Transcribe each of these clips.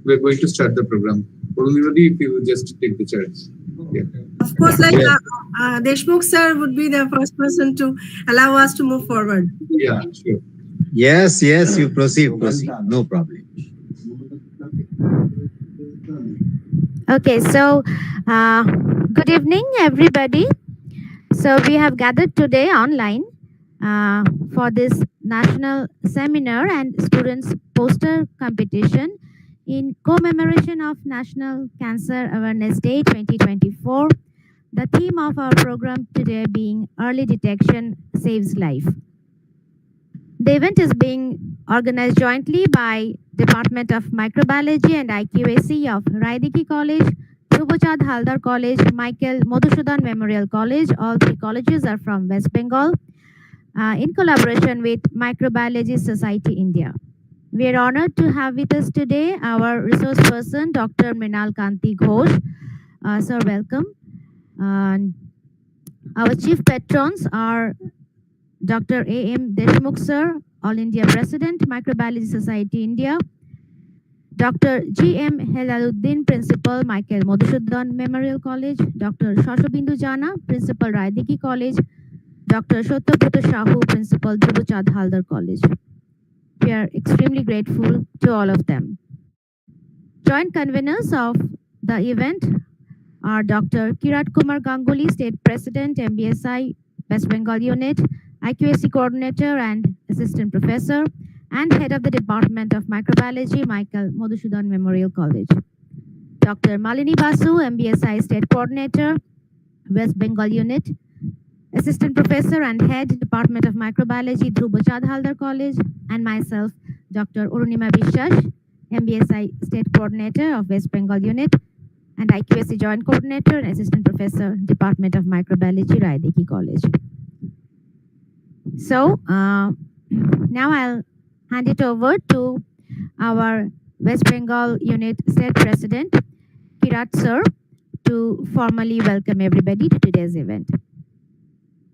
we're going to start the program. Purnimadi, if you just take the charge. Yeah. Of course, like Deshmukh sir would be the first person to allow us to move forward. Yeah, sure. Yes, you proceed. No problem. Okay, so good evening, everybody. So we have gathered today online for this national seminar and students poster competition in commemoration of National Cancer Awareness Day 2024. The theme of our program today being Early Detection Saves Life. The event is being organized jointly by Department of Microbiology and IQAC of Raidiki College, Dhruvochad Haldar College, Michael Madhusudan Memorial College. All three colleges are from West Bengal in collaboration with Microbiology Society India. We are honored to have with us today our resource person, Dr. Mrinal Kanti Ghosh. Sir, welcome. Our chief patrons are Dr. A.M. Deshmukh Sir, All India President, Microbiology Society India. Dr. G.M. Helaluddin, Principal, Michael Madhusudan Memorial College. Dr. Shashobindu Jana, Principal, Raidiki College. Dr. Shottobroto Shahu, Principal, Dhruvochad Haldar College. We are extremely grateful to all of them. Joint conveners of the event are Dr. Kirat Kumar Ganguly, State President, MBSI, West Bengal Unit, IQAC Coordinator and Assistant Professor, and Head of the Department of Microbiology, Michael Madhusudan Memorial College. Dr. Malini Basu, MBSI State Coordinator, West Bengal Unit, Assistant Professor and Head, Department of Microbiology, Dhruvochad Haldar College, and myself, Dr. Urunima Biswas, MBSI State Coordinator of West Bengal Unit, and IQAC Joint Coordinator and Assistant Professor, Department of Microbiology, Raidiki College. So now I'll hand it over to our West Bengal Unit State President, Kirat Sir, to formally welcome everybody to today's event.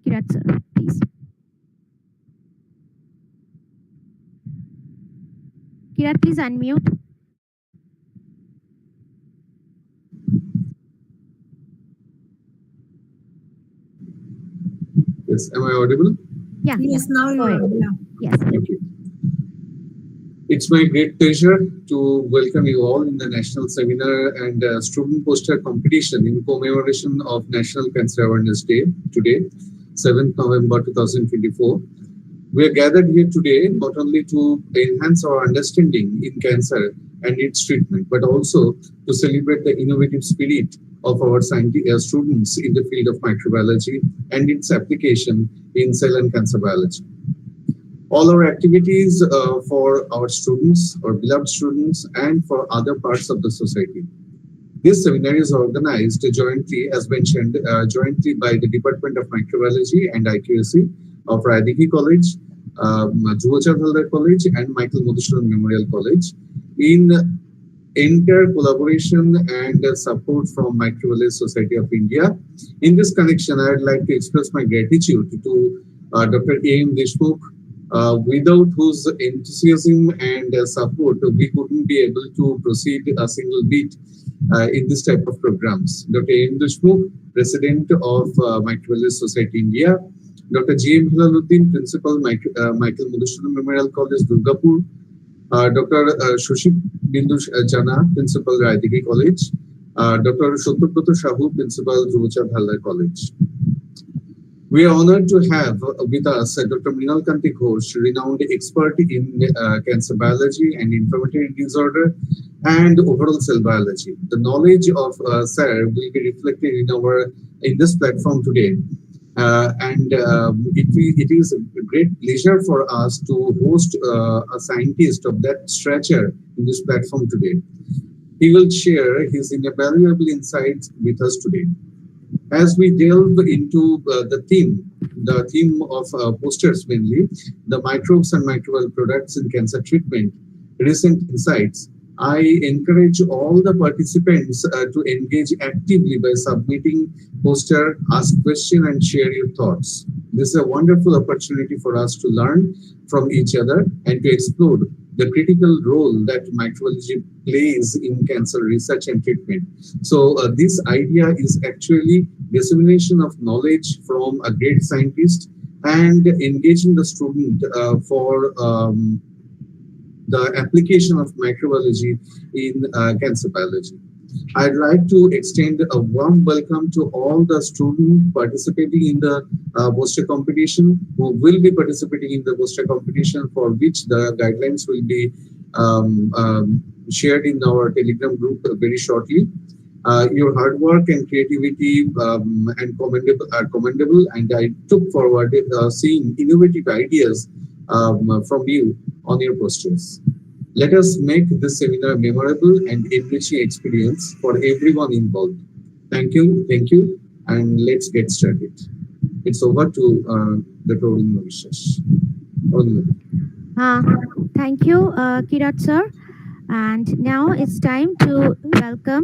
Kirat Sir, please. Kirat, please unmute. Yes, am I audible? Yeah. Yes, now you are. Yeah. Yes. Thank you. It's my great pleasure to welcome you all in the National Seminar and Student Poster Competition in commemoration of National Cancer Awareness Day today, 7th November 2024. We are gathered here today not only to enhance our understanding in cancer and its treatment, but also to celebrate the innovative spirit of our students in the field of microbiology and its application in cell and cancer biology. All our activities for our students, our beloved students, and for other parts of the society. This seminar is organized jointly, as mentioned, jointly by the Department of Microbiology and IQAC of Raidiki College, Dhruvochad Haldar College, and Michael Madhusudan Memorial College in entire collaboration and support from Microbiology Society of India. In this connection, I would like to express my gratitude to Dr. A.M. Deshmukh, without whose enthusiasm and support, we couldn't be able to proceed a single bit in this type of programs. Dr. A.M. Deshmukh, President of Microbiology Society India, Dr. G.M. Helaluddin, Principal, Michael Madhusudan Memorial College, Durgapur, Dr. Shoshibindu Jana, Principal, Raidiki College, Dr. Shottobroto Shahu, Principal, Dhruvochad Haldar College. We are honored to have with us Dr. Mrinal Kanti Ghosh, renowned expert in cancer biology and inflammatory disorder and overall cell biology. The knowledge of Sir will be reflected in this platform today. It is a great pleasure for us to host a scientist of that stature in this platform today. He will share his invaluable insights with us today. As we delve into the theme of posters mainly, the microbes and microbial products in cancer treatment, recent insights, I encourage all the participants to engage actively by submitting poster, ask questions, and share your thoughts. This is a wonderful opportunity for us to learn from each other and to explore the critical role that microbiology plays in cancer research and treatment. So this idea is actually dissemination of knowledge from a great scientist and engaging the student for the application of microbiology in cancer biology. I'd like to extend a warm welcome to all the students participating in the poster competition, who will be participating in the poster competition, for which the guidelines will be shared in our Telegram group very shortly. Your hard work and creativity and are commendable, and I took forward seeing innovative ideas from you on your posters. Let us make this seminar memorable and enriching experience for everyone involved. Thank you, and let's get started. It's over to Dr. Vishesh. Thank you, Kirat sir. And now it's time to welcome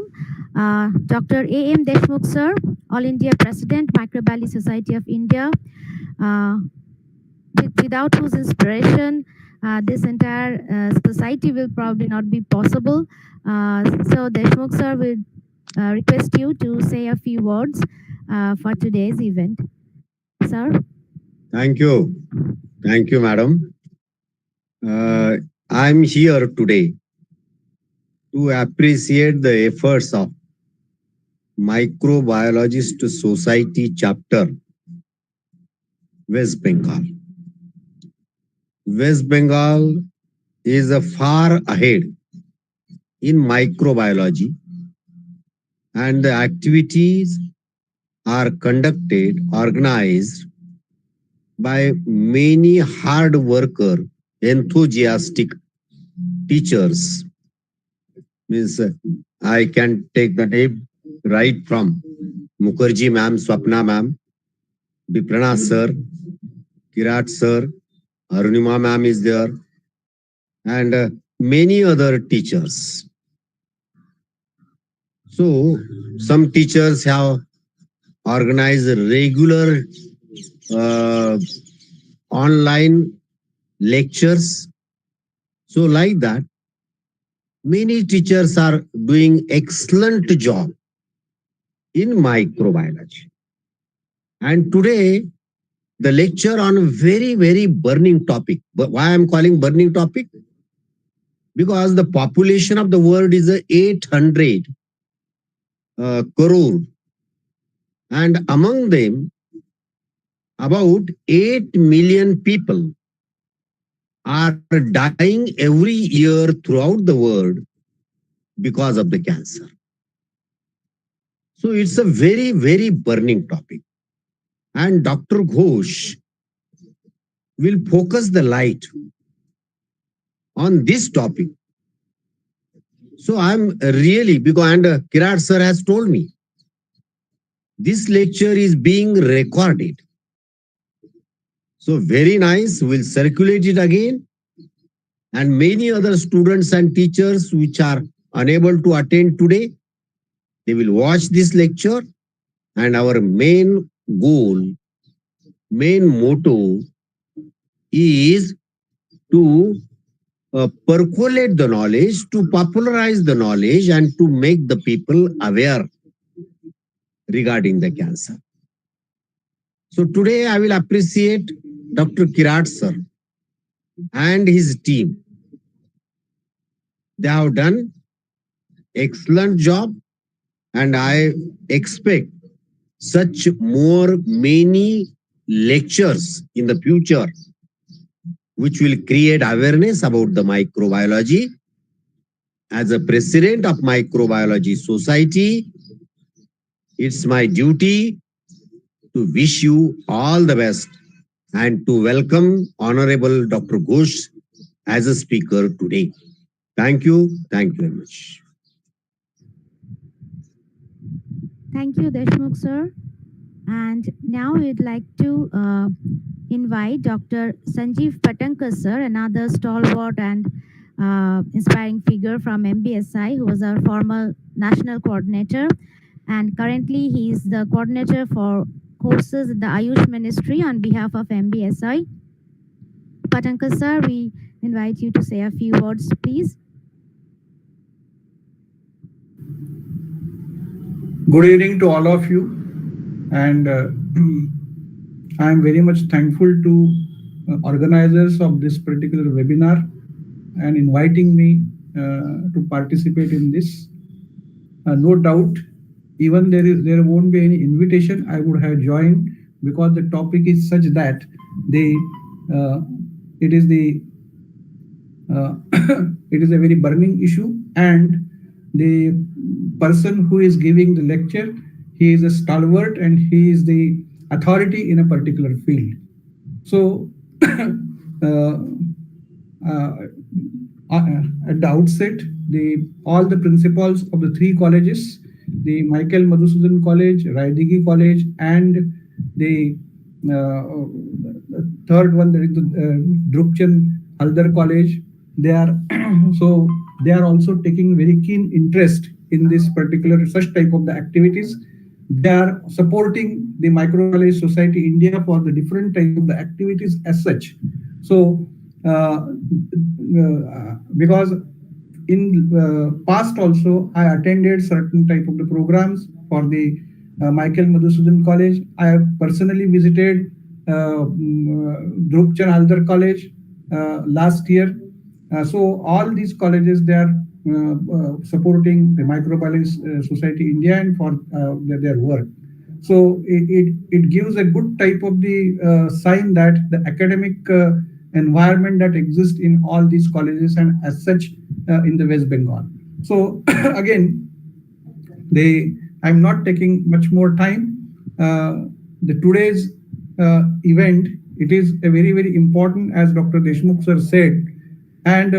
Dr. A.M. Deshmukh sir, All India President, Microbiology Society of India, without whose inspiration this entire society will probably not be possible. So Deshmukh sir will request you to say a few words for today's event. Sir? Thank you. Thank you, madam. I'm here today to appreciate the efforts of Microbiologist Society Chapter, West Bengal. West Bengal is far ahead in microbiology, and the activities are conducted, organized by many hard worker, enthusiastic teachers. Means I can take the name right from Mukherjee ma'am, Swapna ma'am, Biprana sir, Kirat sir, Arunima ma'am is there, and many other teachers. So some teachers have organized regular online lectures. So like that, many teachers are doing excellent job in microbiology. And today, the lecture on a very, very burning topic. But why I'm calling burning topic? Because the population of the world is 800 crore. And among them, about 8 million people are dying every year throughout the world because of the cancer. So it's a very, very burning topic. And Dr. Ghosh will focus the light on this topic. So I'm really, because, and Kirat sir has told me, this lecture is being recorded. So very nice, we'll circulate it again. And many other students and teachers which are unable to attend today, they will watch this lecture. And our main goal, main motto is to percolate the knowledge, to popularize the knowledge, and to make the people aware regarding the cancer. So today I will appreciate Dr. Kirat sir and his team. They have done excellent job, and I expect such many lectures in the future which will create awareness about the microbiology. As a president of Microbiology Society, it's my duty to wish you all the best and to welcome Honorable Dr. Ghosh as a speaker today. Thank you very much. Thank you, Deshmukh sir. And now we'd like to invite Dr. Sanjeev Patankar sir, another stalwart and inspiring figure from MBSI, who was our former national coordinator. And currently he is the coordinator for courses at the Ayush Ministry on behalf of MBSI. Patankar sir, we invite you to say a few words, please. Good evening to all of you, and I am very much thankful to organizers of this particular webinar and inviting me to participate in this. No doubt, even there won't be any invitation, I would have joined, because the topic is such that it is it is a very burning issue, and the person who is giving the lecture, he is a stalwart and he is the authority in a particular field. So at the outset, all the principals of the three colleges, the Michael Madhusudan College, Raidigi College, and the third one, that is the Drukchan Haldar College, they are so they are also taking very keen interest in this particular such type of the activities. They are supporting the Microbiology Society India for the different type of the activities as such. So because in past also I attended certain type of the programs for the Michael Madhusudan College. I have personally visited Drupchan Haldar College last year. So all these colleges, they are supporting the Microbiology Society India and for their work. So it gives a good type of the sign that the academic environment that exists in all these colleges and as such in the West Bengal. So again, I'm not taking much more time. The today's event, it is a very, very important, as Dr. Deshmukh sir said, and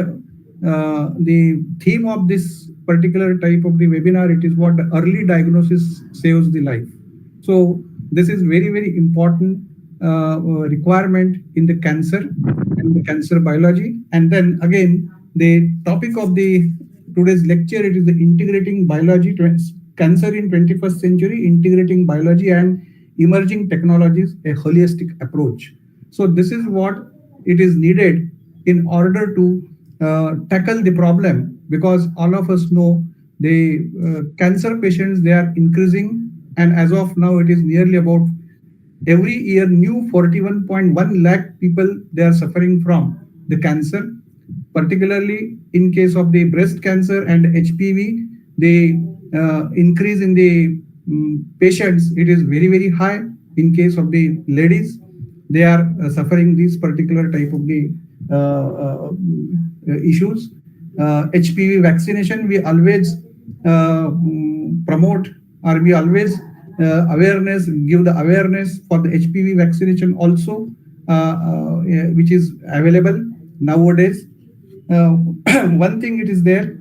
the theme of this particular type of the webinar, it is what the early diagnosis saves the life. So this is very, very important requirement in the cancer and the cancer biology. And then again, the topic of the today's lecture, it is the integrating biology, cancer in 21st century, integrating biology and emerging technologies, a holistic approach. So this is what it is needed in order to tackle the problem, because all of us know the cancer patients, they are increasing, and as of now it is nearly about every year new 41.1 lakh people, they are suffering from the cancer, particularly in case of the breast cancer and HPV. The increase in the patients, it is very, very high. In case of the ladies, they are suffering this particular type of the issues. HPV vaccination, we always promote, or we always give the awareness for the HPV vaccination also, which is available nowadays. One thing it is there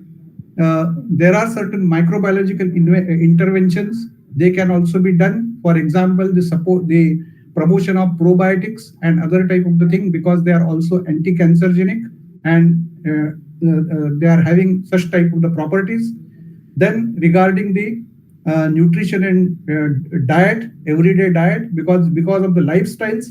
are certain microbiological interventions, they can also be done. For example, the promotion of probiotics and other type of the thing, because they are also anti-cancerogenic and they are having such type of the properties. Then regarding the nutrition and diet, everyday diet, because of the lifestyles,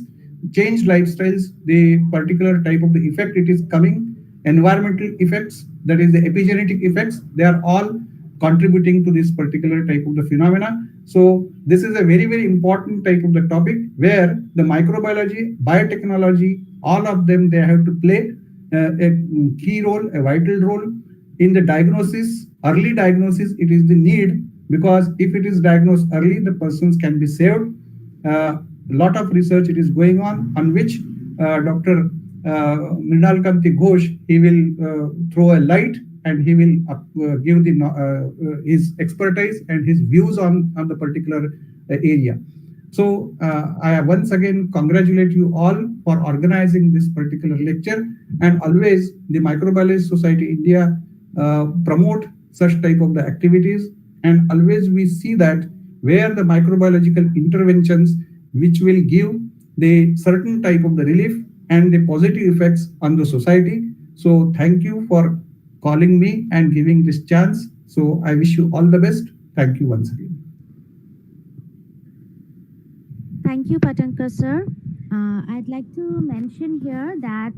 changed lifestyles, the particular type of the effect it is coming, environmental effects, that is the epigenetic effects, they are all contributing to this particular type of the phenomena. So this is a very, very important type of the topic where the microbiology, biotechnology, all of them, they have to play a key role, a vital role in the diagnosis. Early diagnosis, it is the need, because if it is diagnosed early, the persons can be saved. Lot of research it is going on which Dr. Mrinal Kanti Ghosh, he will throw a light, and he will give the his expertise and his views on the particular area. So I once again congratulate you all for organizing this particular lecture, and always the Microbiology Society India promote such type of the activities, and always we see that where the microbiological interventions which will give the certain type of the relief and the positive effects on the society. So thank you for calling me and giving this chance. So I wish you all the best. Thank you once again. Thank you, Patankar sir. I'd like to mention here that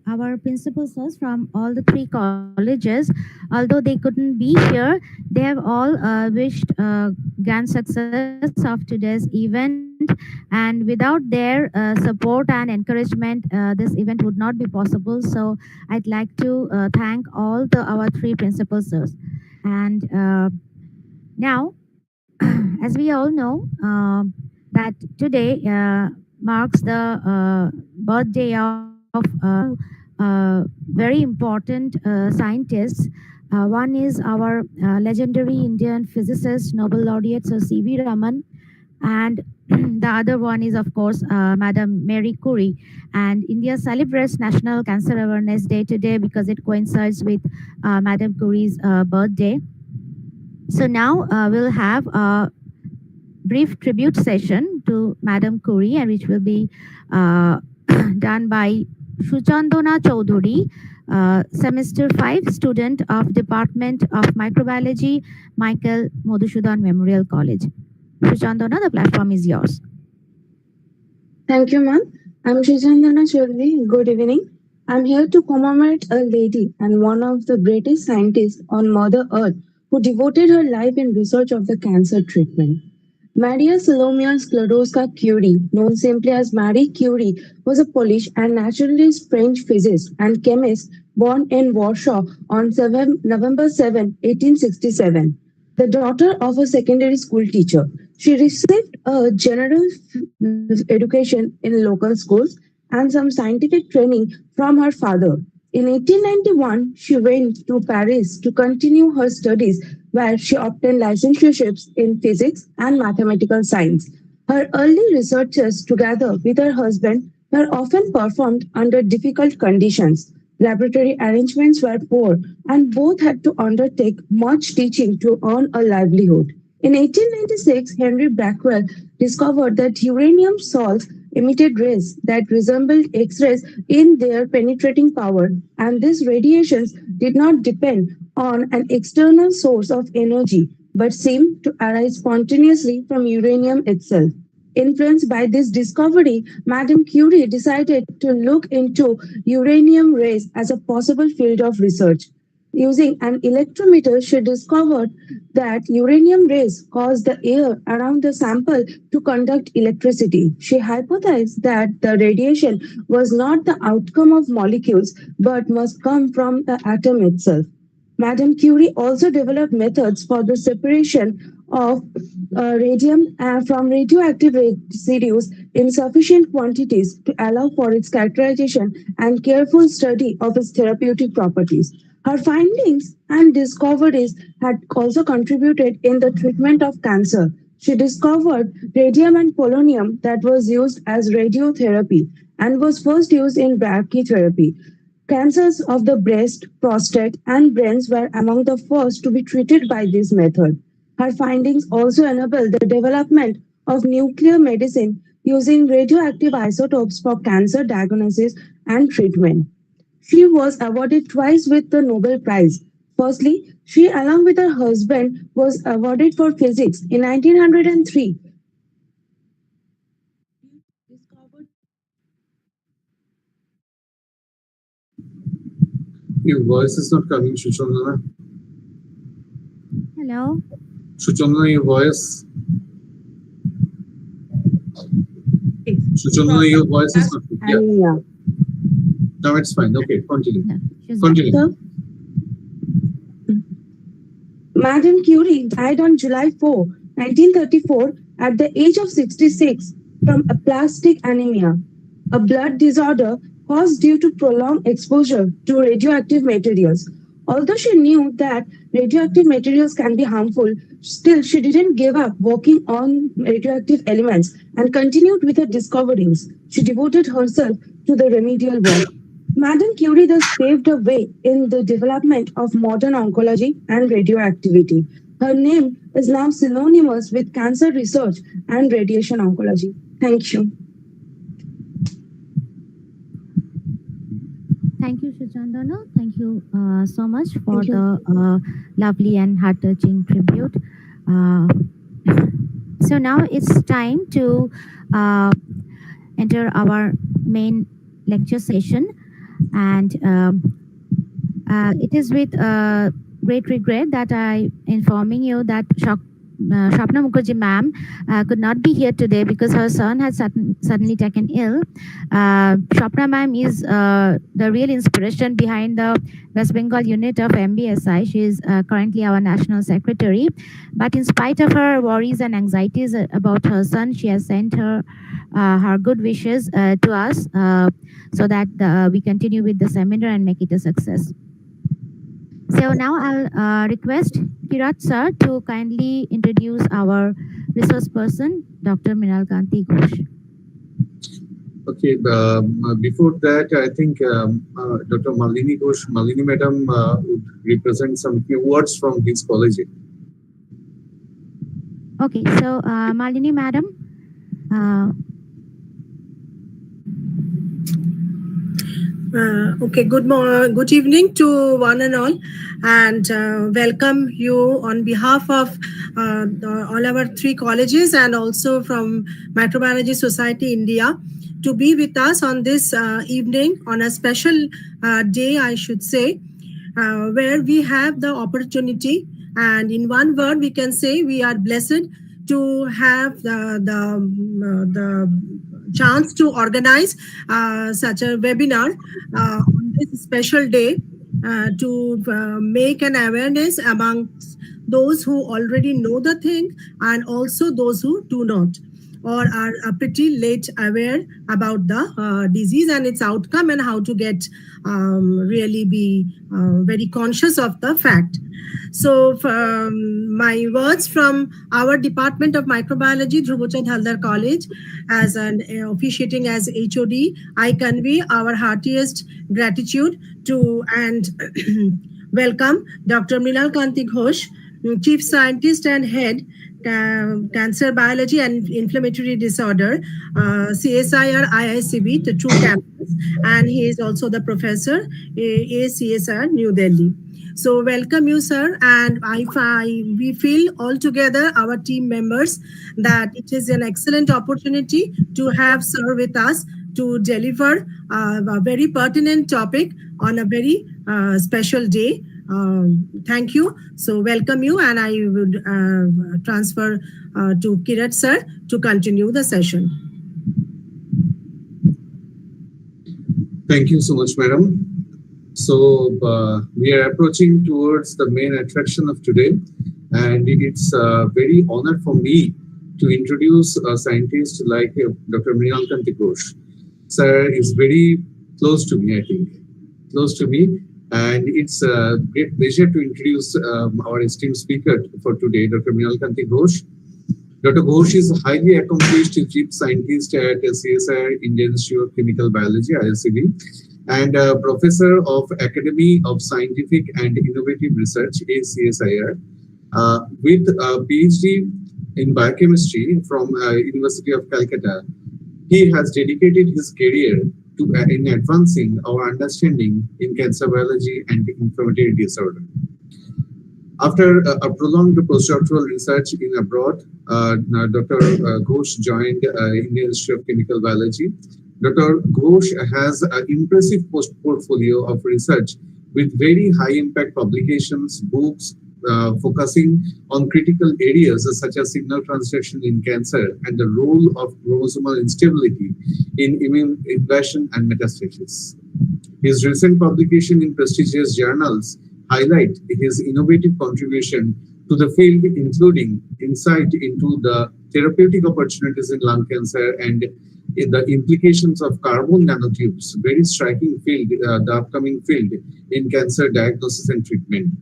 our principals from all the three colleges, although they couldn't be here, they have all wished grand success of today's event. And without their support and encouragement, this event would not be possible. So I'd like to thank all our three principal sirs. And now, as we all know, that today marks the birthday of very important scientists. One is our legendary Indian physicist, Nobel laureate, Sir C.V. Raman, and the other one is, of course, Madam Mary Curie. And India celebrates National Cancer Awareness Day today because it coincides with Madam Curie's birthday. So now we'll have a brief tribute session to Madam Curie, and which will be done by Shuchandana Chaudhuri, semester 5 student of Department of Microbiology, Michael Madhusudan Memorial College. Shuchandana, the platform is yours. Thank you, ma'am. I'm Shuchandana Chaudhuri. Good evening. I'm here to commemorate a lady and one of the greatest scientists on Mother Earth who devoted her life in research of the cancer treatment. Maria Salomia Sklodowska-Curie, known simply as Marie Curie, was a Polish and naturalist French physicist and chemist born in Warsaw on November 7, 1867. The daughter of a secondary school teacher, she received a general education in local schools and some scientific training from her father. In 1891, she went to Paris to continue her studies, where she obtained licensureships in physics and mathematical science. Her early researches, together with her husband, were often performed under difficult conditions. Laboratory arrangements were poor, and both had to undertake much teaching to earn a livelihood. In 1896, Henry Blackwell discovered that uranium salts emitted rays that resembled X-rays in their penetrating power, and these radiations did not depend on an external source of energy, but seemed to arise spontaneously from uranium itself. Influenced by this discovery, Madame Curie decided to look into uranium rays as a possible field of research. Using an electrometer, she discovered that uranium rays cause the air around the sample to conduct electricity. She hypothesized that the radiation was not the outcome of molecules but must come from the atom itself. Madame Curie also developed methods for the separation of radium from radioactive residues in sufficient quantities to allow for its characterization and careful study of its therapeutic properties. Her findings and discoveries had also contributed in the treatment of cancer. She discovered radium and polonium that was used as radiotherapy and was first used in brachytherapy. Cancers of the breast, prostate, and brains were among the first to be treated by this method. Her findings also enabled the development of nuclear medicine using radioactive isotopes for cancer diagnosis and treatment. She was awarded twice with the Nobel Prize. Firstly, she, along with her husband, was awarded for physics in 1903. Your voice is not coming, Shuchandana. Hello. Shuchandana, your voice. Shuchandana, your voice is not. Yeah. Now it's fine. Okay, continue. Continue. So, Madame Curie died on July 4, 1934, at the age of 66 from aplastic anemia, a blood disorder caused due to prolonged exposure to radioactive materials. Although she knew that radioactive materials can be harmful, still she didn't give up working on radioactive elements and continued with her discoveries. She devoted herself to the remedial work. Madame Curie thus paved the way in the development of modern oncology and radioactivity. Her name is now synonymous with cancer research and radiation oncology. Thank you. Thank you, Shuchandana. Thank you so much for the lovely and heart-touching tribute. So now it's time to enter our main lecture session. And it is with great regret that I informing you that Shapna Mukherjee ma'am could not be here today because her son has suddenly taken ill. Shapna ma'am is the real inspiration behind the West Bengal unit of MBSI. She is currently our national secretary. But in spite of her worries and anxieties about her son, she has sent her good wishes to us so that we continue with the seminar and make it a success. So now I'll request Kirat sir to kindly introduce our resource person, Dr. Mrinal Kanti Ghosh. Okay, before that, I think Dr. Malini Ghosh, Malini madam would represent some few words from his college. Okay, so Malini madam. Okay, good evening to one and all, and welcome you on behalf of all our three colleges and also from Microbiology Society India to be with us on this evening on a special day, I should say, where we have the opportunity, and in one word we can say we are blessed to have the chance to organize such a webinar on this special day to make an awareness amongst those who already know the thing and also those who do not or are pretty late aware about the disease and its outcome and how to get really be very conscious of the fact. So my words from our Department of Microbiology, Dhruvochand Haldar College, as an officiating as HOD, I convey our heartiest gratitude to and welcome Dr. Mrinal Kanti Ghosh, Chief Scientist and Head, Cancer Biology and Inflammatory Disorder, CSIR IICB, the true campus, and he is also the professor, ACSR, New Delhi. So welcome you, sir, and we feel all together, our team members, that it is an excellent opportunity to have sir with us to deliver a very pertinent topic on a very special day. Thank you. So welcome you, and I would transfer to Kirat sir to continue the session. Thank you so much, madam. So we are approaching towards the main attraction of today, and it's a very honor for me to introduce a scientist like Dr. Mrinal Kanti Ghosh. Sir is very close to me, I think, close to me. And it's a great pleasure to introduce our esteemed speaker for today, Dr. Mrinal Kanti Ghosh. Dr. Ghosh is a highly accomplished chief scientist at CSIR Indian Institute of Chemical Biology, IICB, and professor of Academy of Scientific and Innovative Research, ACSIR, with a PhD in biochemistry from University of Calcutta. He has dedicated his career to in advancing our understanding in cancer biology and inflammatory disorder. After a prolonged postdoctoral research in abroad, Dr. Ghosh joined Indian Institute of Chemical Biology. Dr. Ghosh has an impressive portfolio of research with very high impact publications, books, focusing on critical areas such as signal transduction in cancer and the role of chromosomal instability in immune invasion and metastasis. His recent publication in prestigious journals highlight his innovative contribution to the field, including insight into the therapeutic opportunities in lung cancer and in the implications of carbon nanotubes, very striking field, the upcoming field in cancer diagnosis and treatment.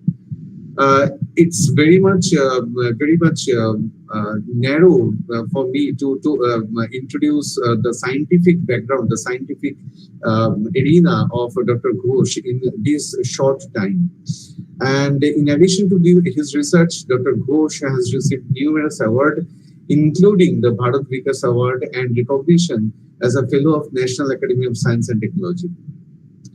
It's very much narrow for me to introduce the scientific background, the scientific arena of Dr. Ghosh in this short time. And in addition to his research, Dr. Ghosh has received numerous awards, including the Bharat Vikas Award and recognition as a Fellow of National Academy of Science and Technology.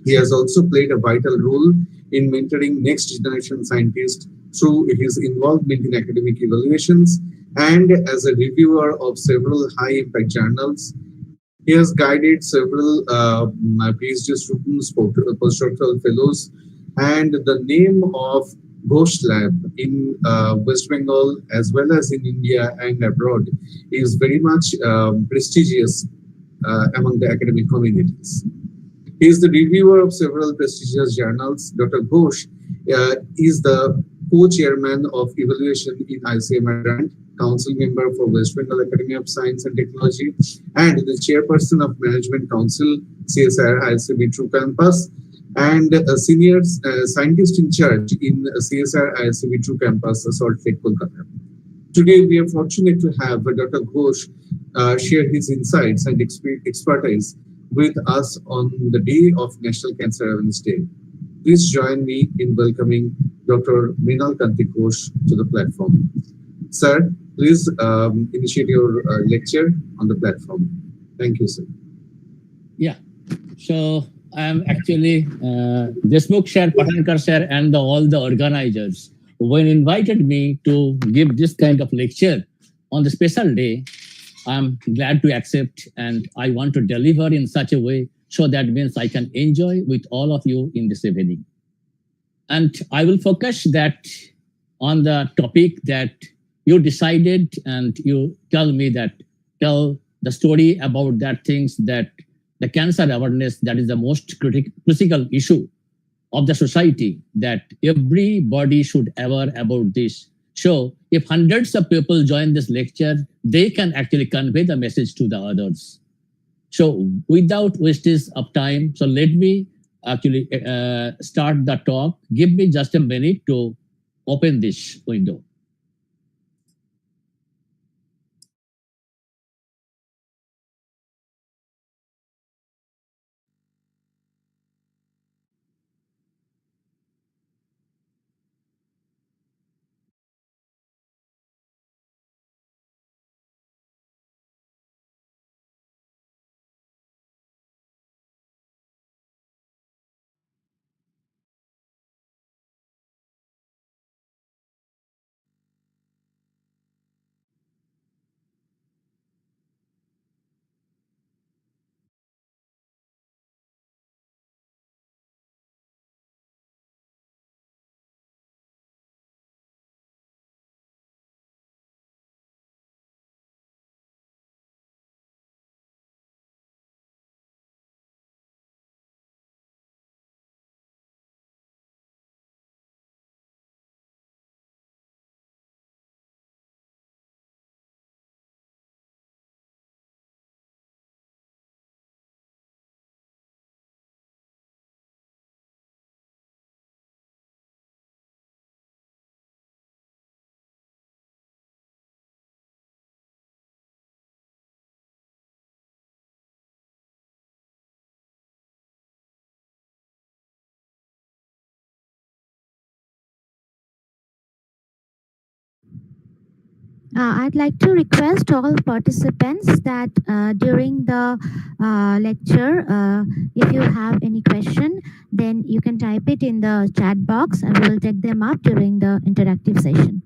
He has also played a vital role in mentoring next generation scientists through his involvement in academic evaluations and as a reviewer of several high impact journals He has guided several PhD students, postdoctoral fellows, and the name of Ghosh Lab in West Bengal as well as in India and abroad is very much prestigious among the academic communities. He is the reviewer of several prestigious journals. Dr. Ghosh is the co-chairman of evaluation in ICMR grant, council member for West Bengal Academy of Science and Technology, and the chairperson of Management Council, CSIR ISCB True Campus, and a senior scientist in charge in CSIR ISCB True Campus, Salt Lake, Kolkata. Today, we are fortunate to have Dr. Ghosh share his insights and expertise with us on the day of National Cancer Awareness Day. Please join me in welcoming Dr. Mrinal Kanti Ghosh to the platform. Sir, please initiate your lecture on the platform. Thank you, sir. Yeah, so I'm actually Deshmukh sir, Pathankar sir, and all the organizers when invited me to give this kind of lecture on the special day. I'm glad to accept, and I want to deliver in such a way so that means I can enjoy with all of you in this evening. And I will focus that on the topic that you decided, and you tell the story about that things that the cancer awareness, that is the most critical issue of the society, that everybody should aware about this. So if hundreds of people join this lecture, they can actually convey the message to the others. So without wastage of time, so let me actually start the talk. Give me just a minute to open this window. I'd like to request all participants that during the lecture, if you have any question, then you can type it in the chat box and we'll take them up during the interactive session.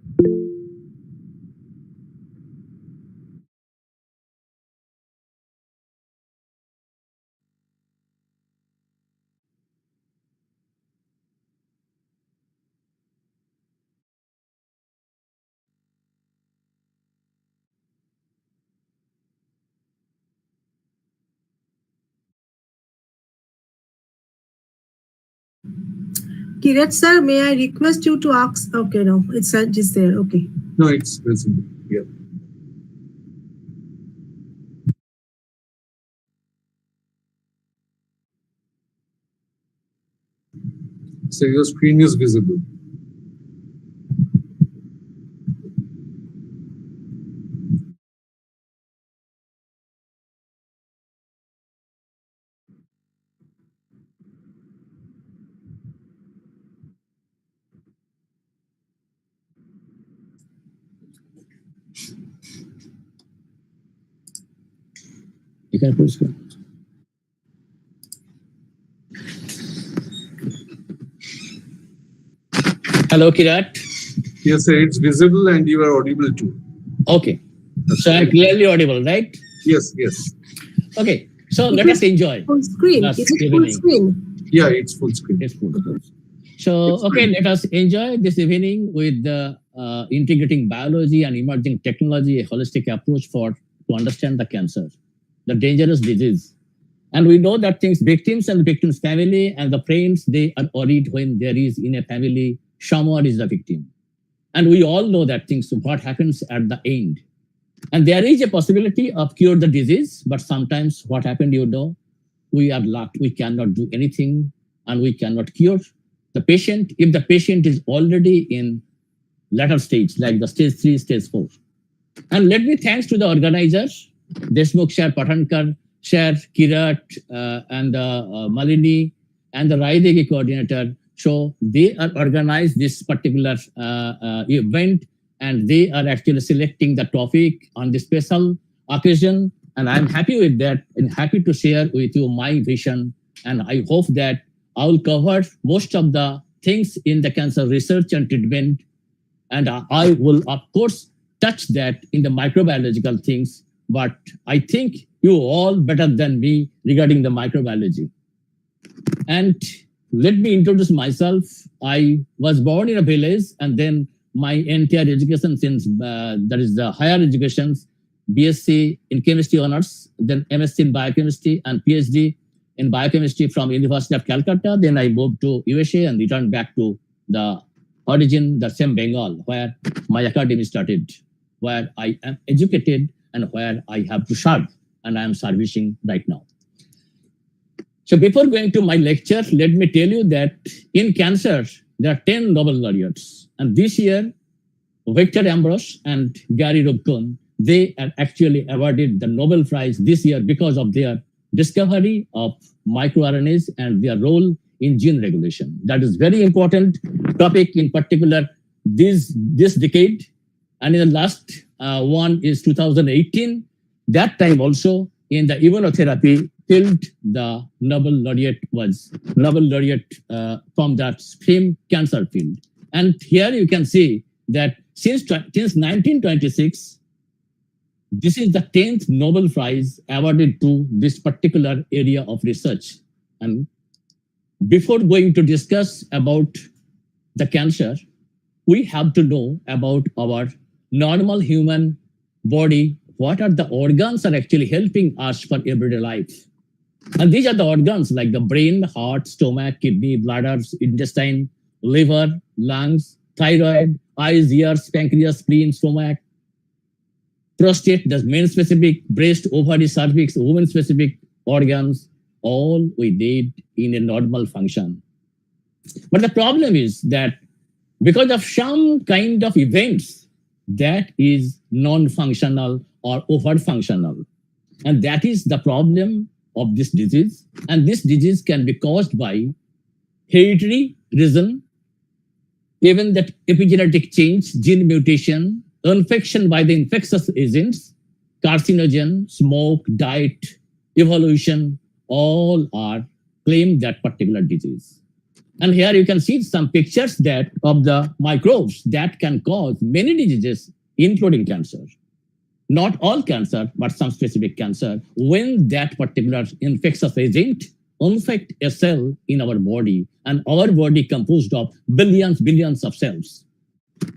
Kirat sir, may I request you to ask? Okay, no, it's just there. Okay. No, it's visible. Yeah. So your screen is visible. You can push it. Hello, Kirat. Yes, sir, it's visible and you are audible too. Okay. So I'm clearly audible, right? Yes, yes. Okay, so let us enjoy. Full screen. Last Is it full evening. screen? Yeah, it's full screen. Yes, full screen. So, okay, let us enjoy this evening with the integrating biology and emerging technology, a holistic approach to understand the cancer, the dangerous disease. And we know that victims and victims' family and the friends, they are worried when there is in a family, someone is the victim. And we all know that what happens at the end. And there is a possibility of cure the disease, but sometimes what happened, we are locked. We cannot do anything and we cannot cure the patient if the patient is already in later stage, like the stage 3, stage 4. And let me thanks to the organizers, Deshmukh Sir, Pathankar Sir, Kirat, and Malini, and the Raidegi coordinator. So they are organized this particular event, and they are actually selecting the topic on this special occasion. And I'm happy with that and happy to share with you my vision. And I hope that I will cover most of the things in the cancer research and treatment. And I will, of course, touch that in the microbiological things. But I think you all better than me regarding the microbiology. And let me introduce myself. I was born in a village, and then my entire education since that is the higher educations, BSc in chemistry honors, then MSc in biochemistry and PhD in biochemistry from University of Calcutta. Then I moved to USA and returned back to the origin, the same Bengal, where my academy started, where I am educated and where I have to serve, and I am servicing right now. So before going to my lecture, let me tell you that in cancer, there are 10 Nobel laureates. And this year, Victor Ambros and Gary Rubkun, they are actually awarded the Nobel Prize this year because of their discovery of microRNAs and their role in gene regulation. That is very important topic in particular this decade. And in the last one is 2018. That time also in the immunotherapy field, the Nobel laureate from that same cancer field. And here you can see that since 1926, this is the 10th Nobel Prize awarded to this particular area of research. And before going to discuss about the cancer, we have to know about our normal human body. What are the organs are actually helping us for everyday life? And these are the organs like the brain, heart, stomach, kidney, bladder, intestine, liver, lungs, thyroid, eyes, ears, pancreas, spleen, stomach, prostate, the male-specific, breast, ovary, cervix, woman-specific organs, all we need in a normal function. But the problem is that because of some kind of events, that is non-functional or over-functional. And that is the problem of this disease. And this disease can be caused by hereditary reason, even that epigenetic change, gene mutation, infection by the infectious agents, carcinogen, smoke, diet, evolution, all are claim that particular disease. And here you can see some pictures that of the microbes that can cause many diseases, including cancer. Not all cancer, but some specific cancer, when that particular infectious agent infect a cell in our body, and our body composed of billions of cells.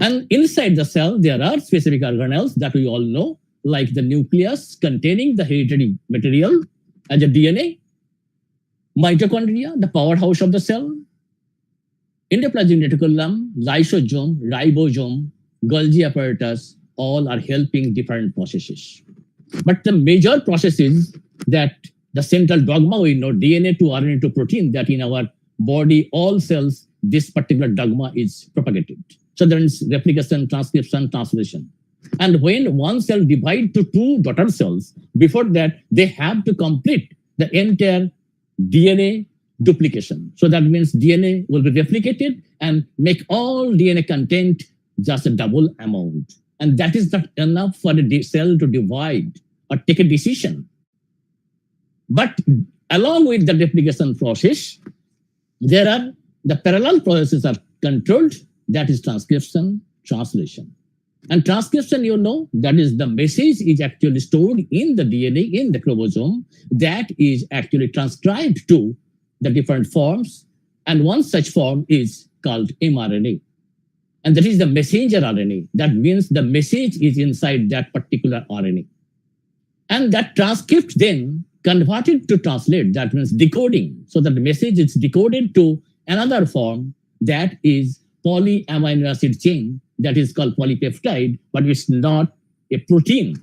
And inside the cell, there are specific organelles that we all know, like the nucleus containing the hereditary material as a DNA, mitochondria, the powerhouse of the cell, endoplasmic reticulum, lysosome, ribosome, Golgi apparatus, all are helping different processes. But the major process is that the central dogma we know, DNA to RNA to protein, that in our body, all cells, this particular dogma is propagated. So there is replication, transcription, translation. And when one cell divides to two daughter cells, before that, they have to complete the entire DNA duplication. So that means DNA will be replicated and make all DNA content just a double amount. And that is not enough for the cell to divide or take a decision. But along with the replication process, there are the parallel processes are controlled, that is transcription, translation. And transcription, that is the message is actually stored in the DNA, in the chromosome, that is actually transcribed to the different forms. And one such form is called mRNA. And that is the messenger RNA. That means the message is inside that particular RNA. And that transcript then converted to translate, that means decoding. So that the message is decoded to another form that is polyamino acid chain, that is called polypeptide, but it's not a protein.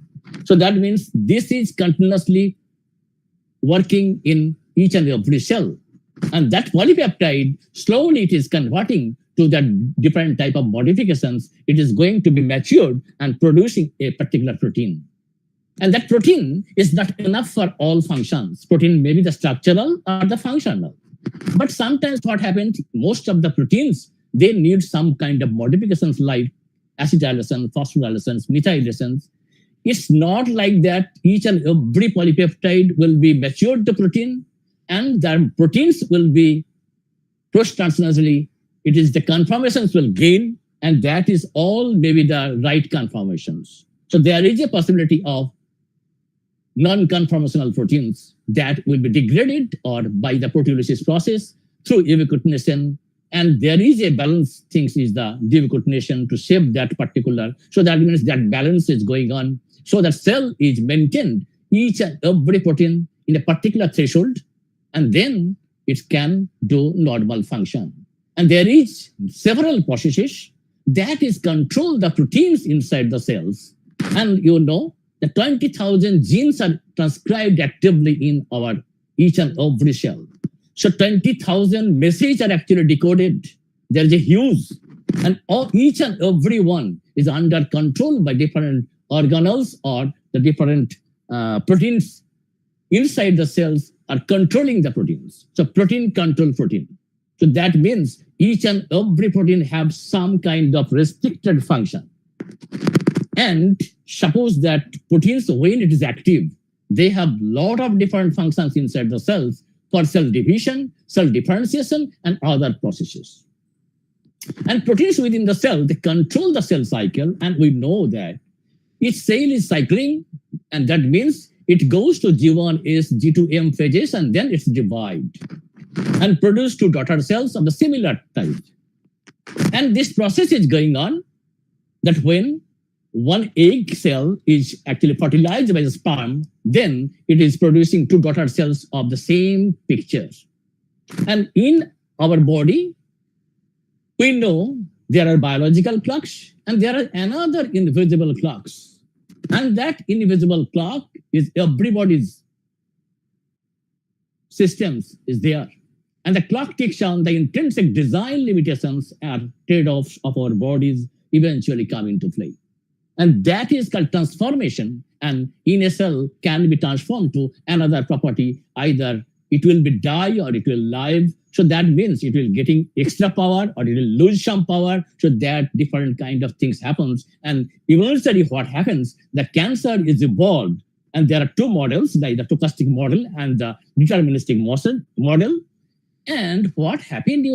So that means this is continuously working in each and every cell. And that polypeptide, slowly it is converting to that different type of modifications. It is going to be matured and producing a particular protein. And that protein is not enough for all functions. Protein may be the structural or the functional. But sometimes what happens, most of the proteins, they need some kind of modifications like acetylation, phosphorylations, methylations. It's not like that each and every polypeptide will be matured to protein and the proteins will be post-translationally. It is the conformations will gain, and that is all maybe the right conformations. So there is a possibility of non-conformational proteins that will be degraded or by the proteolysis process through ubiquitination. And there is a balance things is the ubiquitination to shape that particular. So that means that balance is going on. So the cell is maintained, each and every protein in a particular threshold, and then it can do normal function. And there is several processes that is control the proteins inside the cells. And the 20,000 genes are transcribed actively in our each and every cell. So 20,000 messages are actually decoded. There is a huge, and each and every one is under control by different organelles or the different proteins inside the cells are controlling the proteins. So protein control protein. So that means each and every protein have some kind of restricted function. And suppose that proteins, when it is active, they have a lot of different functions inside the cells for cell division, cell differentiation, and other processes. And proteins within the cell, they control the cell cycle, and we know that each cell is cycling, and that means it goes to G1S, G2M phases, and then it's divided and produce two daughter cells of the similar type. And this process is going on that when one egg cell is actually fertilized by the sperm, then it is producing two daughter cells of the same picture. And in our body, we know there are biological clocks and there are another invisible clocks. And that invisible clock is everybody's systems is there. And the clock ticks on, the intrinsic design limitations and trade-offs of our bodies eventually come into play. And that is called transformation. And in a cell can be transformed to another property. Either it will be die or it will live. So that means it will getting extra power or it will lose some power. So that different kind of things happens. And eventually what happens, the cancer is evolved. And there are two models, like the stochastic model and the deterministic model. And what happened,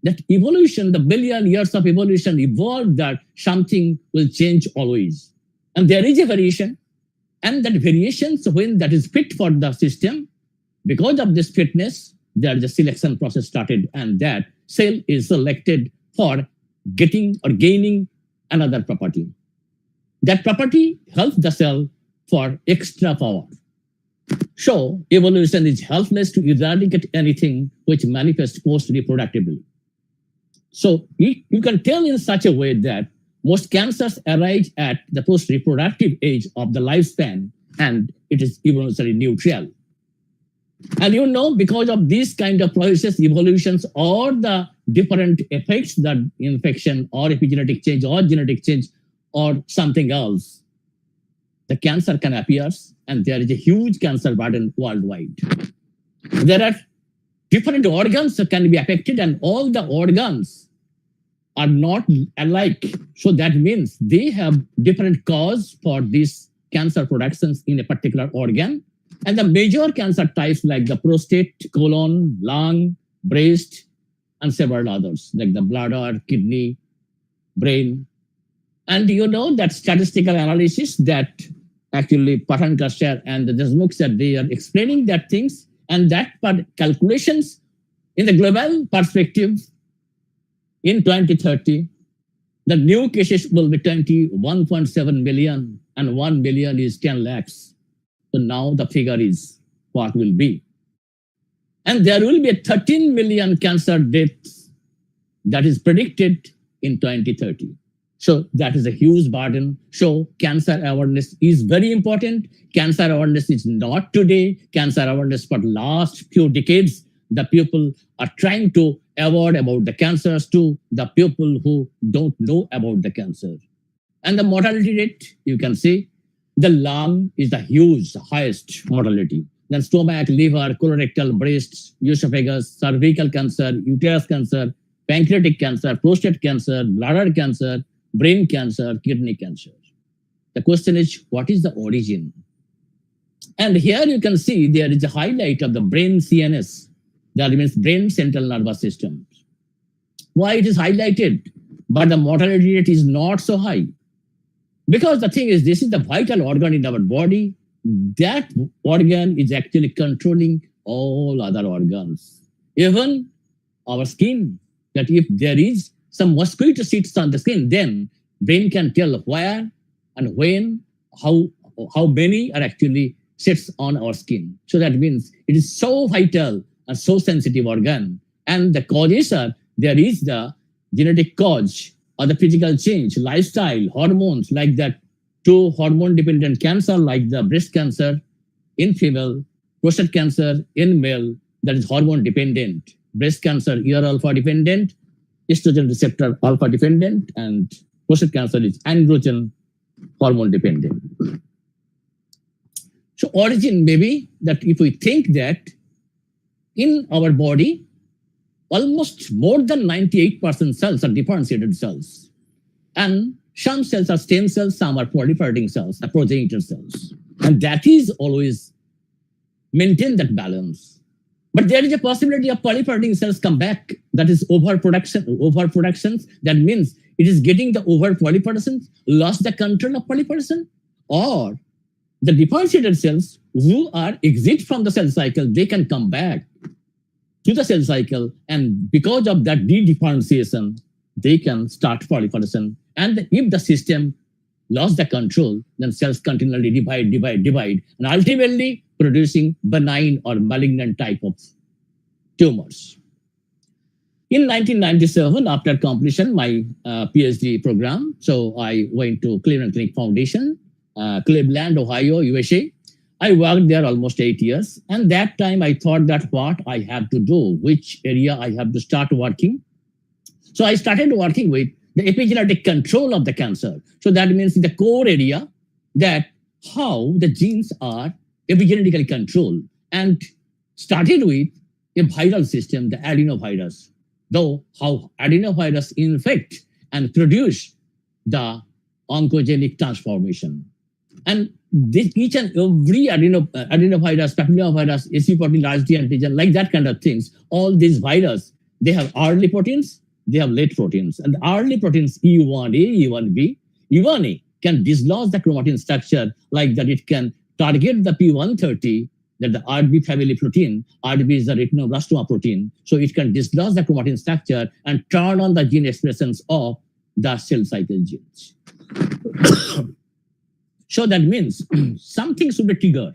that evolution, the billion years of evolution evolved that something will change always. And there is a variation. And that variation, so when that is fit for the system, because of this fitness, there is a selection process started, and that cell is selected for getting or gaining another property. That property helps the cell for extra power. So evolution is helpless to eradicate anything which manifests post-reproductively. So you can tell in such a way that most cancers arise at the post-reproductive age of the lifespan, and it is evolutionarily neutral. And because of these kind of processes, evolutions, or the different effects that infection or epigenetic change or genetic change or something else, the cancer can appear, and there is a huge cancer burden worldwide. There are different organs that can be affected, and all the organs are not alike. So that means they have different cause for these cancer productions in a particular organ. And the major cancer types like the prostate, colon, lung, breast, and several others like the bladder, kidney, brain, And you know that statistical analysis that actually Pathankar sir and the Deshmukh sir, they are explaining that things, and that calculations in the global perspective in 2030, the new cases will be 21.7 million and 1 million is 10 lakhs. So now the figure is what will be. And there will be a 13 million cancer deaths that is predicted in 2030. So that is a huge burden. So cancer awareness is very important. Cancer awareness is not today. Cancer awareness for last few decades. The people are trying to avoid about the cancers to the people who don't know about the cancer. And the mortality rate, you can see, the lung is the huge, highest mortality. Then stomach, liver, colorectal, breast, esophagus, cervical cancer, uterus cancer, pancreatic cancer, prostate cancer, bladder cancer, brain cancer, kidney cancer. The question is, what is the origin? And here you can see there is a highlight of the brain CNS. That means brain central nervous system. Why it is highlighted, but the mortality rate is not so high? Because the thing is, this is the vital organ in our body. That organ is actually controlling all other organs. Even our skin, that if there is some mosquito sits on the skin, then brain can tell where and when, how many are actually sits on our skin. So that means it is so vital and so sensitive organ. And the causes are, there is the genetic cause or the physical change, lifestyle, hormones, like that, two hormone-dependent cancer like the breast cancer in female, prostate cancer in male, that is hormone-dependent. Breast cancer, ER alpha dependent, estrogen receptor alpha dependent, and prostate cancer is androgen hormone dependent. So origin maybe that if we think that in our body, almost more than 98% cells are differentiated cells. And some cells are stem cells, some are proliferating cells, the progenitor cells. And that is always maintain that balance. But there is a possibility of proliferating cells come back. That is overproductions. That means it is getting the overproliferation, lost the control of proliferation, or the differentiated cells who are exit from the cell cycle, they can come back to the cell cycle, and because of that de-differentiation, they can start proliferation. And if the system lost the control, then cells continually divide, and ultimately producing benign or malignant type of tumors. In 1997, after completion my PhD program, so I went to Cleveland Clinic Foundation, Cleveland, Ohio, USA. I worked there almost 8 years. And that time I thought that what I have to do, which area I have to start working. So I started working with the epigenetic control of the cancer. So that means the core area, that how the genes are epigenetically controlled, and started with a viral system, the adenovirus. Though how adenovirus infect and produce the oncogenic transformation. And this, each and every adenovirus, papillomavirus, AC14, large D antigen, like that kind of things, all these viruses, they have early proteins, they have late proteins. And the early proteins E1A, E1B, E1A can dislodge the chromatin structure like that. It can target the P130, that the RB family protein. RB is the retinoblastoma protein. So it can dislodge the chromatin structure and turn on the gene expressions of the cell cycle genes. So that means something should be triggered.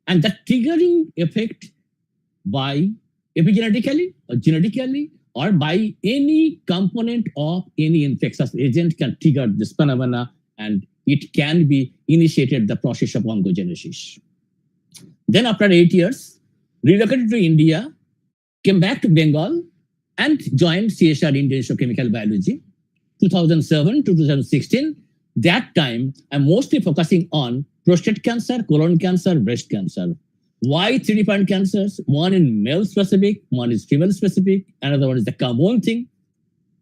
And that triggering effect by epigenetically or genetically or by any component of any infectious agent can trigger this phenomena, and it can be initiated the process of oncogenesis. Then after 8 years, relocated to India, came back to Bengal and joined CSR Indian Institute of Chemical Biology, 2007 to 2016. That time, I'm mostly focusing on prostate cancer, colon cancer, breast cancer. Why 3 different cancers? One is male specific, one is female specific, another one is the common thing.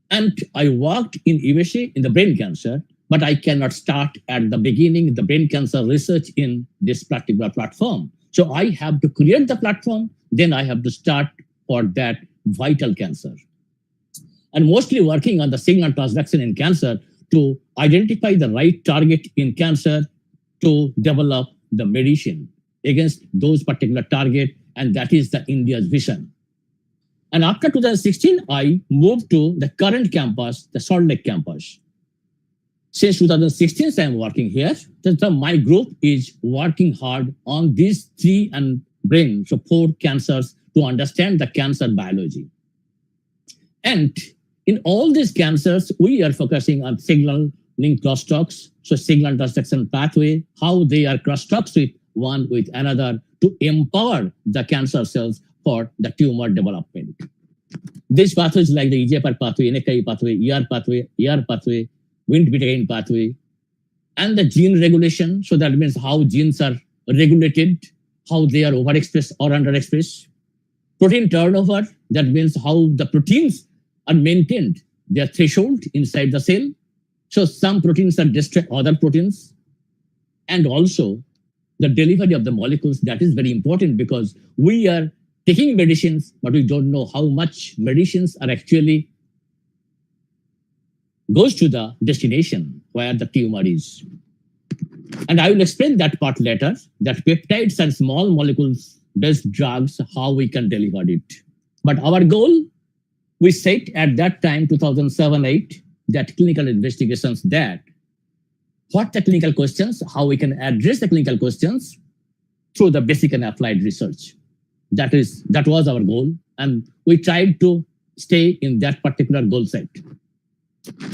And I worked in USA in the brain cancer, but I cannot start at the beginning the brain cancer research in this particular platform. So I have to create the platform, then I have to start for that vital cancer. And mostly working on the signal transduction in cancer to identify the right target in cancer to develop the medicine against those particular target, and that is the India's vision. And after 2016, I moved to the current campus, the Salt Lake campus. Since 2016, I am working here. So my group is working hard on these three and brain, so 4 cancers to understand the cancer biology. And in all these cancers, we are focusing on signaling crosstalks, so signal transduction pathway, how they are crosstalks with one with another to empower the cancer cells for the tumor development. These pathways like the EGFR pathway, NKI pathway, ER pathway, Wnt-beta pathway, and the gene regulation. So that means how genes are regulated, how they are overexpressed or underexpressed. Protein turnover, that means how the proteins are maintained, their threshold inside the cell. So some proteins are destroy other proteins. And also the delivery of the molecules, that is very important because we are taking medicines, but we don't know how much medicines are actually goes to the destination where the tumor is. And I will explain that part later, that peptides and small molecules based drugs, how we can deliver it. But our goal, we set at that time, 2007-8, that clinical investigations, that what the clinical questions, how we can address the clinical questions through the basic and applied research. That was our goal. And we tried to stay in that particular goal set.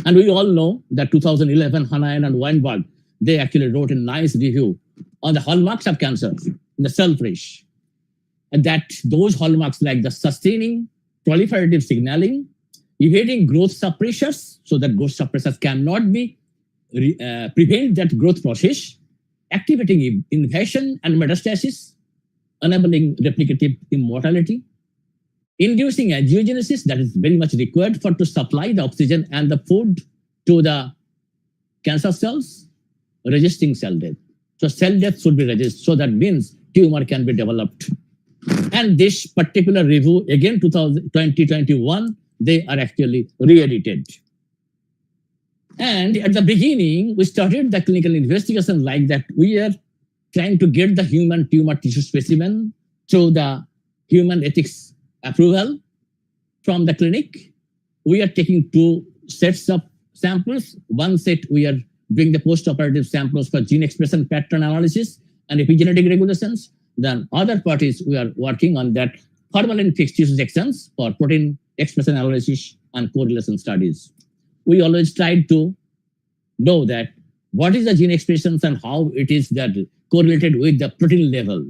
And we all know that 2011, Hanayan and Weinberg, they actually wrote a nice review on the hallmarks of cancer in the self-reach. And that those hallmarks like the sustaining proliferative signaling, evading growth suppressors, so that growth suppressors cannot be prevent that growth process, activating invasion and metastasis, enabling replicative immortality, inducing angiogenesis, that is very much required for to supply the oxygen and the food to the cancer cells, resisting cell death. So cell death should be resisted. So that means tumor can be developed. And this particular review, again, 2021, they are actually re-edited. And at the beginning, we started the clinical investigation like that. We are trying to get the human tumor tissue specimen through the human ethics approval from the clinic. We are taking 2 sets of samples. One set, we are doing the post-operative samples for gene expression pattern analysis and epigenetic regulations. Then other parties, we are working on that formalin fixed tissue sections for protein expression analysis and correlation studies. We always try to know that what is the gene expressions and how it is that correlated with the protein level.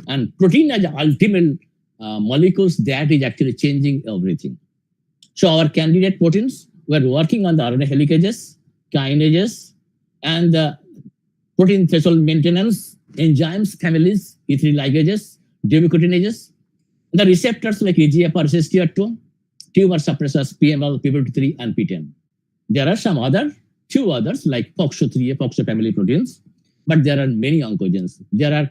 And protein as the ultimate molecules that is actually changing everything. So our candidate proteins, we're working on the RNA helicases, kinases, and the protein threshold maintenance, enzymes, families, E3 ligases, demucotinases, the receptors like EGFR, SSTR2, tumor suppressors, PML, PBT3, and PTEN. There are some few others like FOXO3, FOXO family proteins, but there are many oncogenes. There are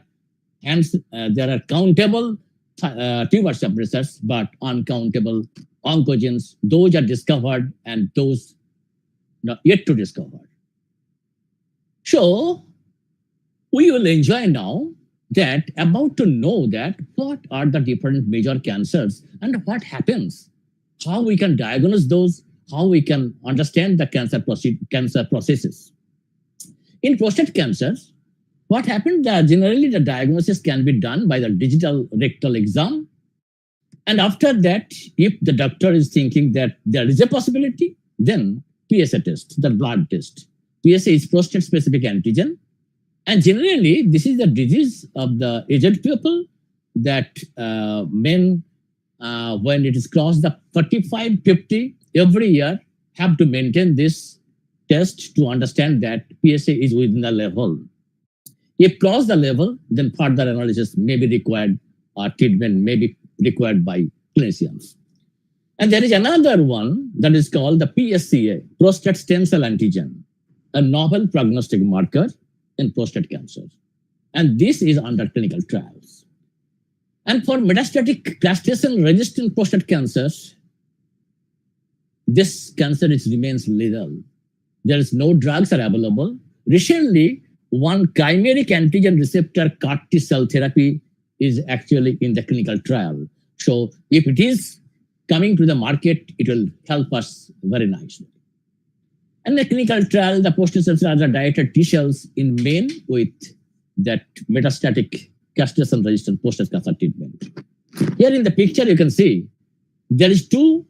countable tumor suppressors, but uncountable oncogenes. Those are discovered and those not yet to discover. So we will enjoy now that about to know that what are the different major cancers and what happens, how we can diagnose those, how we can understand the cancer processes. In prostate cancers, what happened that generally the diagnosis can be done by the digital rectal exam. And after that, if the doctor is thinking that there is a possibility, then PSA test, the blood test. PSA is prostate-specific antigen. And generally, this is the disease of the aged people that men, when it is crossed the 45, 50, every year have to maintain this test to understand that PSA is within the level. If cross the level, then further analysis may be required or treatment may be required by clinicians. And there is another one that is called the PSCA, prostate stem cell antigen, a novel prognostic marker in prostate cancer. And this is under clinical trials. And for metastatic castration-resistant prostate cancers, this cancer remains lethal. There is no drugs are available. Recently, one chimeric antigen receptor CAR T cell therapy is actually in the clinical trial. So if it is coming to the market, it will help us very nicely. And the clinical trial, the post-cells are the directed T cells in men with that metastatic castration-resistant post-cancer treatment. Here in the picture, you can see there is two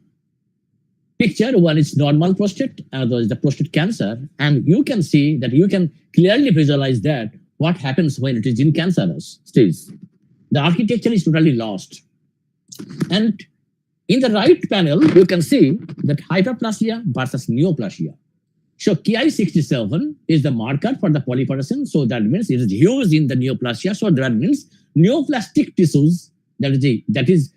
picture. One is normal prostate, another is the prostate cancer. And you can see that you can clearly visualize that what happens when it is in cancerous stage. The architecture is totally lost. And in the right panel, you can see that hyperplasia versus neoplasia. So Ki67 is the marker for the proliferation. So that means it is huge in the neoplasia. So that means neoplastic tissues, that is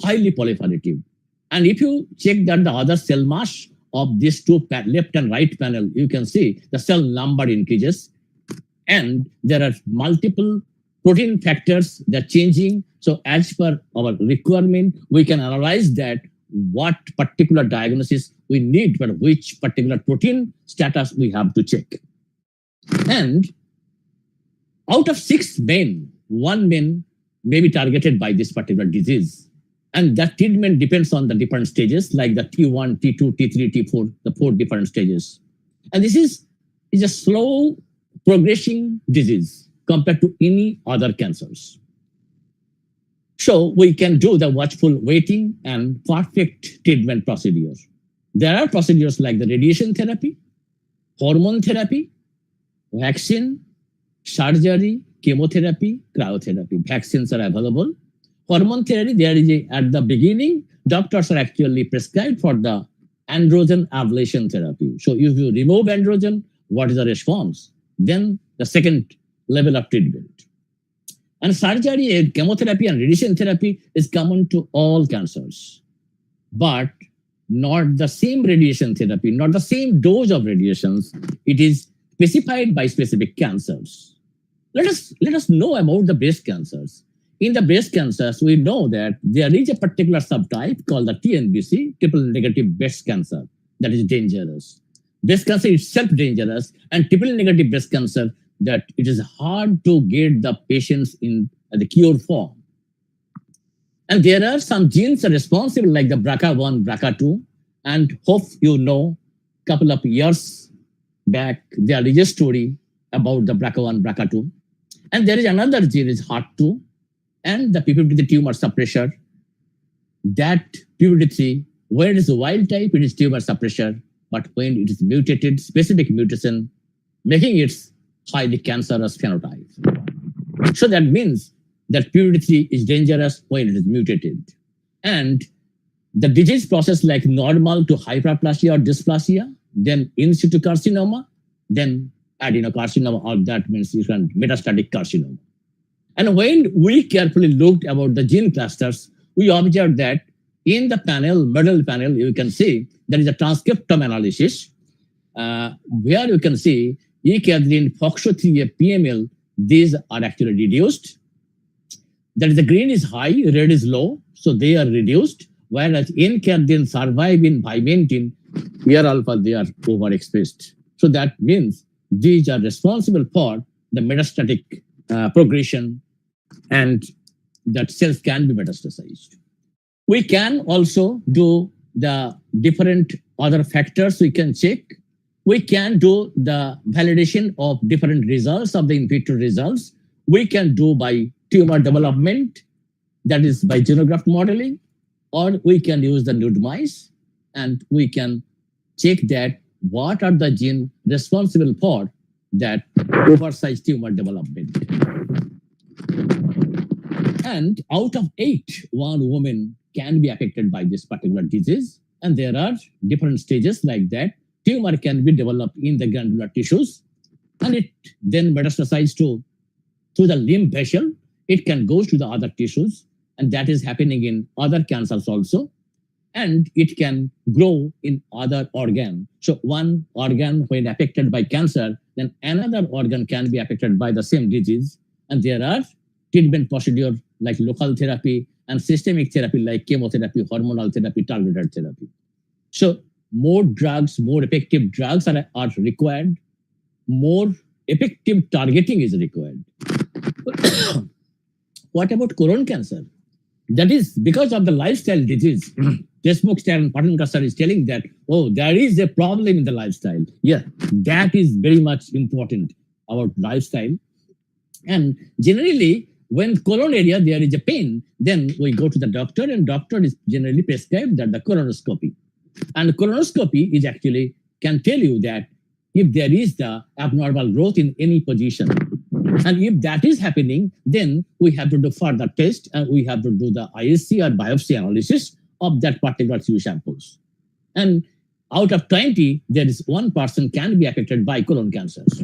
highly proliferative. And if you check that the other cell mass of these two left and right panel, you can see the cell number increases. And there are multiple protein factors that are changing. So as per our requirement, we can analyze that what particular diagnosis we need for which particular protein status we have to check. And out of 6 men, 1 man may be targeted by this particular disease. And that treatment depends on the different stages, like the T1, T2, T3, T4, the 4 different stages. And this is a slow progressing disease compared to any other cancers. So we can do the watchful waiting and perfect treatment procedures. There are procedures like the radiation therapy, hormone therapy, vaccine, surgery, chemotherapy, cryotherapy. Vaccines are available. Hormone therapy, there is at the beginning, doctors are actually prescribed for the androgen ablation therapy. So if you remove androgen, what is the response? Then the second level of treatment. And surgery, chemotherapy, and radiation therapy is common to all cancers, but not the same radiation therapy, not the same dose of radiations. It is specified by specific cancers. Let us know about the breast cancers. In the breast cancers, we know that there is a particular subtype called the TNBC, triple negative breast cancer, that is dangerous. Breast cancer is self-dangerous, and triple negative breast cancer, that it is hard to get the patients in the cure form. And there are some genes responsible like the BRCA1, BRCA2, and hope you know, couple of years back, there is a story about the BRCA1, BRCA2. And there is another gene is HER2, and the p53 tumor suppressor. That p53, when it is a wild type, it is tumor suppressor, but when it is mutated, specific mutation, making it highly cancerous phenotype. So that means that p53 is dangerous when it is mutated. And the disease process like normal to hyperplasia or dysplasia, then in situ carcinoma, then adenocarcinoma, or that means you can metastatic carcinoma. And when we carefully looked about the gene clusters, we observed that in the panel, middle panel, you can see there is a transcriptome analysis where you can see E-cadherin, FOXO3, PML, these are actually reduced. That is, the green is high, red is low, so they are reduced, whereas N-cadherin, survivin, vimentin, here alpha, they are overexpressed. So that means these are responsible for the metastatic progression, and that cells can be metastasized. We can also do the different other factors we can check. We can do the validation of different results of the in vitro results. We can do by tumor development, that is by xenograft modeling, or we can use the nude mice, and we can check that what are the genes responsible for that oversized tumor development. And out of 8, 1 woman can be affected by this particular disease. And there are different stages like that. Tumor can be developed in the glandular tissues, and it then metastasizes to the lymph vessel. It can go to the other tissues, and that is happening in other cancers also. And it can grow in other organ. So one organ, when affected by cancer, then another organ can be affected by the same disease. And there are treatment procedures like local therapy and systemic therapy like chemotherapy, hormonal therapy, targeted therapy. So more drugs, more effective drugs are required, more effective targeting is required. What about colon cancer? That is because of the lifestyle disease. Deshmukh and Patankar sir is telling that, oh, there is a problem in the lifestyle. Yeah, that is very much important about lifestyle. And generally, when colon area there is a pain, then we go to the doctor, and doctor is generally prescribed that the colonoscopy. And colonoscopy is actually can tell you that if there is the abnormal growth in any position. And if that is happening, then we have to do further test, and we have to do the ISC or biopsy analysis of that particular few samples. And out of 20, there is one person can be affected by colon cancers.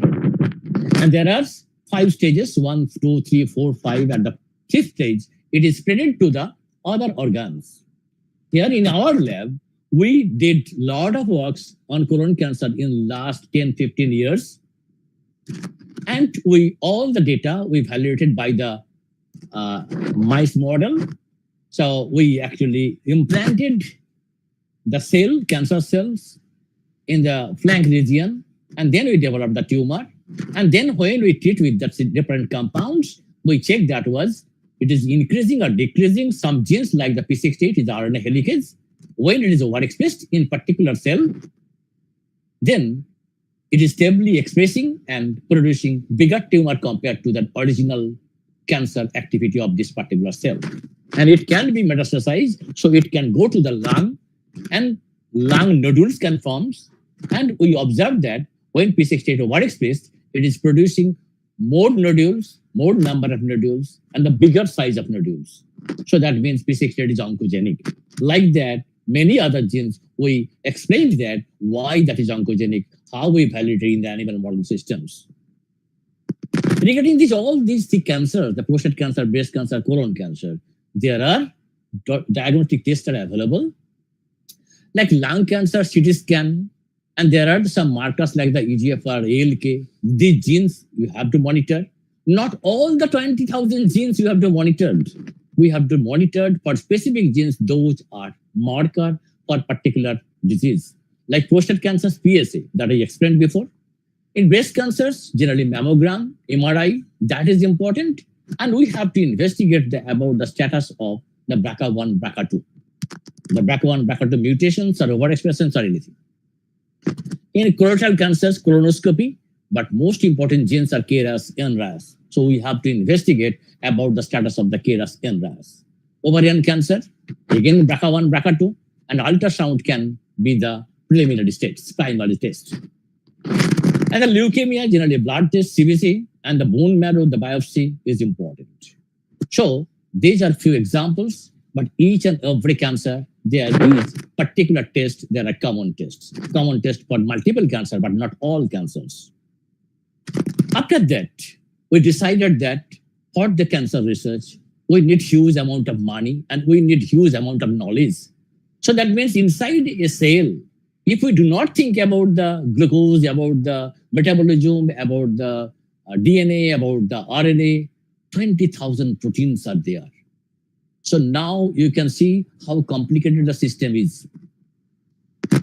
And there are 5 stages, 1, 2, 3, 4, 5. At the 5th stage, it is spread to the other organs. Here in our lab, we did a lot of works on colon cancer in last 10, 15 years. And all the data we validated by the mice model. So we actually implanted the cancer cells in the flank region, and then we developed the tumor. And then when we treat with the different compounds, we check that it is increasing or decreasing some genes like the P68 is RNA helicase. When it is overexpressed in particular cell, then it is stably expressing and producing bigger tumor compared to the original cancer activity of this particular cell. And it can be metastasized, so it can go to the lung, and lung nodules can form. And we observe that when P68 overexpressed, it is producing more nodules, more number of nodules, and the bigger size of nodules. So that means P68 is oncogenic. Like that, many other genes, we explained that why that is oncogenic, how we validate in the animal model systems. Regarding all these cancers, the prostate cancer, breast cancer, colon cancer, there are diagnostic tests that are available, like lung cancer, CT scan, and there are some markers like the EGFR, ALK. These genes you have to monitor. Not all the 20,000 genes you have to monitor. We have to monitor for specific genes, those are marker for particular disease. Like prostate cancers, PSA, that I explained before. In breast cancers, generally mammogram, MRI, that is important. And we have to investigate about the status of the BRCA1, BRCA2. The BRCA1, BRCA2 mutations or overexpressions or anything. In colorectal cancers, colonoscopy, but most important genes are KRAS, NRAS. So we have to investigate about the status of the KRAS, NRAS. Ovarian cancer, again BRCA1, BRCA2, and ultrasound can be the preliminary stage, primary test. And the leukemia, generally blood test, CBC, and the bone marrow, the biopsy is important. So these are few examples, but each and every cancer, there is particular test, there are common tests. Common test for multiple cancer, but not all cancers. After that, we decided that for the cancer research, we need huge amount of money and we need huge amount of knowledge. So that means inside a cell, if we do not think about the glucose, about the metabolism, about the DNA, about the RNA, 20,000 proteins are there. So now you can see how complicated the system is.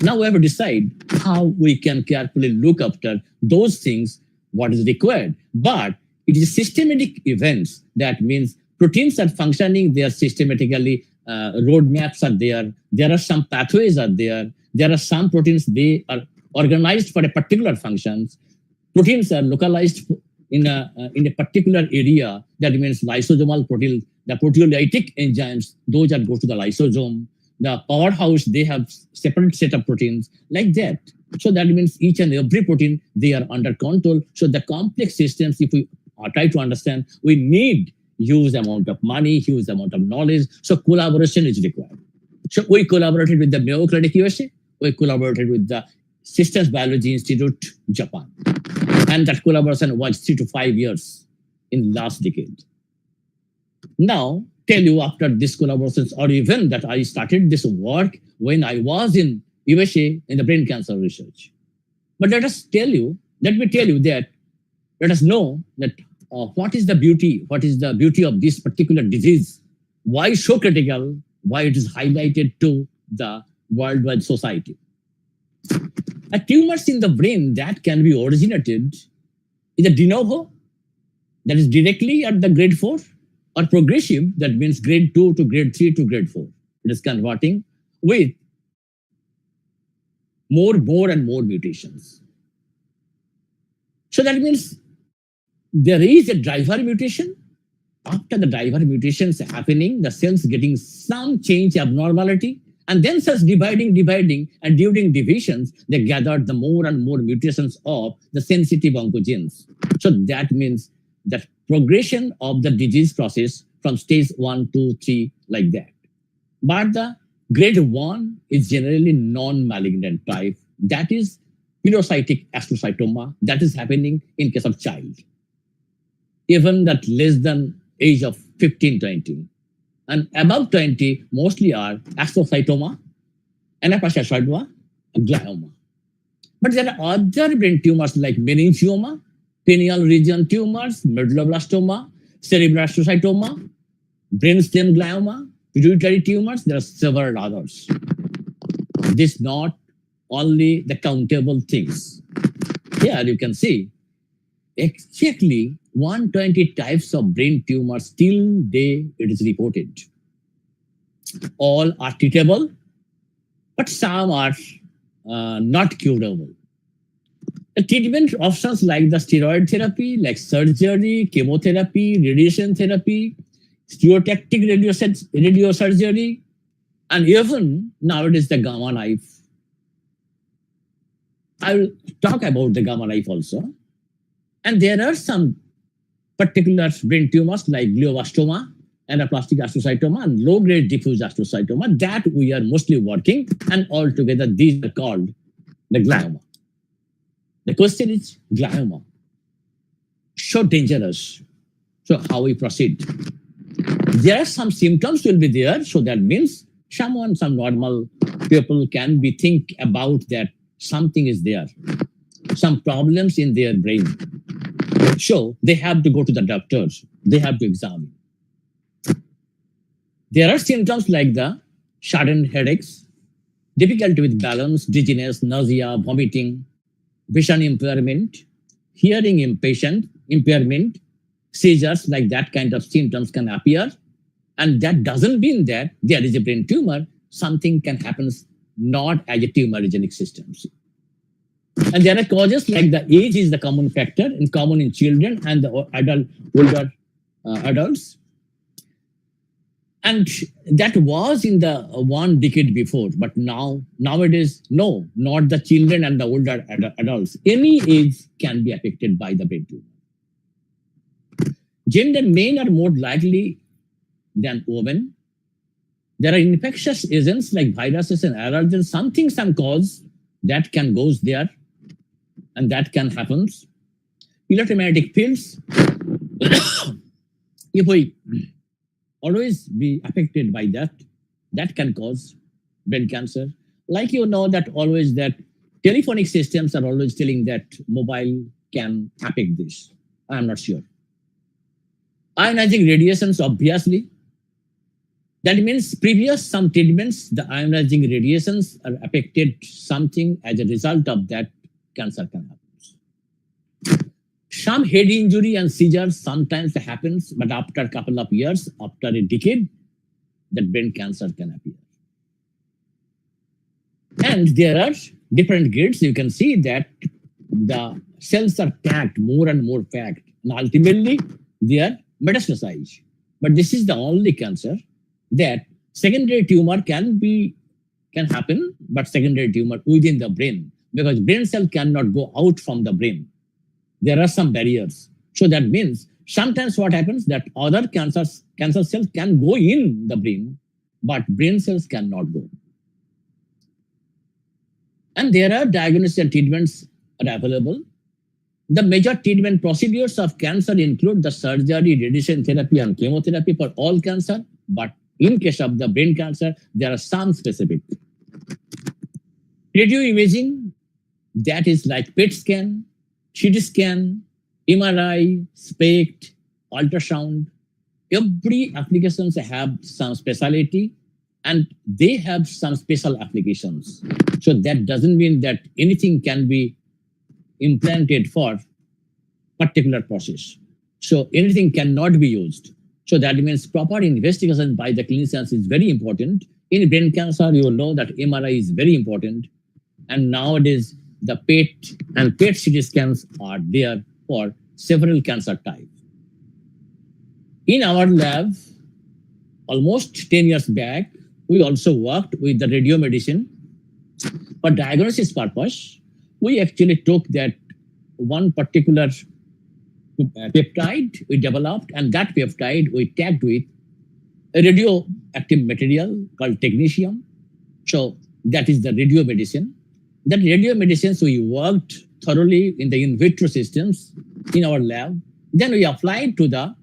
Now we have to decide how we can carefully look after those things, what is required. But it is systematic events. That means proteins are functioning, they are systematically, roadmaps are there. There are some pathways are there. There are some proteins, they are organized for a particular functions. Proteins are localized in a particular area. That means lysosomal protein, the proteolytic enzymes, those that go to the lysosome. The powerhouse, they have separate set of proteins like that. So that means each and every protein, they are under control. So the complex systems, if we try to understand, we need huge amount of money, huge amount of knowledge. So collaboration is required. So we collaborated with the Mayo Clinic USA. We collaborated with the Systems Biology Institute, Japan. And that collaboration was 3 to 5 years in last decade. Now, tell you after this collaborations or even that I started this work when I was in USA in the brain cancer research. But let me tell you that, let us know that what is the beauty of this particular disease, why so critical, why it is highlighted to the worldwide society. A tumors in the brain that can be originated is a de novo, that is directly at the grade 4, or progressive, that means grade 2 to grade 3 to grade 4. It is converting with more and more mutations. So that means there is a driver mutation. After the driver mutations happening, the cells getting some change abnormality, and then cells dividing, and during divisions, they gathered the more and more mutations of the sensitive oncogenes. So that means that progression of the disease process from stage 1, 2, 3, like that. But the grade 1 is generally non-malignant type. That is pilocytic astrocytoma. That is happening in case of child. Even that less than age of 15, 20. And above 20, mostly are astrocytoma, anaplasmacytoma, and glioma. But there are other brain tumors like meningioma, pineal region tumors, medulloblastoma, cerebral astrocytoma, brainstem glioma, pituitary tumors. There are several others. This not only the countable things. Here you can see exactly 120 types of brain tumors till day it is reported. All are treatable, but some are not curable. The treatment options like the steroid therapy, like surgery, chemotherapy, radiation therapy, stereotactic radiosurgery, and even nowadays the gamma knife. I will talk about the gamma knife also. And there are some particular brain tumors like glioblastoma, anaplastic astrocytoma, and low-grade diffuse astrocytoma that we are mostly working, and altogether these are called the glioma. The question is glioma. So dangerous. So how we proceed? There are some symptoms will be there, so that means some normal people can be think about that something is there, some problems in their brain. So they have to go to the doctors. They have to examine. There are symptoms like the sudden headaches, difficulty with balance, dizziness, nausea, vomiting, vision impairment, hearing impairment, seizures, like that kind of symptoms can appear. And that doesn't mean that there is a brain tumor. Something can happen not as a tumorigenic system. And there are causes like the age is the common factor, and common in children and the older adults. And that was in the 1 decade before, but nowadays, no, not the children and the older adults. Any age can be affected by the brain tumor. Gender, men are more likely than women. There are infectious agents like viruses and allergens, some cause that can goes there, and that can happen. Electromagnetic fields, if we always be affected by that can cause brain cancer. Like you know that always that telephonic systems are always telling that mobile can affect this. I am not sure. Ionizing radiations, obviously. That means previous some treatments, the ionizing radiations are affected something as a result of that cancer can happen. Some head injury and seizures sometimes happens, but after a couple of years, after a decade, that brain cancer can appear. And there are different grades. You can see that the cells are packed, more and more packed, and ultimately they are metastasized. But this is the only cancer that secondary tumor can happen, but secondary tumor within the brain, because brain cell cannot go out from the brain. There are some barriers. So that means sometimes what happens that other cancer cells can go in the brain, but brain cells cannot go. And there are diagnosis and treatments are available. The major treatment procedures of cancer include the surgery, radiation therapy, and chemotherapy for all cancer. But in case of the brain cancer, there are some specific. Radio imaging, that is like PET scan, CT scan, MRI, SPECT, ultrasound. Every applications have some specialty, and they have some special applications. So that doesn't mean that anything can be implanted for particular process. So anything cannot be used. So that means proper investigation by the clinicians is very important. In brain cancer, you know that MRI is very important. And nowadays, the PET and PET CT scans are there for several cancer types. In our lab, almost 10 years back, we also worked with the radiomedicine. For diagnosis purpose, we actually took that one particular peptide we developed, and that peptide we tagged with a radioactive material called technetium. So that is the radiomedicine. That radiomedicines we worked thoroughly in the in vitro systems in our lab. Then we applied to the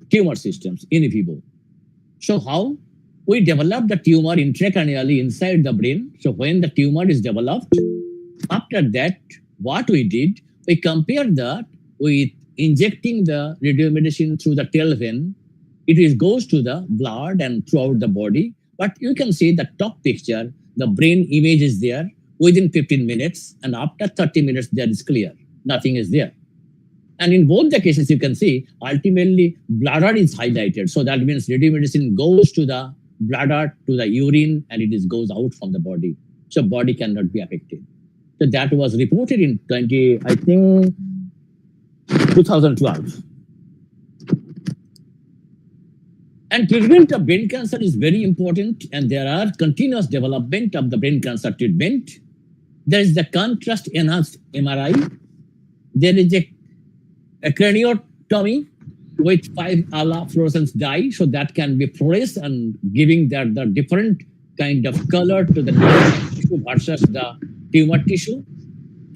tumor systems in vivo. So how? We developed the tumor intracranially inside the brain. So when the tumor is developed, after that, what we did, we compared that with injecting the radiomedicine through the tail vein. It goes to the blood and throughout the body. But you can see the top picture, the brain image is there within 15 minutes, and after 30 minutes, that is clear. Nothing is there. And in both the cases, you can see ultimately bladder is highlighted. So that means radiomedicine goes to the bladder, to the urine, and it goes out from the body. So body cannot be affected. So that was reported in 2012. And treatment of brain cancer is very important, and there are continuous development of the brain cancer treatment. There is the contrast enhanced MRI. There is a craniotomy with 5-ALA fluorescence dye, so that can be fluoresced and giving the different kind of color to the tissue versus the tumor tissue.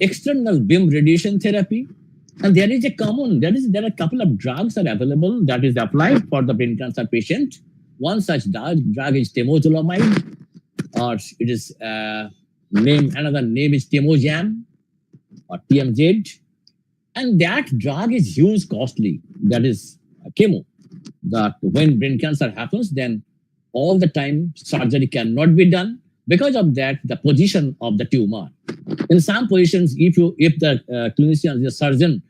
External beam radiation therapy. And there are a couple of drugs are available that is applied for the brain cancer patient. One such drug is temozolomide, or it is another name is temojam or TMZ. And that drug is huge costly. That is chemo. That when brain cancer happens, then all the time surgery cannot be done. Because of that, the position of the tumor. In some positions, if the clinician, the surgeon,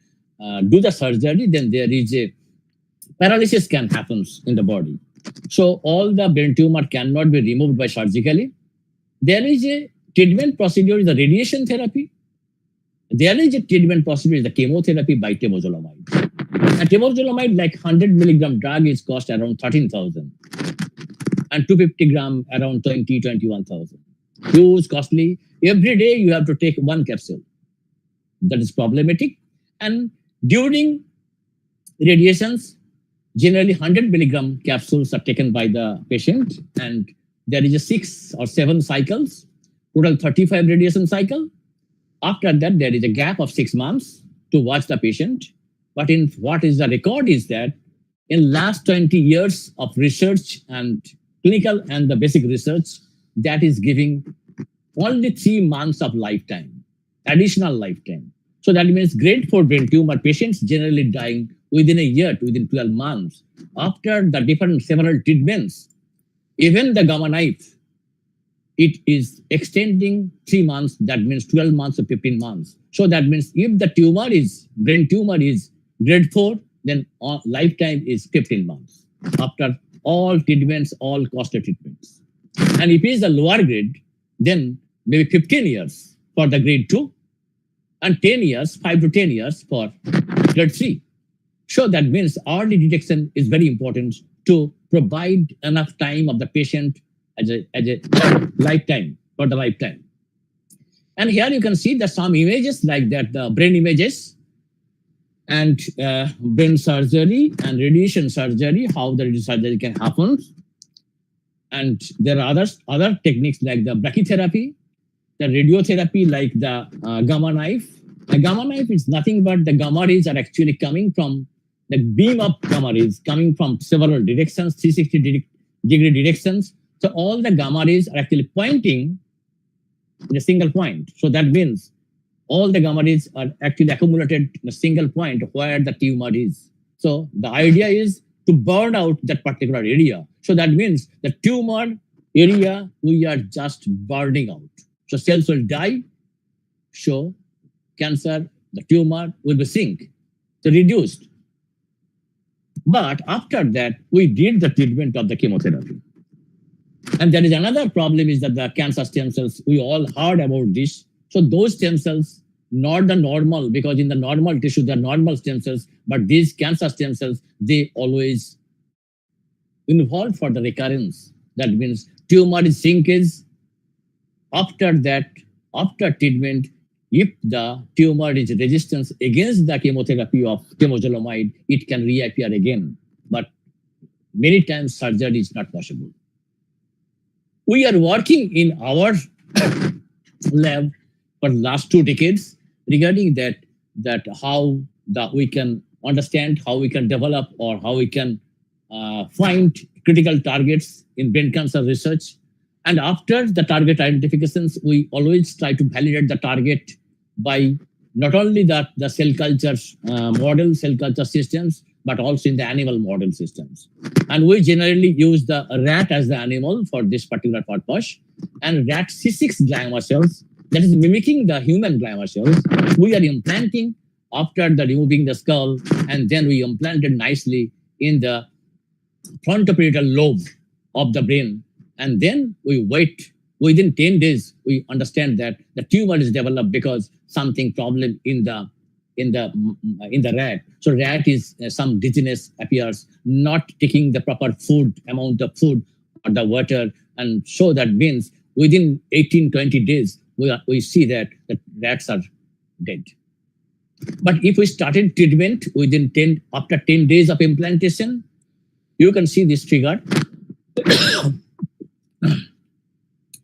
do the surgery, then there is a paralysis can happen in the body. So all the brain tumor cannot be removed by surgically. There is a treatment procedure, the radiation therapy. There is a treatment procedure, the chemotherapy by temozolomide. And temozolomide, like 100 milligram drug, is cost around 13,000. And 250 gram around 21,000. Huge, costly. Every day you have to take one capsule. That is problematic. And during radiations, generally 100 milligram capsules are taken by the patient, and there is a 6 or 7 cycles, total 35 radiation cycle. After that, there is a gap of 6 months to watch the patient. But in what is the record is that in last 20 years of research and clinical and the basic research, that is giving only 3 months of lifetime, additional lifetime. So that means grade 4 brain tumor patients generally dying within a year to within 12 months. After the different several treatments, even the gamma knife, it is extending 3 months, that means 12 months or 15 months. So that means if the brain tumor is grade 4, then lifetime is 15 months. After all treatments, all costly treatments. And if it is a lower grade, then maybe 15 years for the grade 2, and 10 years, 5 to 10 years for grade 3. So that means early detection is very important to provide enough time of the patient as a lifetime, for the lifetime. And here you can see that some images like that, the brain images, and brain surgery and radiation surgery, how the radiation surgery can happen. And there are other techniques like the brachytherapy, the radiotherapy like the gamma knife. The gamma knife is nothing but the gamma rays are actually coming from the beam of gamma rays coming from several directions, 360 degree directions. So all the gamma rays are actually pointing in a single point. So that means all the gamma rays are actually accumulated in a single point where the tumor is. So the idea is to burn out that particular area. So that means the tumor area, we are just burning out. So cells will die. So cancer, the tumor will be sink, so reduced. But after that, we did the treatment of the chemotherapy. And there is another problem is that the cancer stem cells, we all heard about this. So those stem cells, not the normal, because in the normal tissue, they are normal stem cells, but these cancer stem cells, they always involved for the recurrence. That means tumor is shrinkage. After that, after treatment, if the tumor is resistance against the chemotherapy of temozolomide, it can reappear again. But many times surgery is not possible. We are working in our lab for the last 2 decades regarding that how we can understand, how we can develop, or how we can find critical targets in brain cancer research. And after the target identifications, we always try to validate the target by not only the cell culture model, cell culture systems, but also in the animal model systems. And we generally use the rat as the animal for this particular purpose. And rat C6 glioma cells, that is mimicking the human glioma cells, we are implanting after the removing the skull, and then we implanted nicely in the frontoparietal lobe of the brain. And then we wait. Within 10 days, we understand that the tumor is developed because something problem in the rat. So rat is some dizziness appears, not taking the proper food, amount of food or the water. And so that means within 18-20 days, we see that the rats are dead. But if we started treatment after 10 days of implantation, you can see this figure.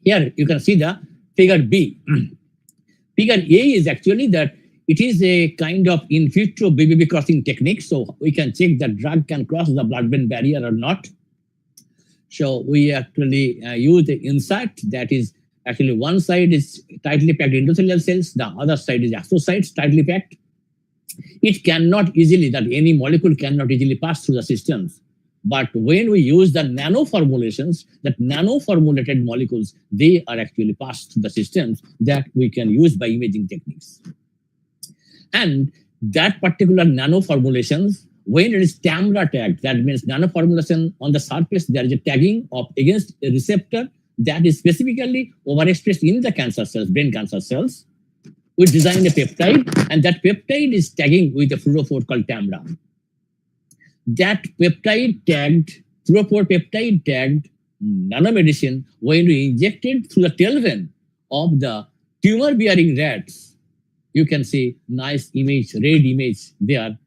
Here you can see the figure B. Figure A is actually that it is a kind of in vitro BBB crossing technique. So we can check that drug can cross the blood-brain barrier or not. So we actually use the insert that is actually one side is tightly packed endothelial cells, the other side is astrocytes tightly packed. It cannot easily, that any molecule cannot easily pass through the systems. But when we use the nano formulations, that nano formulated molecules, they are actually passed through the systems that we can use by imaging techniques. And that particular nano formulations, when it is TAMRA tagged, that means nano formulation on the surface, there is a tagging of against a receptor that is specifically overexpressed in the cancer cells, brain cancer cells. We design a peptide, and that peptide is tagging with a fluorophore called TAMRA. That peptide tagged, fluorophore peptide tagged nanomedicine, when we injected through the tail vein of the tumor-bearing rats, you can see nice image, red image there,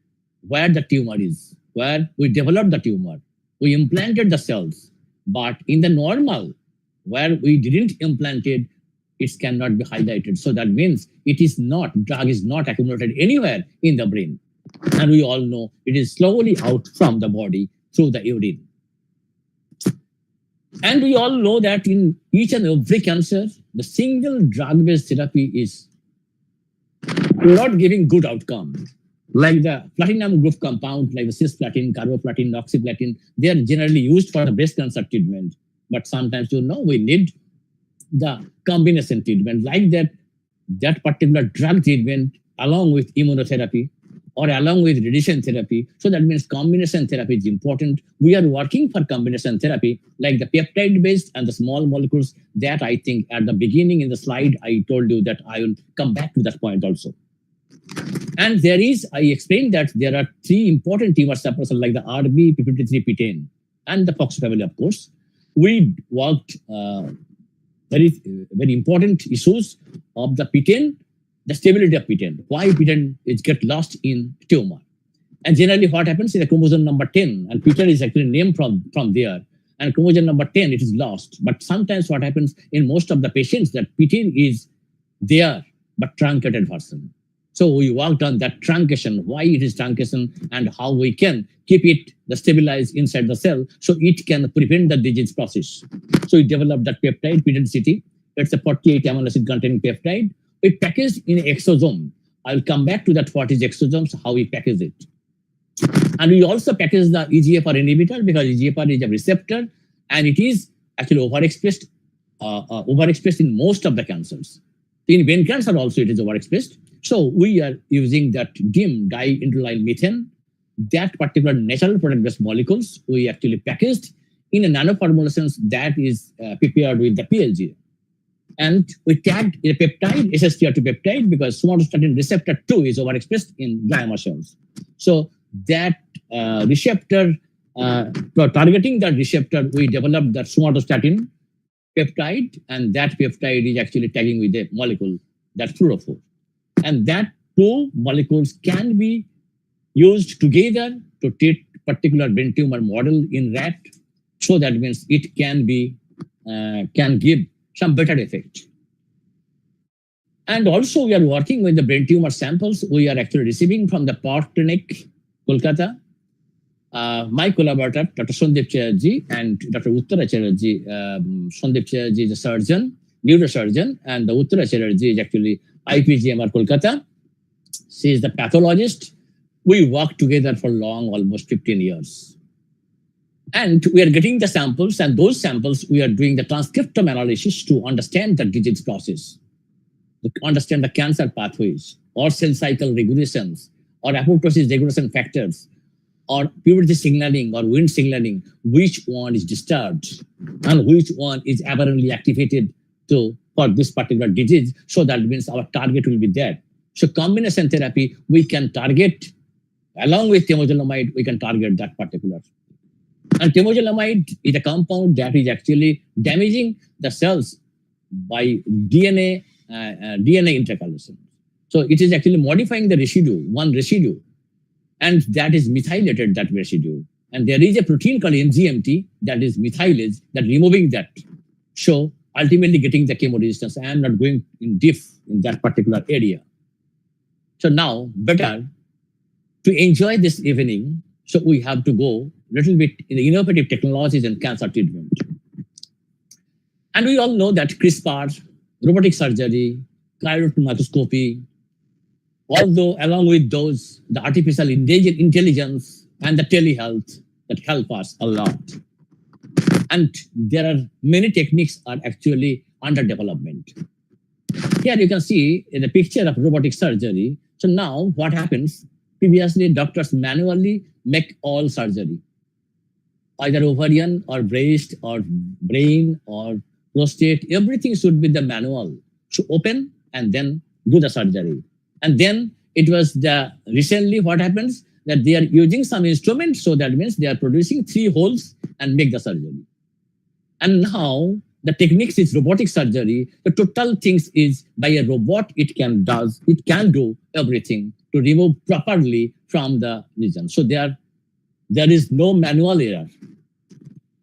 where the tumor is, where we developed the tumor. We implanted the cells, but in the normal, where we didn't implant it, it cannot be highlighted. So that means drug is not accumulated anywhere in the brain. And we all know it is slowly out from the body through the urine. And we all know that in each and every cancer, the single drug-based therapy is not giving good outcome. Like the platinum group compound, like the cisplatin, carboplatin, oxyplatin, they are generally used for the breast cancer treatment. But sometimes, we need the combination treatment, like that particular drug treatment along with immunotherapy or along with radiation therapy. So that means combination therapy is important. We are working for combination therapy, like the peptide-based and the small molecules that I think at the beginning in the slide, I told you that I will come back to that point also. And I explained that there are 3 important tumor suppressors like the RB, p53, p10, and the FOX family, of course. We worked very important issues of the p10, the stability of p10. Why p10 is get lost in tumor. And generally what happens is the chromosome number 10, and p10 is actually named from there. And chromosome number 10, it is lost. But sometimes what happens in most of the patients that p10 is there, but truncated version. So we worked on that truncation, why it is truncation, and how we can keep it stabilized inside the cell so it can prevent the disease process. So we developed that peptide, p10CT. It's a 48 amino acid containing peptide. We packaged in exosome. I'll come back to that, what is exosomes, how we package it. And we also package the EGFR inhibitor because EGFR is a receptor and it is actually overexpressed in most of the cancers. In vein cancer also it is overexpressed. So we are using that DIM, diinterlyl methane, that particular natural product-based molecules we actually packaged in a nanoformulations that is prepared with the PLG. And we tagged a peptide, SSTR2 peptide, because somatostatin receptor 2 is overexpressed in glioma cells. So that receptor, targeting that receptor, we developed that somatostatin peptide, and that peptide is actually tagging with a molecule, that's fluorophore. And that two molecules can be used together to treat particular brain tumor model in rat. So that means it can be can give some better effect. And also we are working with the brain tumor samples we are actually receiving from the Polyclinic, Kolkata. My collaborator, Dr. Sandeep Chatterjee and Dr. Uttara Chatterjee. Sandeep Chatterjee is a surgeon, neurosurgeon, and the Uttara Chatterjee is actually IPGMR Kolkata. She is the pathologist. We worked together for long, almost 15 years. And we are getting the samples, and those samples we are doing the transcriptome analysis to understand the disease process, to understand the cancer pathways, or cell cycle regulations, or apoptosis regulation factors, or puberty signaling or wind signaling, which one is disturbed and which one is aberrantly activated for this particular disease. So that means our target will be there. So combination therapy, we can target, along with temozolomide, we can target that particular. And temozolomide is a compound that is actually damaging the cells by DNA intercalation. So it is actually modifying the residue, one residue, and that is methylated, that residue. And there is a protein called MGMT that is methylase, that removing that. So ultimately getting the chemo resistance. I am not going in deep in that particular area. So now, better to enjoy this evening, so we have to go a little bit in the innovative technologies and cancer treatment. And we all know that CRISPR, robotic surgery, cryo microscopy, although along with those, the artificial intelligence and the telehealth that help us a lot. And there are many techniques are actually under development. Here you can see in the picture of robotic surgery. So now what happens? Previously, doctors manually make all surgery, either ovarian or breast or brain or prostate. Everything should be the manual to open and then do the surgery. And then it was recently what happens that they are using some instrument. So that means they are producing 3 holes and make the surgery. And now the techniques is robotic surgery. The total things is by a robot, it can do everything to remove properly from the lesion. So there is no manual error,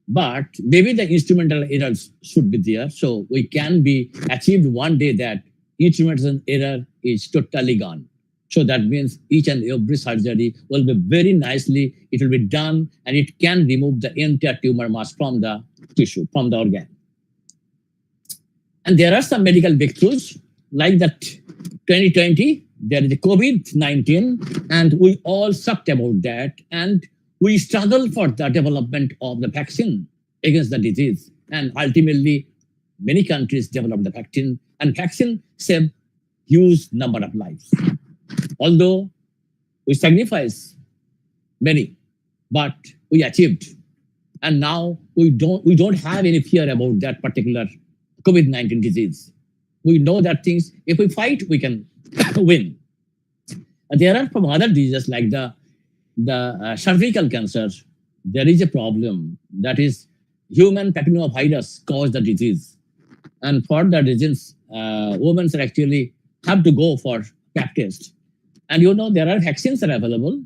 but maybe the instrumental errors should be there. So we can be achieved one day that instrumental error is totally gone. So that means each and every surgery will be very nicely, it will be done, and it can remove the entire tumor mass from the tissue, from the organ. And there are some medical breakthroughs like that 2020, there is the COVID-19, and we all sucked about that. And we struggle for the development of the vaccine against the disease. And ultimately, many countries developed the vaccine, and vaccine saved huge number of lives. Although we sacrificed many, but we achieved. And now we don't have any fear about that particular COVID-19 disease. We know that things, if we fight, we can win. And there are some other diseases like the cervical cancer. There is a problem that is human papillomavirus caused the disease. And for the disease, women actually have to go for pap test. And you know, there are vaccines that are available,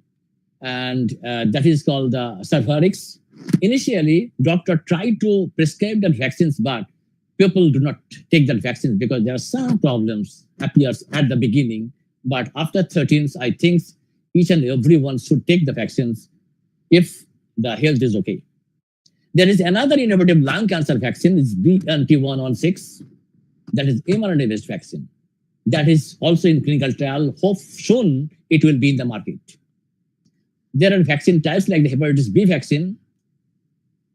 and that is called the Cervarix. Initially, doctor tried to prescribe that vaccines, but people do not take that vaccines because there are some problems appears at the beginning. But after 13th, I think each and everyone should take the vaccines if the health is okay. There is another innovative lung cancer vaccine, is BNT116, that is mRNA-based vaccine. That is also in clinical trial. Hope soon it will be in the market. There are vaccine types like the hepatitis B vaccine,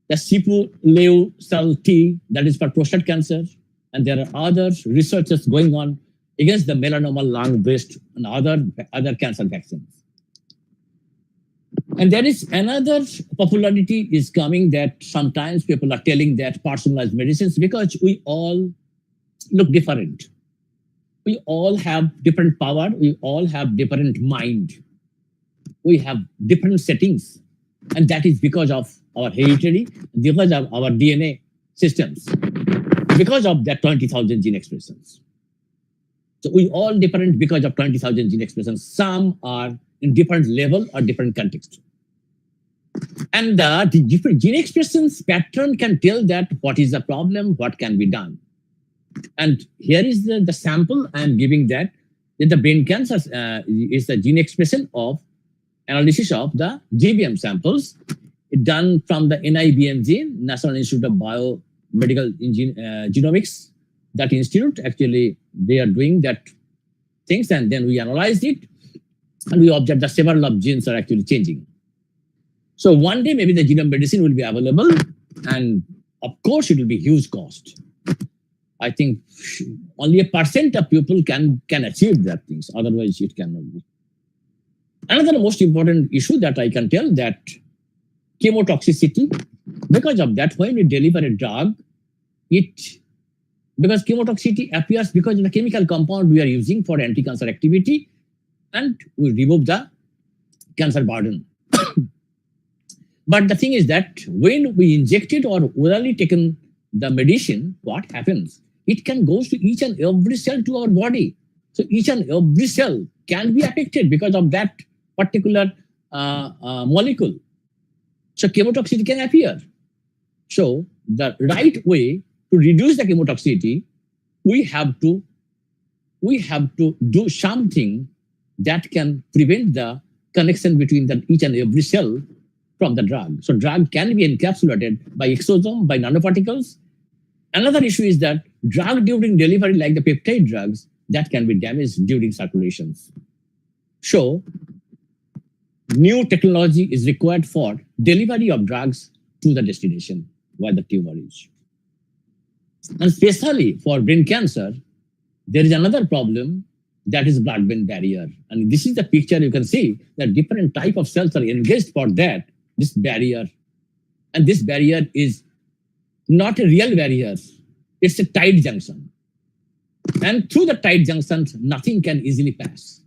the Sipuleucel-T, that is for prostate cancer, and there are other researches going on against the melanoma, lung, breast, and other cancer vaccines. And there is another popularity is coming that sometimes people are telling that personalized medicines, because we all look different. We all have different power. We all have different mind. We have different settings. And that is because of our hereditary, because of our DNA systems, because of that 20,000 gene expressions. So we all different because of 20,000 gene expressions. Some are in different level or different context. And the different gene expressions pattern can tell that what is the problem, what can be done. And here is the sample I am giving that the brain cancer is the gene expression of analysis of the GBM samples done from the NIBMG, National Institute of Biomedical Genomics. That institute, actually, they are doing that things, and then we analyzed it, and we observed that several of genes are actually changing. So one day, maybe the genome medicine will be available, and of course, it will be huge cost. I think only a % of people can achieve that things. Otherwise, it cannot be. Another most important issue that I can tell that chemotoxicity, because of that, when we deliver a drug, because chemotoxicity appears because of the chemical compound we are using for anti-cancer activity, and we remove the cancer burden. But the thing is that when we inject it or orally taken the medicine, what happens? It can go to each and every cell to our body. So each and every cell can be affected because of that particular molecule. So chemotoxicity can appear. So the right way to reduce the chemotoxicity, we have to do something that can prevent the connection between each and every cell from the drug. So drug can be encapsulated by exosome, by nanoparticles. Another issue is that drug during delivery, like the peptide drugs, that can be damaged during circulations. So new technology is required for delivery of drugs to the destination where the tumor is. And especially for brain cancer, there is another problem, that is blood-brain barrier. And this is the picture you can see that different type of cells are engaged for that, this barrier. And this barrier is not a real barrier. It's a tight junction. And through the tight junctions, nothing can easily pass.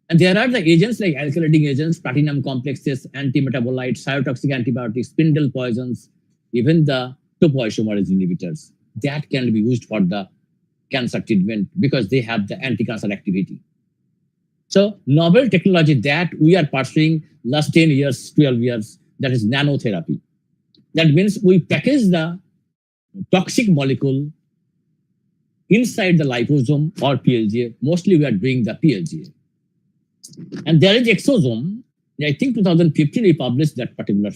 And there are the agents like alkylating agents, platinum complexes, antimetabolites, cytotoxic antibiotics, spindle poisons, even the topoisomerase inhibitors. That can be used for the cancer treatment because they have the anti-cancer activity. So novel technology that we are pursuing last 10 years, 12 years, that is nanotherapy. That means we package the toxic molecule inside the liposome or PLGA. Mostly we are doing the PLGA. And there is exosome. I think 2015 we published that particular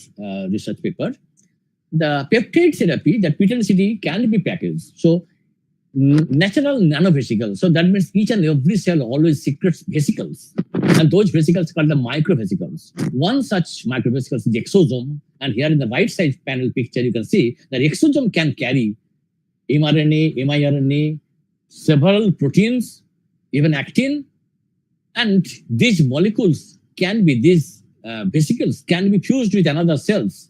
research paper. The peptide therapy, that PTCD can be packaged. So natural nanovesicles. So that means each and every cell always secretes vesicles. And those vesicles are the microvesicles. One such microvesicle is the exosome. And here in the right side panel picture, you can see that exosome can carry mRNA, miRNA, several proteins, even actin. And these molecules can be, these vesicles can be fused with another cells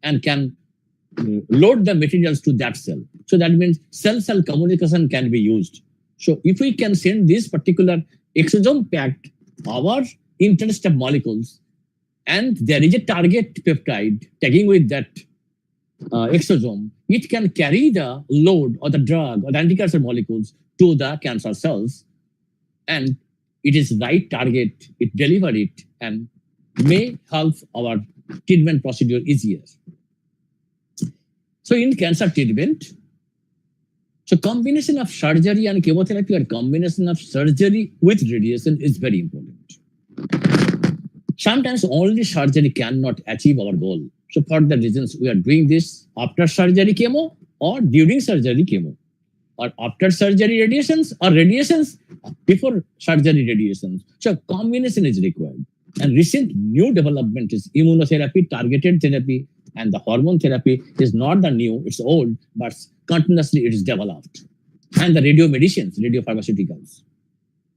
and can load the materials to that cell. So that means cell-cell communication can be used. So if we can send this particular exosome-packed our interstep molecules, and there is a target peptide tagging with that exosome, it can carry the load or the drug or the anti-cancer molecules to the cancer cells, and it is right target, it deliver it, and may help our treatment procedure easier. So in cancer treatment, so combination of surgery and chemotherapy or combination of surgery with radiation is very important. Sometimes only surgery cannot achieve our goal. So for the reasons we are doing this after surgery chemo or during surgery chemo, or after surgery radiations or radiations before surgery radiations. So combination is required. And recent new development is immunotherapy, targeted therapy, and the hormone therapy is not the new, it's old, but continuously it is developed. And the radiomedicines, radiopharmaceuticals,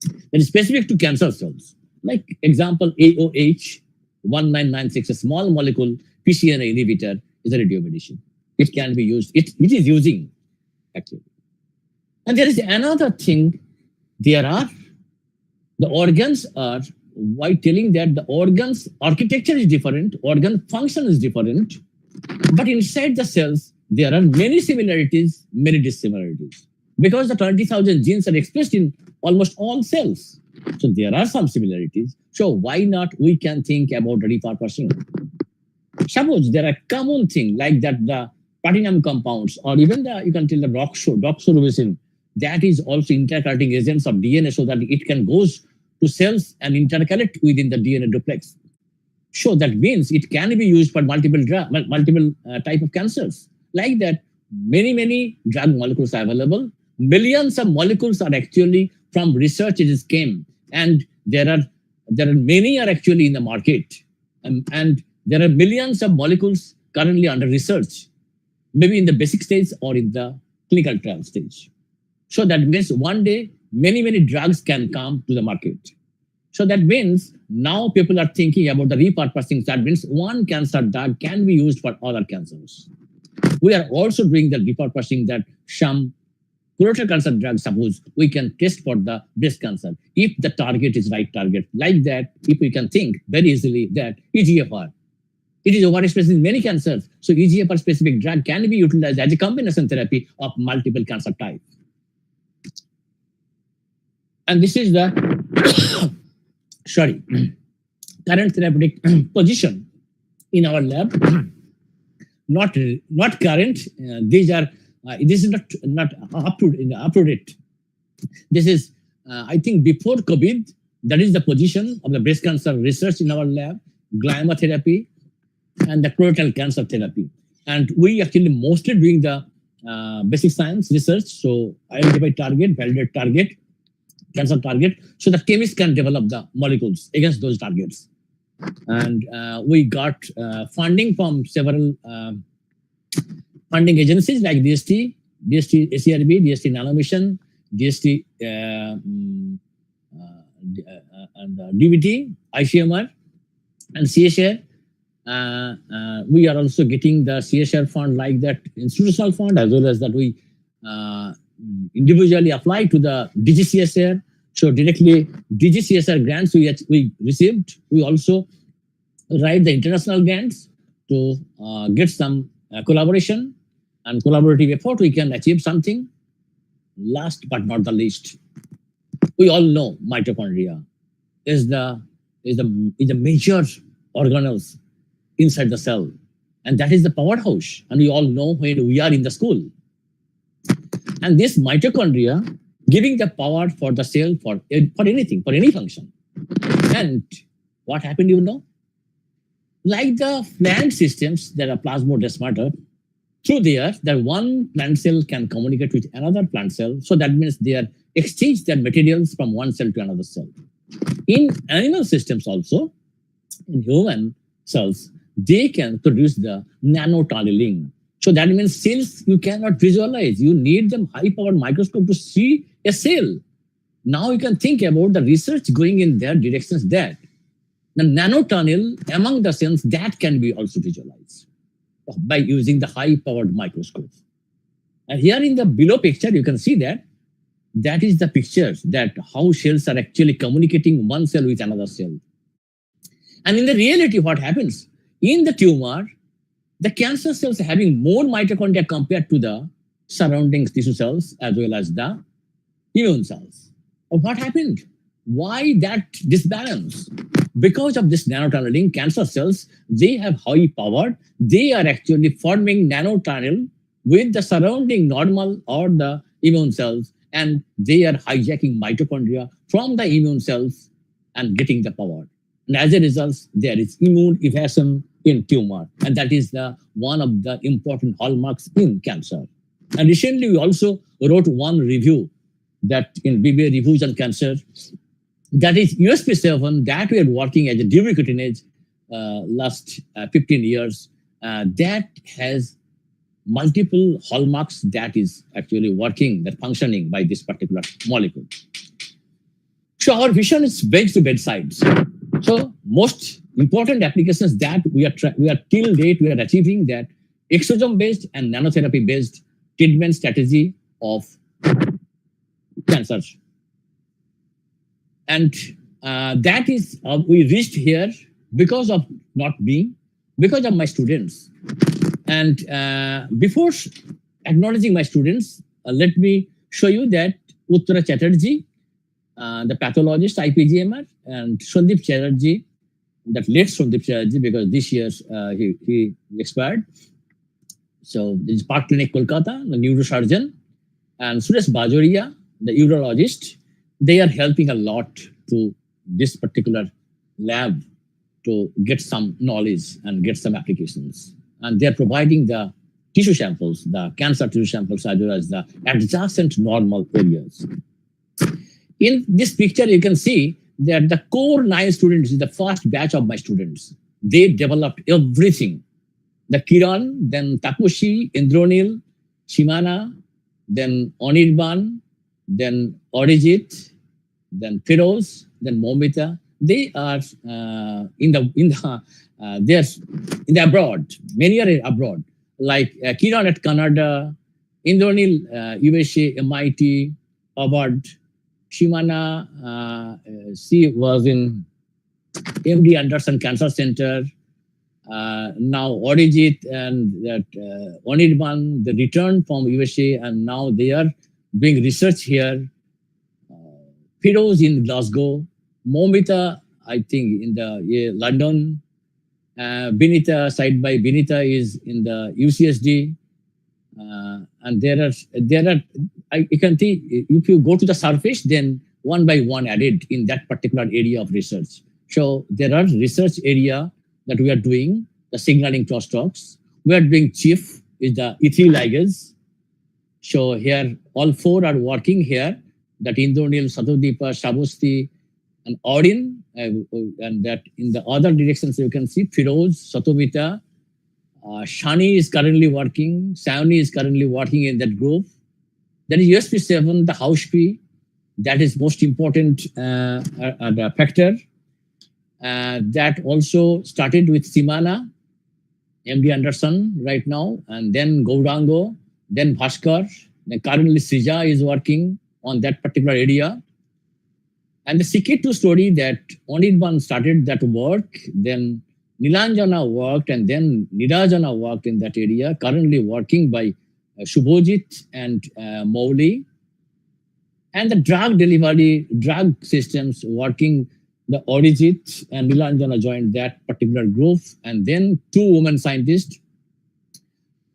that is specific to cancer cells. Like example, AOH 1996, a small molecule PCNA inhibitor is a radiomedicine. It can be used, it is using actually. And there is another thing, the organs are, why telling that the organs architecture is different, organ function is different, but inside the cells, there are many similarities, many dissimilarities. Because the 20,000 genes are expressed in almost all cells. So there are some similarities. So why not we can think about repurposing? Suppose there are common things like that the platinum compounds or even the, you can tell the doxorubicin, that is also intercalating agents of DNA so that it can goes to cells and intercalate within the DNA duplex. So that means it can be used for multiple type of cancers. Like that, many drug molecules are available. Millions of molecules are actually from research it is came, and there are many are actually in the market, and there are millions of molecules currently under research, maybe in the basic stage or in the clinical trial stage. So that means one day many drugs can come to the market. So that means now people are thinking about the repurposing. That means one cancer drug can be used for other cancers. We are also doing the repurposing that some colorectal cancer drugs, suppose we can test for the breast cancer if the target is right target. Like that, if we can think very easily that EGFR, it is overexpressed in many cancers. So EGFR specific drug can be utilized as a combination therapy of multiple cancer types. And this is the current therapeutic position in our lab. Not current. These are this is not up to date. This is I think before COVID. That is the position of the breast cancer research in our lab, glioma therapy, and the colorectal cancer therapy. And we actually mostly doing the basic science research. So identify target, validate target, cancer target, so the chemists can develop the molecules against those targets. And we got funding from several funding agencies like DST, AcRB, DST Nanomission, DST and DVT, ICMR, and CSR. We are also getting the CSR fund like that institutional fund, as well as that we individually apply to the DGCSR. So directly DGCSR grants we received. We also write the international grants to get some collaboration and collaborative effort. We can achieve something. Last but not the least, we all know mitochondria is the major organelles inside the cell, and that is the powerhouse. And we all know when we are in the school. And this mitochondria giving the power for the cell for anything, for any function. And what happened, you know? Like the plant systems, there are plasmodesmata. Through there, that one plant cell can communicate with another plant cell. So that means they are exchange their materials from one cell to another cell. In animal systems also, in human cells, they can produce the nanotunneling. So that means cells you cannot visualize. You need them high-powered microscope to see a cell. Now you can think about the research going in their directions that the nanotunnel among the cells that can be also visualized by using the high-powered microscope. And here in the below picture, you can see that is the pictures that how cells are actually communicating one cell with another cell. And in the reality, what happens? In the tumor, the cancer cells are having more mitochondria compared to the surrounding tissue cells as well as the immune cells. And what happened? Why that disbalance? Because of this nanotunneling, cancer cells, they have high power. They are actually forming nanotunnel with the surrounding normal or the immune cells, and they are hijacking mitochondria from the immune cells and getting the power. And as a result, there is immune evasion in tumor. And that is one of the important hallmarks in cancer. And recently, we also wrote one review that in BBA Reviews on Cancer, that is USP7 that we are working as a dubicutinase last 15 years. That has multiple hallmarks that is actually working, that functioning by this particular molecule. So our vision is bench to bedsides. So most important applications that we are till date we are achieving that exosome based and nanotherapy based treatment strategy of cancers. And that is we reached here because of because of my students. And before acknowledging my students, let me show you that Uttara Chatterjee, the pathologist, IPGMR, and Sandeep Chatterjee, that late Sandeep Chatterjee, because this year he expired. So this is Park Clinic, Kolkata, the neurosurgeon, and Suresh Bajoria, the urologist. They are helping a lot to this particular lab to get some knowledge and get some applications. And they're providing the tissue samples, the cancer tissue samples, as well as the adjacent normal areas. In this picture, you can see that the core 9 students is the first batch of my students. They developed everything. The Kiran, then Takushi, Indronil, Shimana, then Anirban, then Arijit, then Firoz, then Momita. They are in the abroad. Many are abroad, like Kiran at Canada, Indronil, USA, MIT, Harvard, Shimana, she was in MD Anderson Cancer Center. Now Arijit and that Anirban, they returned from USA and now they are doing research here. Firoz in Glasgow, Momita, I think in the London. Binita, side by Binita is in the UCSD. And there are you can see if you go to the surface, then one by one added in that particular area of research. So there are research area that we are doing, the signaling crosstalks. We are doing chief is the E3 ligase. So here all 4 are working here. That Indronil, Satodipa, Shabusti, and Odin, and that in the other directions you can see Firoz, Satomita, Shani is currently working, Sauni is currently working in that group. Then USP7, the house P, that is most important the factor. That also started with Simana, MD Anderson right now, and then Gourango, then Bhaskar, then currently Sija is working on that particular area. And the CK2 story that Anirban started that work, then Nilanjana worked, and then Nirajana worked in that area, currently working by Shubhojit and Mowli. And the drug delivery, drug systems working, the Arijit and Nilanjana joined that particular group. And then 2 women scientists,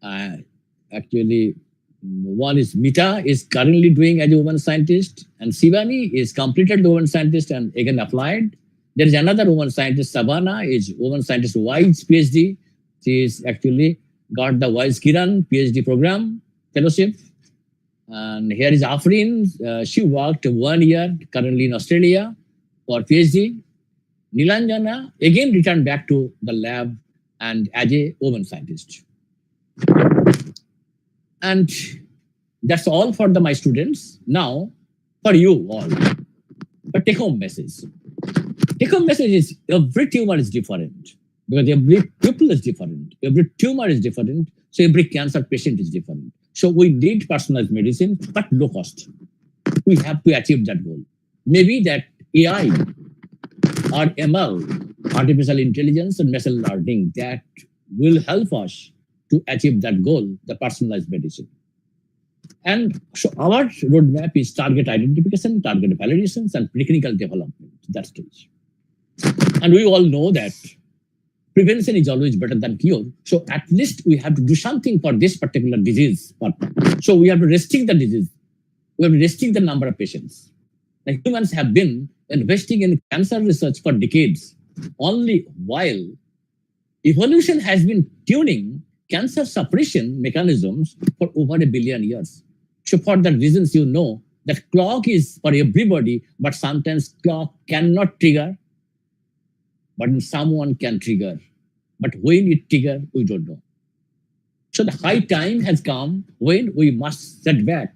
actually, one is Mita is currently doing as a woman scientist, and Sivani is completed the woman scientist and again applied. There is another woman scientist, Sabana, is woman scientist Wise PhD. She is actually got the Wise Kiran PhD program fellowship. And here is Afrin. She worked 1 year currently in Australia for PhD. Nilanjana again returned back to the lab and as a woman scientist. And that's all for my students. Now, for you all, a take-home message. Take-home message is every tumor is different because every people is different. Every tumor is different. So every cancer patient is different. So we need personalized medicine, but low cost. We have to achieve that goal. Maybe that AI or ML, artificial intelligence and machine learning, that will help us to achieve that goal, the personalized medicine. And so our roadmap is target identification, target validations, and preclinical development, that stage. And we all know that prevention is always better than cure. So at least we have to do something for this particular disease. So we have to restrict the disease. We have to restrict the number of patients. The humans have been investing in cancer research for decades, only while evolution has been tuning cancer suppression mechanisms for over 1 billion years. So for the reasons you know, That clock is for everybody, but sometimes clock cannot trigger, but someone can trigger. But when it trigger, we don't know. So the high time has come when we must step back,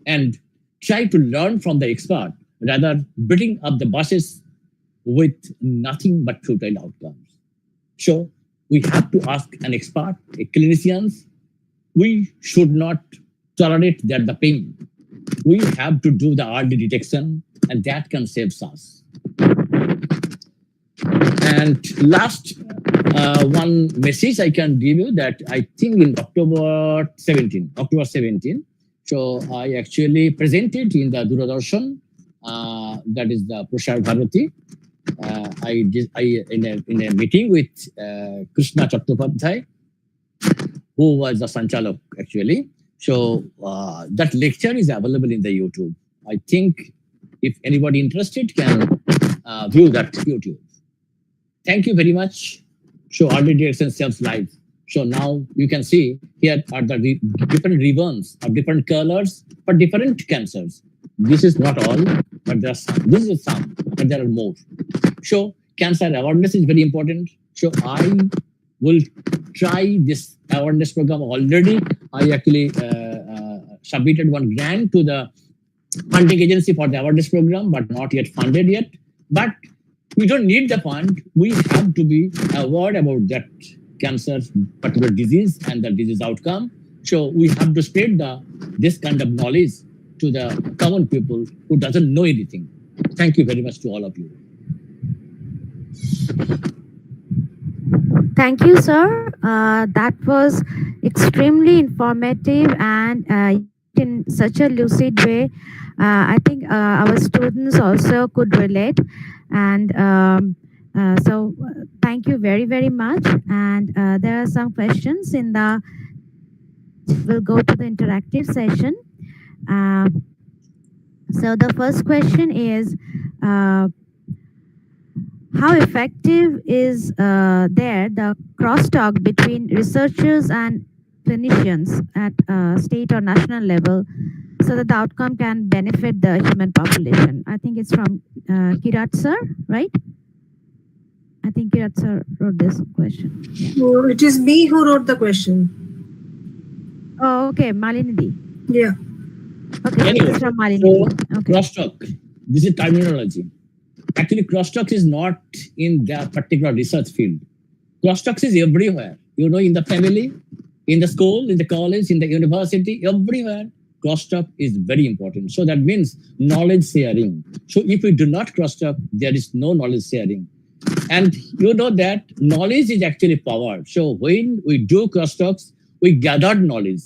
and try to learn from the expert rather beating up the buses with nothing but futile outcomes. So we have to ask an expert, a clinician. We should not tolerate that the pain. We have to do the early detection, and that can save us. And last one message I can give you, that I think in October 17, so I actually presented in the Doordarshan, that is the Prasar Bharati. In a meeting with Krishna Chattopadhyay, who was the Sanchalak actually. So that lecture is available in the YouTube. I think if anybody interested can view that YouTube. Thank you very much. So early detection saves lives. So now you can see here are the different ribbons of different colors for different cancers. This is not all, but there are some. This is some, but there are more. So cancer awareness is very important. So I will try this awareness program already. I actually submitted one grant to the funding agency for the awareness program, but not yet funded yet. But we don't need the fund. We have to be aware about that cancer particular disease and the disease outcome. So we have to spread this kind of knowledge to the common people who doesn't know anything. Thank you very much to all of you. Thank you, sir. That was extremely informative and in such a lucid way. I think our students also could relate. And so thank you very, very much. And there are some questions in the, we'll go to the interactive session. So the first question is, how effective is the crosstalk between researchers and clinicians at state or national level so that the outcome can benefit the human population? I think it's from Kirat sir, right? I think Kirat sir wrote this question. So it is me who wrote the question. Oh, okay, Malinidhi. Yeah. Okay, Anyway, it's from Malinidhi. so Okay. crosstalk, this is terminology. Actually, crosstalk is not in that particular research field. Crosstalk is everywhere. You know, in the family, in the school, in the college, in the university, everywhere. Crosstalk is very important. So that means knowledge sharing. So if we do not crosstalk, there is no knowledge sharing. And you know that knowledge is actually power. So when we do crosstalks, we gather knowledge.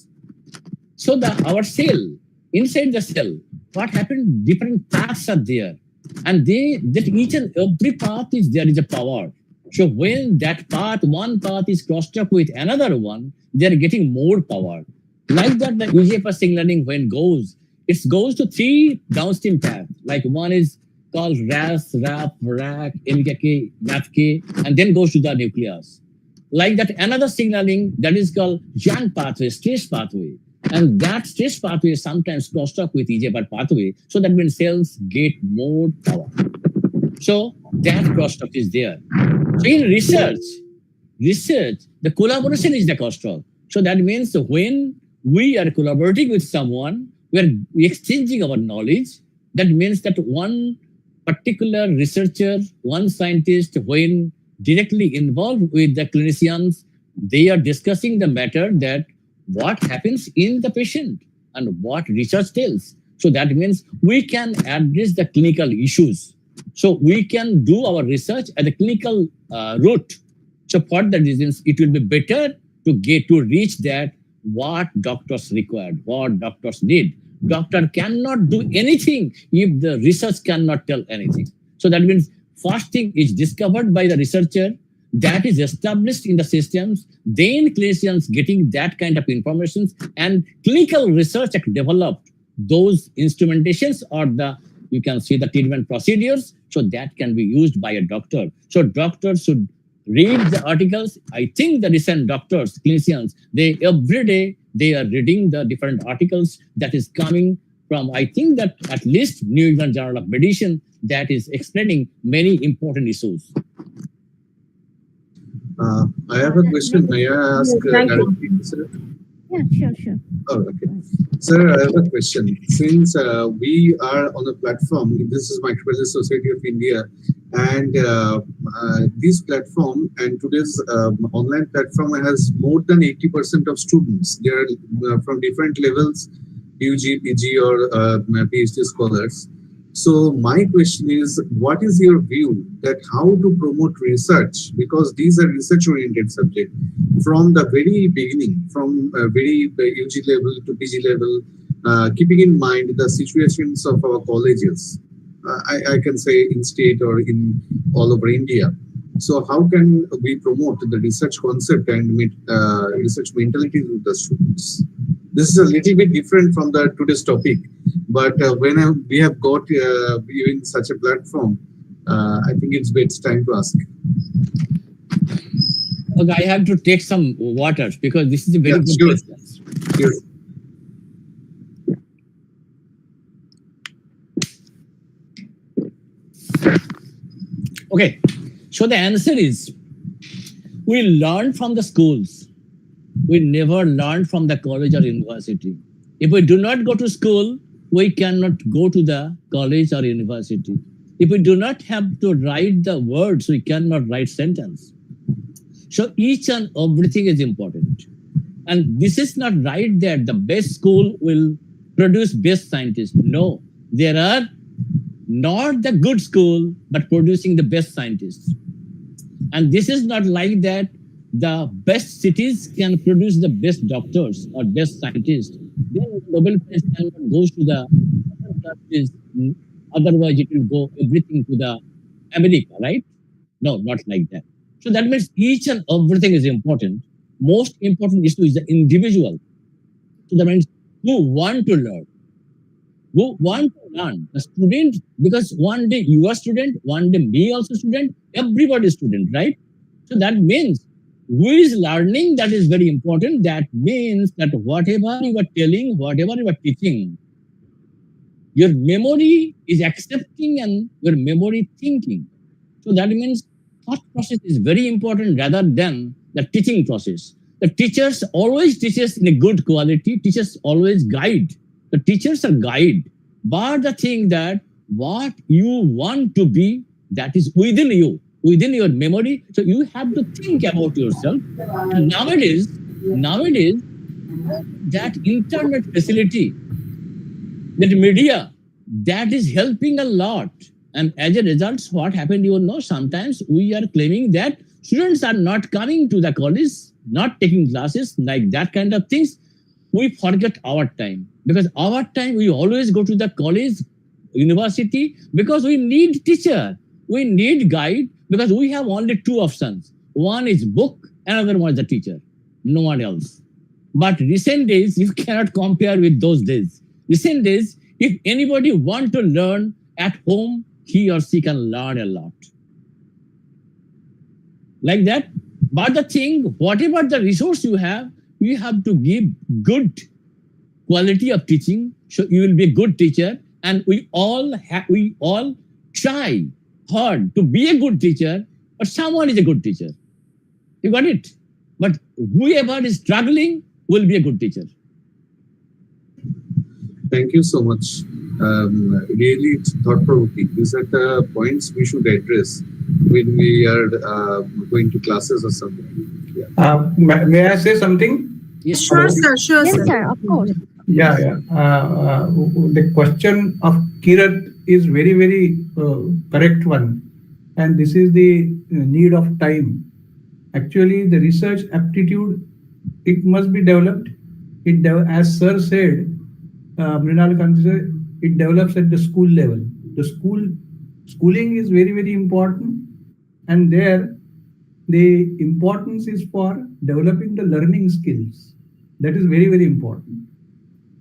So our cell, inside the cell, what happened? Different paths are there. And that each and every path there is a power. So when that path, one path is crosstalk with another one, they are getting more power. Like that, the EGFR signaling when it goes to three downstream paths. Like one is called RAS, RAP, RAC, MKK, MAPK, and then goes to the nucleus. Like that, another signaling that is called JANG pathway, stress pathway. And that stress pathway is sometimes crosstalk with EGFR pathway. So that means cells get more power. So that crosstalk is there. So in research, the collaboration is the crosstalk. So that means when we are collaborating with someone, we are exchanging our knowledge. That means that one particular researcher, one scientist, when directly involved with the clinicians, they are discussing the matter that what happens in the patient and what research tells. So that means we can address the clinical issues. So we can do our research at the clinical route. So for that reasons, it will be better to reach that what doctors require, what doctors need. Doctor cannot do anything if the research cannot tell anything. So that means first thing is discovered by the researcher, that is established in the systems, then clinicians getting that kind of information, and clinical research developed those instrumentations or you can see the treatment procedures, so that can be used by a doctor. So doctors should read the articles. I think the recent doctors, clinicians, every day they are reading the different articles that is coming from, I think that at least New England Journal of Medicine, that is explaining many important issues. I have a question. May I ask directly, sir? Yeah, sure. Oh, okay. Sir, I have a question. Since we are on a platform, this is Microbiology Society of India, and this platform and today's online platform has more than 80% of students. They are from different levels, UG, PG, or PhD scholars. So my question is, what is your view that how to promote research? Because these are research-oriented subjects from the very beginning, from very UG level to PG level, keeping in mind the situations of our colleges. I can say in state or in all over India. So how can we promote the research concept and research mentality to the students? This is a little bit different from the today's topic, but when we have got you in such a platform, I think it's time to ask. Okay, I have to take some waters because this is a very good question. Sure. Okay, so the answer is, we learn from the schools. We never learn from the college or university. If we do not go to school, we cannot go to the college or university. If we do not have to write the words, we cannot write sentence. So each and everything is important. And this is not right that the best school will produce best scientists. No, there are not the good school, but producing the best scientists. And this is not like that the best cities can produce the best doctors or best scientists. Then Nobel Prize cannot go to the other countries. Otherwise, it will go everything to the America, right? No, not like that. So that means each and everything is important. Most important issue is the individual. So that means who want to learn. Who want to learn. The student, because one day you are student, one day me also student, everybody is student, right? So that means who is learning, that is very important. That means that whatever you are telling, whatever you are teaching, your memory is accepting and your memory thinking. So that means thought process is very important rather than the teaching process. The teachers always teaches in a good quality. Teachers always guide. The teachers are guide. But the thing that what you want to be, that is within you, within your memory. So you have to think about yourself. And nowadays, that internet facility, that media, that is helping a lot. And as a result, what happened, you know, sometimes we are claiming that students are not coming to the college, not taking classes, like that kind of things. We forget our time, because our time we always go to the college, university, because we need teacher, we need guide, because we have only two options. One is book, another one is the teacher, no one else. But recent days, you cannot compare with those days. Recent days, if anybody want to learn at home, he or she can learn a lot. Like that. But the thing, whatever the resource you have to give good quality of teaching, so you will be a good teacher. And we all try hard to be a good teacher, but someone is a good teacher. You got it? But whoever is struggling will be a good teacher. Thank you so much. Really, it's thought-provoking. These are the points we should address when we are going to classes or something. Yeah. May I say something? Yes, Sure, sir. Sure, Yes, sir. sir, of course. Yeah. The question of Kirat is very, very correct one. And this is the need of time. Actually, the research aptitude, it must be developed. As Sir said, Mrinal Kanti said, it develops at the school level. The schooling is very, very important. And there, the importance is for developing the learning skills. That is very, very important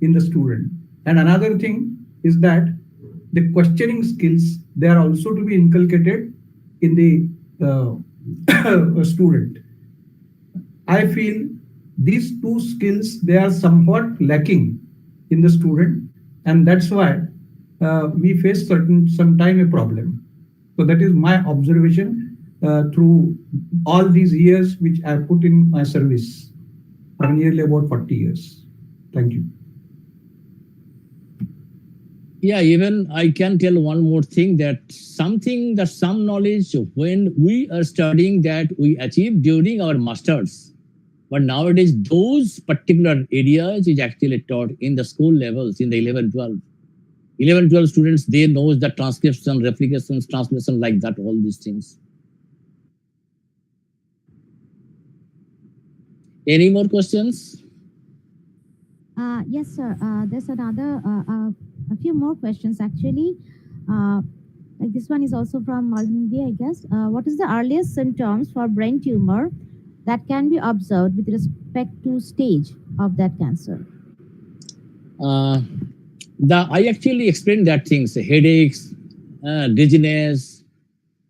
in the student. And another thing is that the questioning skills, they are also to be inculcated in the student. I feel these two skills, they are somewhat lacking in the student. and that's why we face some time a problem. So that is my observation through all these years which I put in my service for nearly about 40 years. Thank you. Yeah, even I can tell one more thing, that some knowledge when we are studying that we achieved during our masters. But nowadays, those particular areas is actually taught in the school levels, in the 11, 12. 11, 12 students, they know the transcription, replications, translation, like that, all these things. Any more questions? Yes, sir. There's a few more questions actually. Like this one is also from India, I guess. What is the earliest symptoms for brain tumor that can be observed with respect to stage of that cancer? I actually explained that things: headaches, dizziness,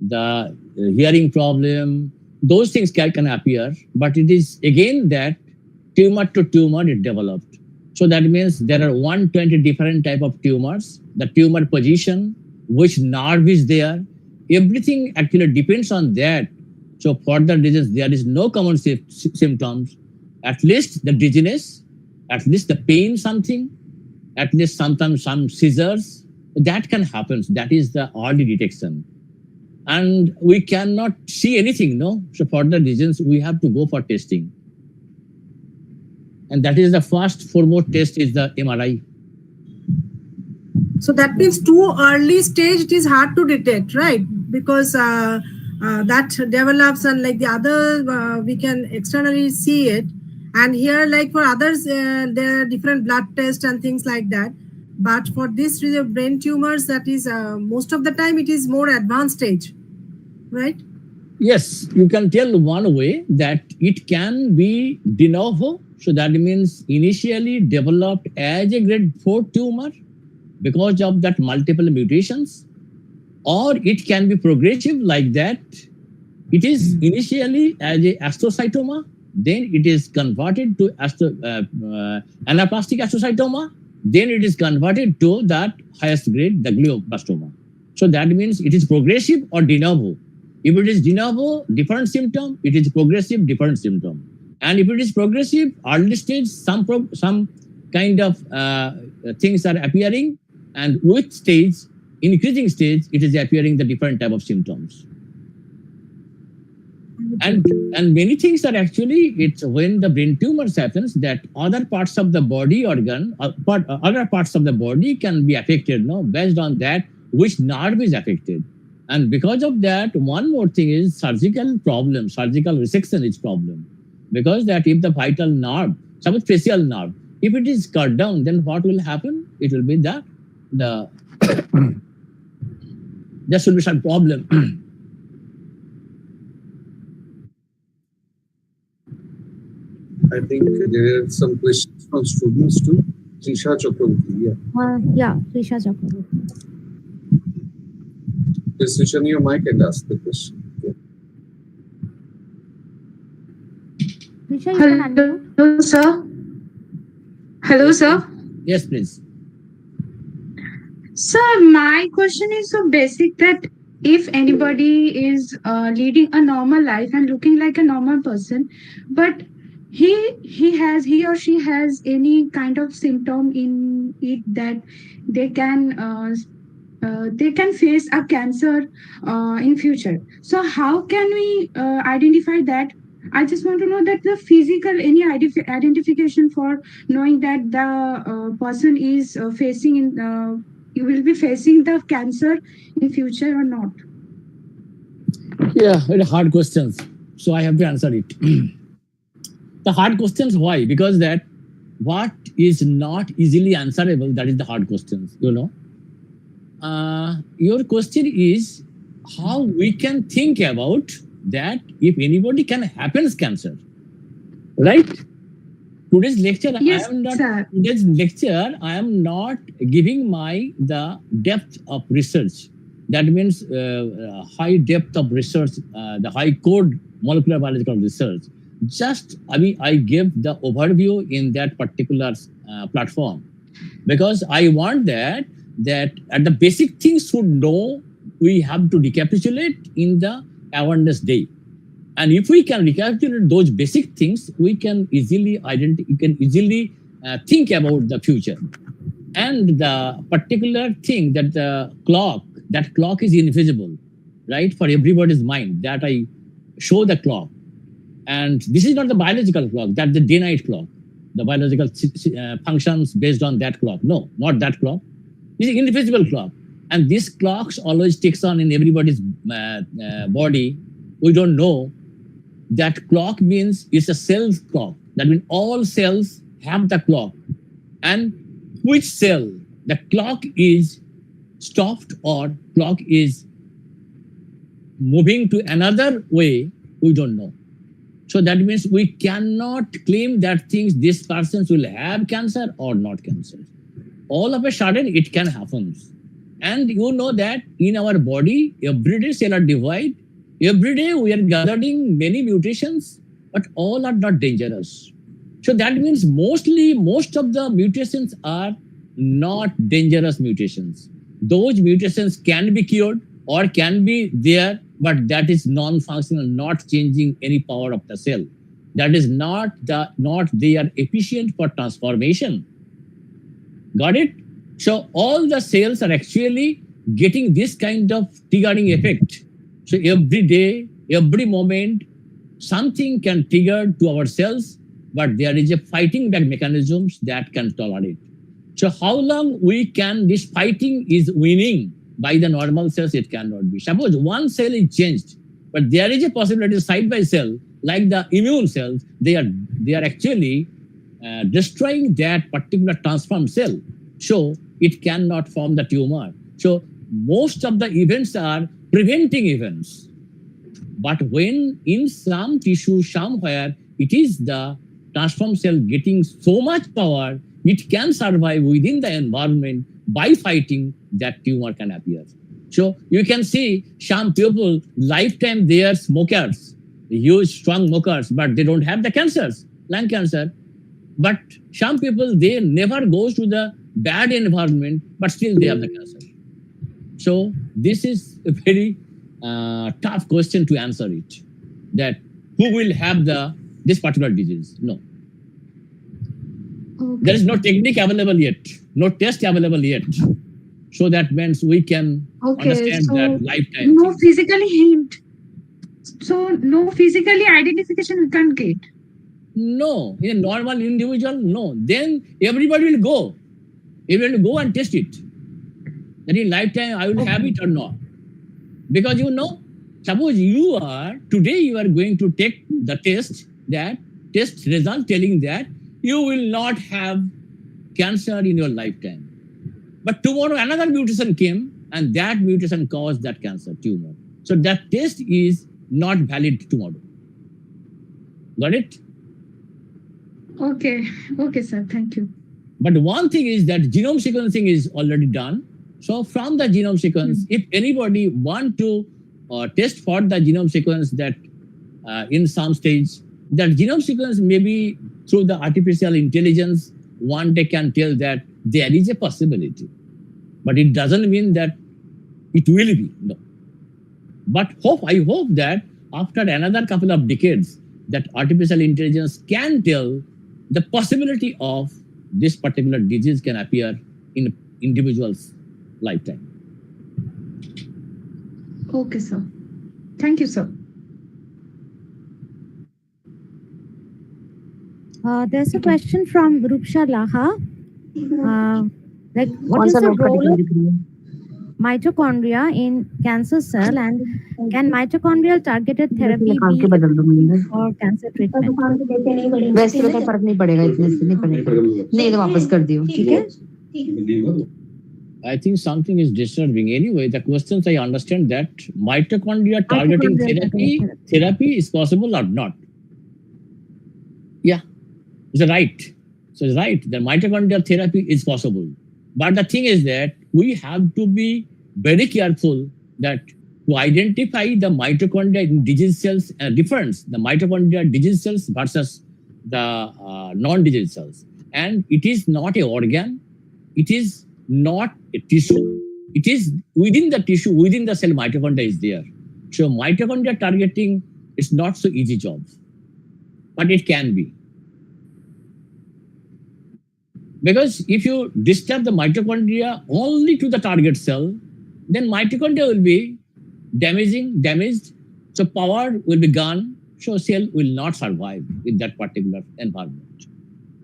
the hearing problem. Those things can appear, but it is again that tumor to tumor it developed. So that means there are 120 different type of tumors. The tumor position, which nerve is there, everything actually depends on that. So for the disease, there is no common symptoms. At least the dizziness, at least the pain, something, at least sometimes some seizures. That can happen. That is the early detection. And we cannot see anything, no? So for the reasons, we have to go for testing. And that is the first foremost test is the MRI. So that means too early stage, it is hard to detect, right? Because that develops, and like the other, we can externally see it. And here, like for others, there are different blood tests and things like that. But for this brain tumors, that is most of the time it is more advanced stage, right? Yes, you can tell one way that it can be de novo. So that means initially developed as a grade 4 tumor because of that multiple mutations, or it can be progressive like that. It is initially as a astrocytoma, then it is converted to anaplastic astrocytoma, then it is converted to that highest grade, the glioblastoma. So that means it is progressive or de novo. If it is de novo, different symptom. It is progressive, different symptom. And if it is progressive, early stage, some kind of things are appearing, and with stage, increasing stage, it is appearing the different type of symptoms. And many things are actually, it's when the brain tumors happens that other parts of the body organ, other parts of the body can be affected, no, based on that which nerve is affected. And because of that, one more thing is surgical problem, surgical resection is problem. Because that if the vital nerve, suppose facial nerve, if it is cut down, then what will happen? It will be that there should be some problem. I think there are some questions from students too. Trisha Chakraborty, Trisha Chakraborty. Please switch on your mic and ask the question. Trisha, you can unmute. Hello, sir. Hello, sir. Yes, please. Sir, my question is so basic that if anybody is leading a normal life and looking like a normal person, but he or she has any kind of symptom in it that they can face a cancer in future. So how can we identify that? I just want to know that the physical, any identification for knowing that the person is you will be facing the cancer in future or not? Yeah, very hard questions. So I have to answer it. The hard questions, why? Because that what is not easily answerable, that is the hard questions, you know. Your question is how we can think about that if anybody can happens cancer, right? Today's lecture, Yes, I am not giving the depth of research. That means high depth of research, the high code molecular biological research. Just I gave the overview in that particular platform. because I want that at the basic things should know, we have to recapitulate in the awareness day. And if we can recapitulate those basic things, we can easily think about the future. And the particular thing that that clock is invisible, right? For everybody's mind, that I show the clock. And this is not the biological clock, that's the day-night clock. The biological functions based on that clock. No, not that clock. This is invisible clock. And this clock always ticks on in everybody's body. We don't know. That clock means it's a cell clock. That means all cells have the clock. And which cell the clock is stopped or clock is moving to another way, we don't know. So that means we cannot claim that this person will have cancer or not cancer. All of a sudden it can happen. And you know that in our body, every day cellular divide, every day we are gathering many mutations, but all are not dangerous. So that means most of the mutations are not dangerous mutations. Those mutations can be cured or can be there, but that is non-functional, not changing any power of the cell. That is not they are efficient for transformation. Got it? So all the cells are actually getting this kind of triggering effect. So every day, every moment, something can trigger to our cells, but there is a fighting back mechanisms that can tolerate. So how long this fighting is winning by the normal cells, it cannot be. Suppose one cell is changed, but there is a possibility side by cell, like the immune cells, they are actually destroying that particular transformed cell. So it cannot form the tumor. So most of the events are preventing events. But when in some tissue somewhere, it is the transformed cell getting so much power, it can survive within the environment. By fighting, that tumor can appear. So you can see some people, lifetime they are smokers, huge strong smokers, but they don't have the cancers, lung cancer. But some people, they never go to the bad environment, but still they have the cancer. So this is a very tough question to answer it, that who will have this particular disease? No. Okay. There is no technique available yet, no test available yet. So that means we can understand that lifetime. No physically hint. So no physically identification we can't get. No, in a normal individual, no. Then everybody will go. Everybody will go and test it. That in lifetime I will have it or not. Because suppose today you are going to take the test, that test result telling that you will not have cancer in your lifetime. But tomorrow another mutation came and that mutation caused that cancer tumor. So that test is not valid tomorrow. Got it? Okay, sir. Thank you. But one thing is that genome sequencing is already done. So from the genome sequence, if anybody want to test for the genome sequence that in some stage, that genome sequence maybe through the artificial intelligence, one day can tell that there is a possibility. But it doesn't mean that it will be, no. But I hope that after another couple of decades, that artificial intelligence can tell the possibility of this particular disease can appear in individual's lifetime. Okay, sir. Thank you, sir. There's a question from Rupsha Laha. What is the role of mitochondria in cancer cell, and can mitochondrial targeted therapy be for cancer treatment? वैसे तो फर्क नहीं पड़ेगा, इतने से नहीं पड़ेगा, नहीं तो वापस कर दियो, ठीक है? I think something is disturbing. Anyway, the questions I understand that mitochondria targeting therapy is possible or not. Yeah, it's right. So it's right. The mitochondrial therapy is possible. But the thing is that we have to be very careful that to identify the mitochondria in disease cells difference, the mitochondria disease cells versus the non-disease cells. And it is not an organ. it is not a tissue. It is within the tissue, within the cell, mitochondria is there. So mitochondria targeting is not so easy job, but it can be. Because if you disturb the mitochondria only to the target cell, then mitochondria will be damaged, so power will be gone, so cell will not survive in that particular environment.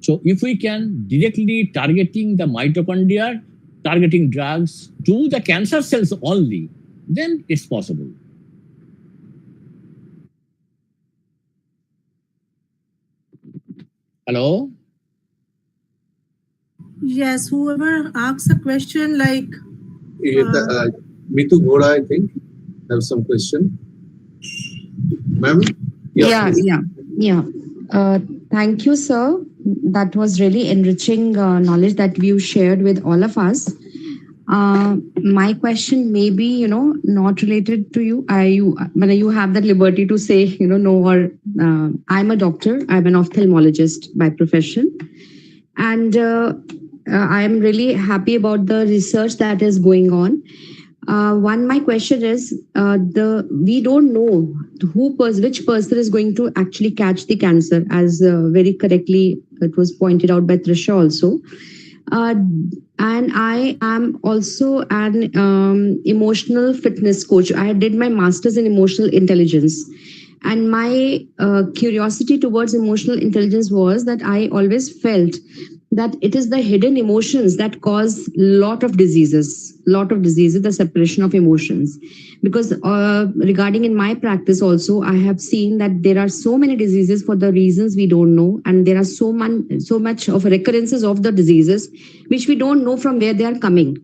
So if we can directly targeting the mitochondria, targeting drugs to the cancer cells only, then it's possible. Hello? Yes, whoever asks a question like Mitu Ghoda, I think, have some question. Ma'am? Yeah. Thank you, sir. That was really enriching knowledge that you shared with all of us. My question may be, not related to you. You have that liberty to say, no, or I'm a doctor. I'm an ophthalmologist by profession. And I'm really happy about the research that is going on. My question is, we don't know which person is going to actually catch the cancer, as very correctly it was pointed out by Trisha also. And I am also an emotional fitness coach. I did my master's in emotional intelligence. And my curiosity towards emotional intelligence was that I always felt that it is the hidden emotions that cause lot of diseases, the separation of emotions. Because regarding in my practice also, I have seen that there are so many diseases for the reasons we don't know. And there are so much of recurrences of the diseases, which we don't know from where they are coming.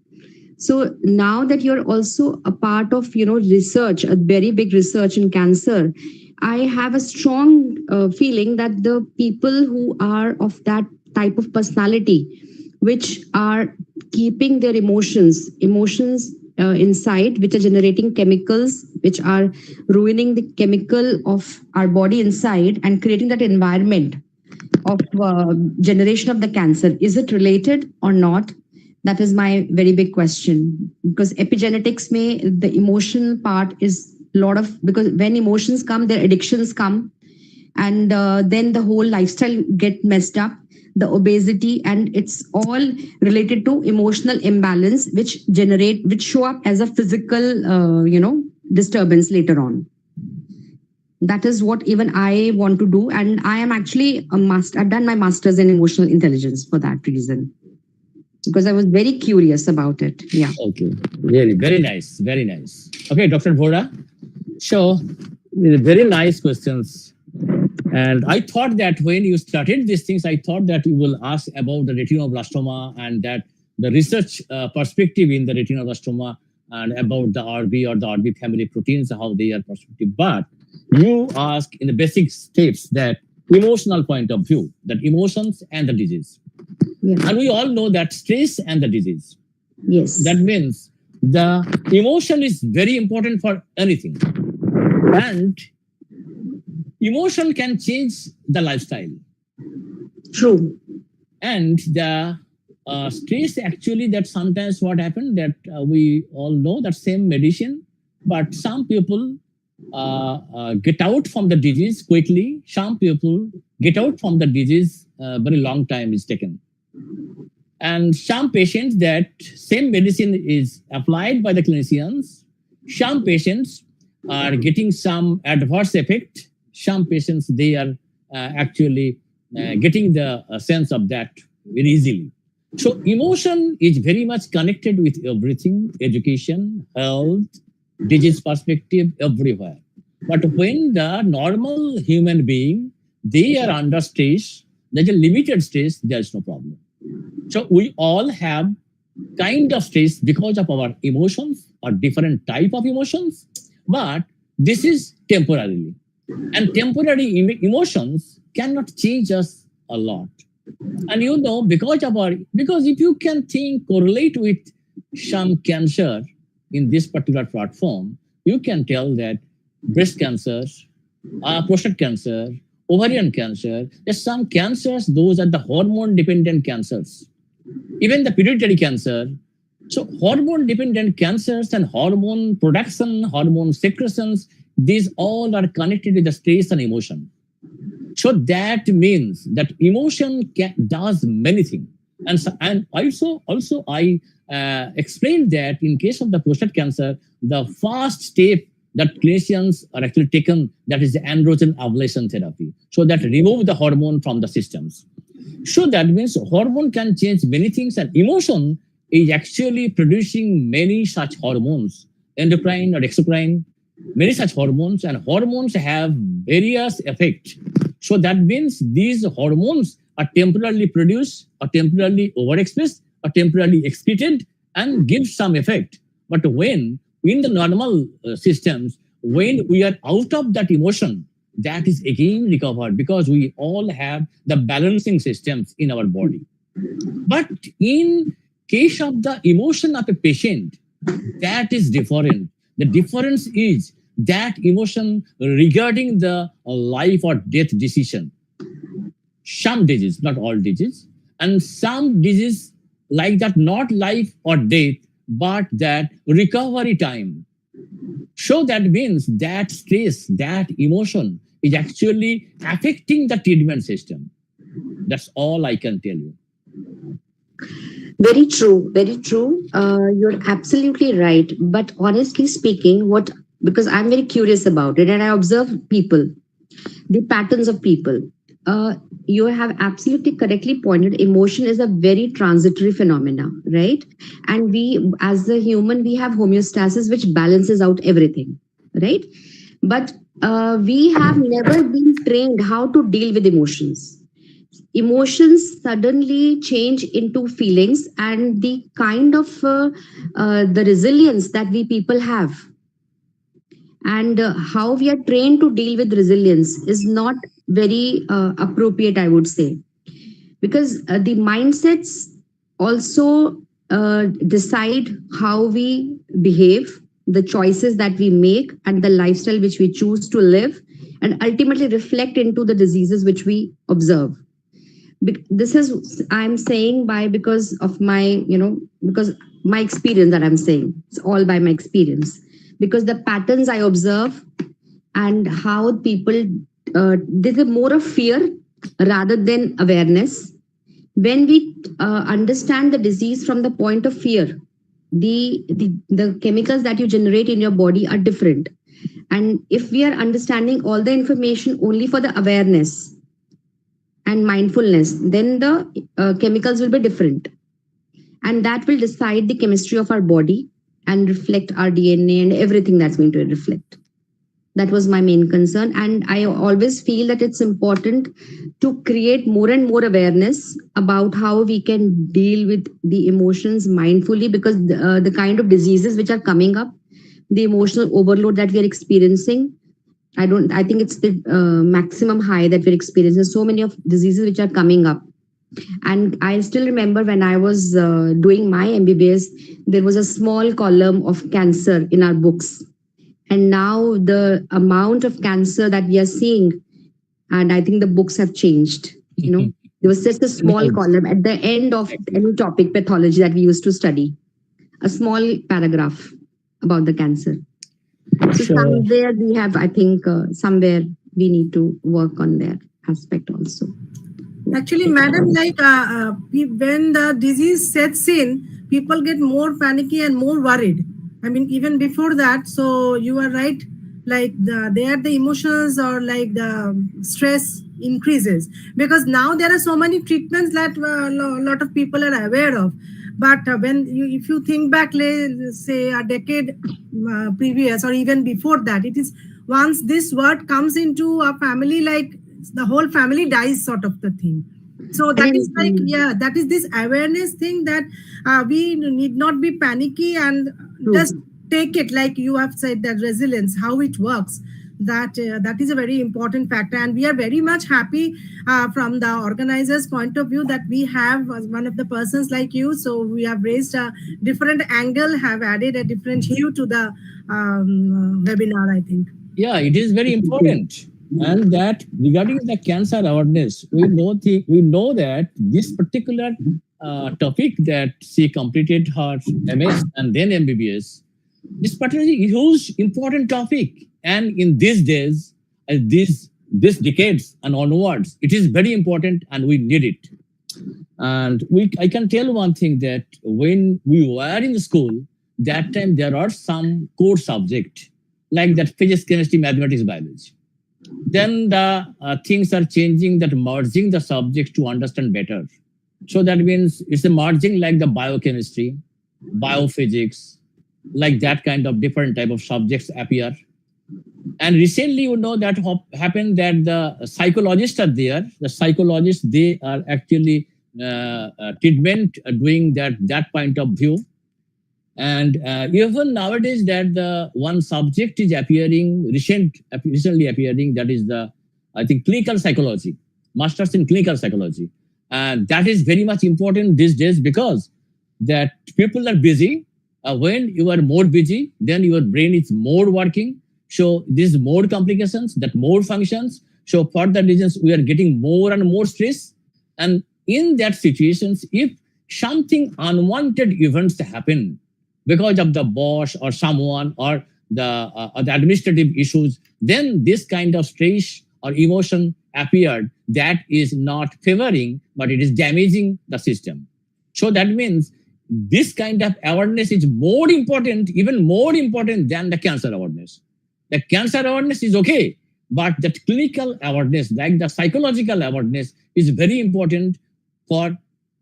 So now that you're also a part of, research, a very big research in cancer, I have a strong feeling that the people who are of that type of personality, which are keeping their emotions inside, which are generating chemicals, which are ruining the chemical of our body inside and creating that environment of generation of the cancer. Is it related or not? That is my very big question. Because epigenetics the emotion part is because when emotions come, their addictions come, and then the whole lifestyle get messed up, the obesity, and it's all related to emotional imbalance, which show up as a physical, disturbance later on. That is what even I want to do, and I am actually I've done my master's in emotional intelligence for that reason, because I was very curious about it. Yeah. Okay. Very, very nice. Very nice. Okay, Dr. Ghoda. So, very nice questions. And I thought that when you started these things, I thought that you will ask about the retinoblastoma and that the research perspective in the retinoblastoma and about the RB or the RB family proteins, how they are perspective. But you ask in the basic steps that emotional point of view, that emotions and the disease. Yeah. And we all know that stress and the disease. Yes. That means the emotion is very important for anything. And emotion can change the lifestyle. True. And the stress, actually, that sometimes what happened that we all know that same medicine, but some people get out from the disease quickly. Some people get out from the disease very long time is taken. And some patients that same medicine is applied by the clinicians, some patients are getting some adverse effect. Some patients, they are actually getting the sense of that very easily. So emotion is very much connected with everything, education, health, disease perspective, everywhere. But when the normal human being, they are under stress, there's a limited stress, there's no problem. So we all have kind of stress because of our emotions or different type of emotions, but this is temporarily. And temporary emotions cannot change us a lot. And because if you can correlate with some cancer in this particular platform, you can tell that breast cancer, prostate cancer, ovarian cancer, there's some cancers, those are the hormone dependent cancers. even the pituitary cancer. So hormone-dependent cancers and hormone production, hormone secretions, these all are connected with the stress and emotion. So that means that emotion does many things. And also I explained that in case of the prostate cancer, the first step that clinicians are actually taken, that is the androgen ablation therapy. So that remove the hormone from the systems. So that means hormone can change many things, and emotion is actually producing many such hormones, endocrine or exocrine, many such hormones, and hormones have various effects. So that means these hormones are temporarily produced, or temporarily overexpressed, or temporarily excreted, and give some effect. But when in the normal systems, when we are out of that emotion, that is again recovered, because we all have the balancing systems in our body. But in case of the emotion of a patient, that is different. The difference is that emotion regarding the life or death decision. Some disease, not all disease, and some disease like that, not life or death, but that recovery time. So that means that stress, that emotion is actually affecting the treatment system. That's all I can tell you. Very true, very true. You're absolutely right. But honestly speaking, because I'm very curious about it and I observe people, the patterns of people. You have absolutely correctly pointed, emotion is a very transitory phenomena, right? And we, as a human, we have homeostasis, which balances out everything, right? But we have never been trained how to deal with emotions. Emotions suddenly change into feelings, and the kind of the resilience that we people have, and how we are trained to deal with resilience is not very appropriate, I would say, because the mindsets also decide how we behave, the choices that we make, and the lifestyle which we choose to live, and ultimately reflect into the diseases which we observe. This is, I'm saying, because of my, because my experience that I'm saying, it's all by my experience, because the patterns I observe and how people, there's a more of fear rather than awareness. When we understand the disease from the point of fear, the chemicals that you generate in your body are different. And if we are understanding all the information only for the awareness and mindfulness, then the chemicals will be different. And that will decide the chemistry of our body and reflect our DNA and everything that's going to reflect. That was my main concern. And I always feel that it's important to create more and more awareness about how we can deal with the emotions mindfully, because the kind of diseases which are coming up, the emotional overload that we are experiencing, I think it's the maximum high that we're experiencing. So many of diseases which are coming up. And I still remember when I was doing my MBBS, there was a small column of cancer in our books. And now the amount of cancer that we are seeing, and I think the books have changed. There was just a small column at the end of any topic pathology that we used to study, a small paragraph about the cancer. So somewhere we have, I think, somewhere we need to work on that aspect also. Actually, madam, like when the disease sets in, people get more panicky and more worried. I mean, even before that. So you are right. Like the emotions or like the stress increases, because now there are so many treatments that a lot of people are aware of. But if you think back, say a decade previous or even before that, it is once this word comes into a family, like the whole family dies, sort of the thing. So that is like, yeah, that is this awareness thing that we need not be panicky and just take it, like you have said, that resilience, how it works. That is a very important factor, and we are very much happy from the organizers' point of view that we have one of the persons like you. So we have raised a different angle, have added a different hue to the webinar, I think. Yeah, it is very important. And that regarding the cancer awareness, we know that this particular topic that she completed her MS and then MBBS. This particularly huge important topic, and in these days, these decades and onwards, it is very important, and we need it. And I can tell one thing, that when we were in school, that time there are some core subject like that physics, chemistry, mathematics, biology. Then the things are changing, that merging the subjects to understand better. So that means it's a merging like the biochemistry, biophysics, like that kind of different type of subjects appear. And recently, that happened, that the psychologists are there. The psychologists, they are actually treatment doing that point of view. And even nowadays, that the one subject is appearing, recently appearing, that is the, I think, clinical psychology, masters in clinical psychology. And that is very much important these days, because that people are busy. When you are more busy, then your brain is more working. So there's more complications, that more functions. So for that reasons, we are getting more and more stress. And in that situations, if something unwanted events happen because of the boss or someone or the administrative issues, then this kind of stress or emotion appeared that is not favoring, but it is damaging the system. So that means this kind of awareness is more important, even more important than the cancer awareness. The cancer awareness is okay, but that clinical awareness, like the psychological awareness, is very important for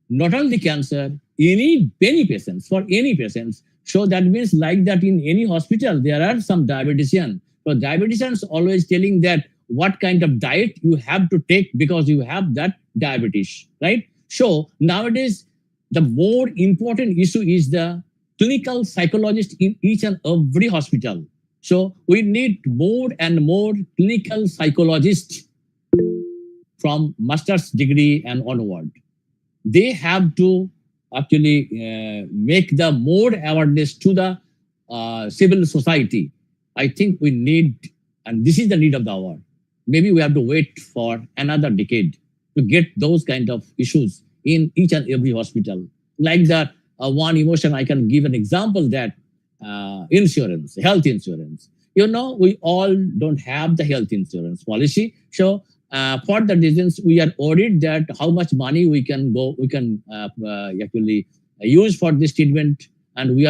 not only cancer, any patients, for any patients. So that means like that in any hospital, there are some dietitians. So dietitians always telling that what kind of diet you have to take because you have that diabetes, right? So nowadays, the more important issue is the clinical psychologist in each and every hospital. So we need more and more clinical psychologists from master's degree and onward. They have to actually make the more awareness to the civil society. I think we need, and this is the need of the hour. Maybe we have to wait for another decade to get those kind of issues in each and every hospital. Like that, one emotion, I can give an example, that insurance, health insurance. We all don't have the health insurance policy. So for the reasons, we are worried that how much money we can actually use for this treatment, and we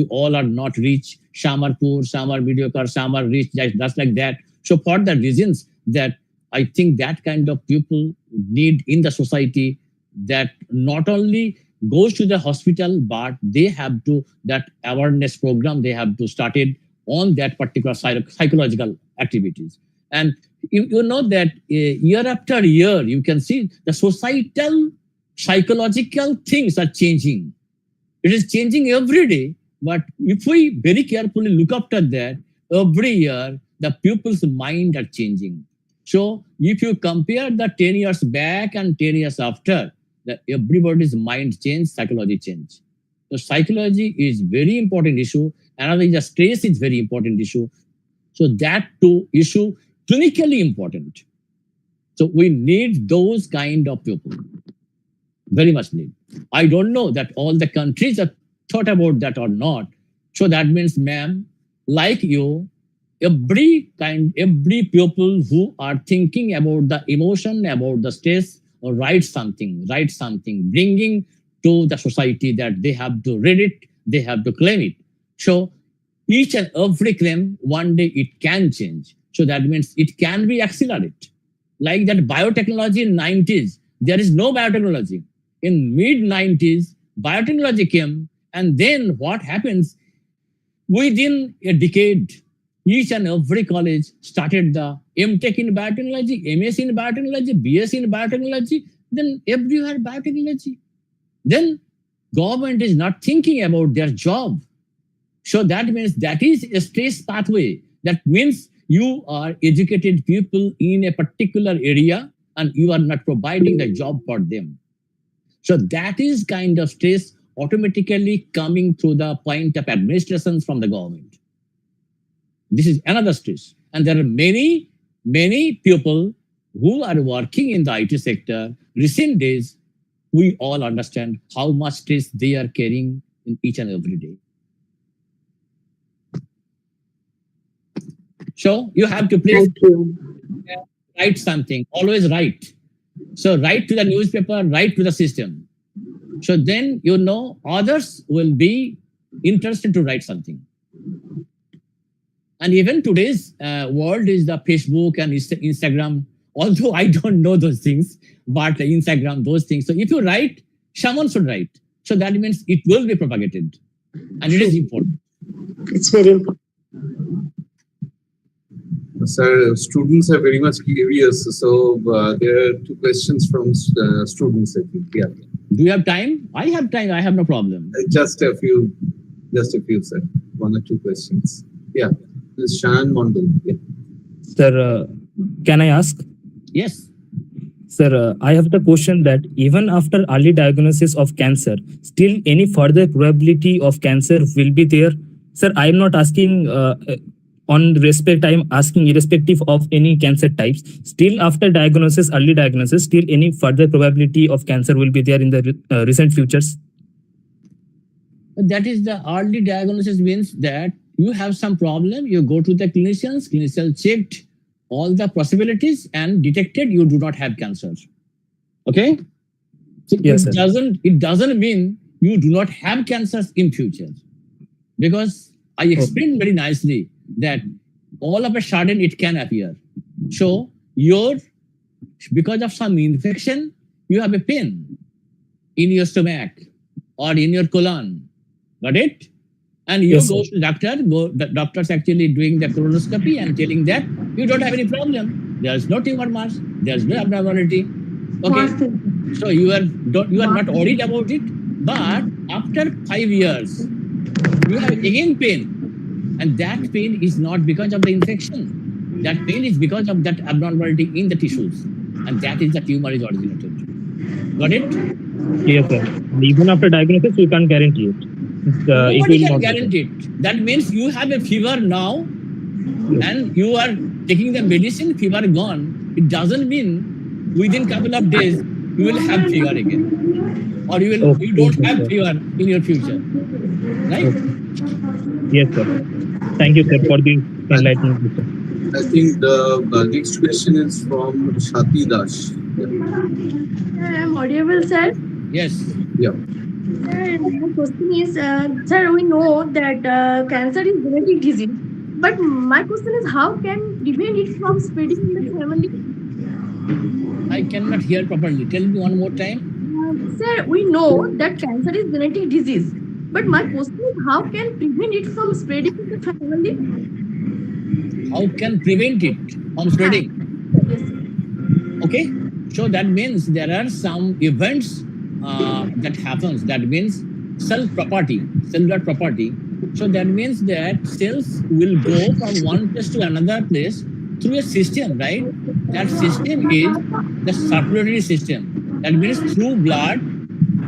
all are not rich. Some are poor, some are mediocre, some are rich, just like that. So for the reasons that I think that kind of people need in the society, that not only goes to the hospital, but they have to, that awareness program, they have to start it on that particular psychological activities. And you know that year after year, you can see the societal psychological things are changing. It is changing every day. But if we very carefully look after that, every year, the people's mind are changing. So if you compare the 10 years back and 10 years after, everybody's mind change, psychology change. So psychology is very important issue. Another is the stress is very important issue. So that two issue clinically important. So we need those kind of people. Very much need. I don't know that all the countries have thought about that or not. So that means, ma'am, like you, every people who are thinking about the emotion, about the stress, or write something, bringing to the society that they have to read it, they have to claim it. So each and every claim, one day it can change. So that means it can be accelerated. Like that biotechnology in 90s, there is no biotechnology. In mid-90s, biotechnology came, and then what happens? Within a decade, each and every college started the MTech in biotechnology, MS in biotechnology, BS in biotechnology, then everywhere biotechnology. Then government is not thinking about their job. So that means that is a stress pathway. That means you are educated people in a particular area and you are not providing the job for them. So that is kind of stress automatically coming through the point of administrations from the government. This is another stress. And there are many, many people who are working in the IT sector. Recent days, we all understand how much stress they are carrying in each and every day. So you have to please write something, always write. So write to the newspaper, write to the system. So then others will be interested to write something. And even today's world is the Facebook and Instagram. Although I don't know those things, but Instagram, those things. So if you write, someone should write. So that means it will be propagated. And it is important. It's very important. Sir, students are very much curious. So there are two questions from students, I think. Yeah. Do you have time? I have time. I have no problem. Just a few, sir. One or two questions. Yeah. Ms. Shan Mondal. Yeah. Sir, can I ask? Yes. Sir, I have the question that even after early diagnosis of cancer, still any further probability of cancer will be there? Sir, I am not asking on respect, I am asking irrespective of any cancer types. Still after diagnosis, early diagnosis, still any further probability of cancer will be there in the recent futures? That is the early diagnosis means that you have some problem, you go to the clinicians checked all the possibilities and detected you do not have cancer. Okay? So yes, it doesn't mean you do not have cancers in future. Because I explained very nicely that all of a sudden it can appear. So because of some infection, you have a pain in your stomach or in your colon. Got it? And you go to the doctor's actually doing the colonoscopy and telling that you don't have any problem. There's no tumor mass. There's no abnormality. Okay. So you are not worried about it. But after 5 years, you have again pain. And that pain is not because of the infection. That pain is because of that abnormality in the tissues. And that is the tumor is originated. Got it? Yes, sir. Even after diagnosis, you can't guarantee it. Nobody can guarantee it. That means you have a fever now and you are taking the medicine, fever gone. It doesn't mean within couple of days you will have fever again. Or you don't have fever in your future. Right? Yes, sir. Thank you, sir, for the enlightenment. I think the next question is from Shati Das. I am audible, sir. Yes. Yeah. Sir, my question is, sir, we know that cancer is genetic disease, but my question is, how can prevent it from spreading in the family? I cannot hear properly. Tell me one more time. Sir, we know that cancer is genetic disease, but my question is, how can prevent it from spreading in the family? How can prevent it from spreading? Yes. Okay, so that means there are some events that happens. That means cellular property. So that means that cells will go from one place to another place through a system, right? That system is the circulatory system. That means through blood,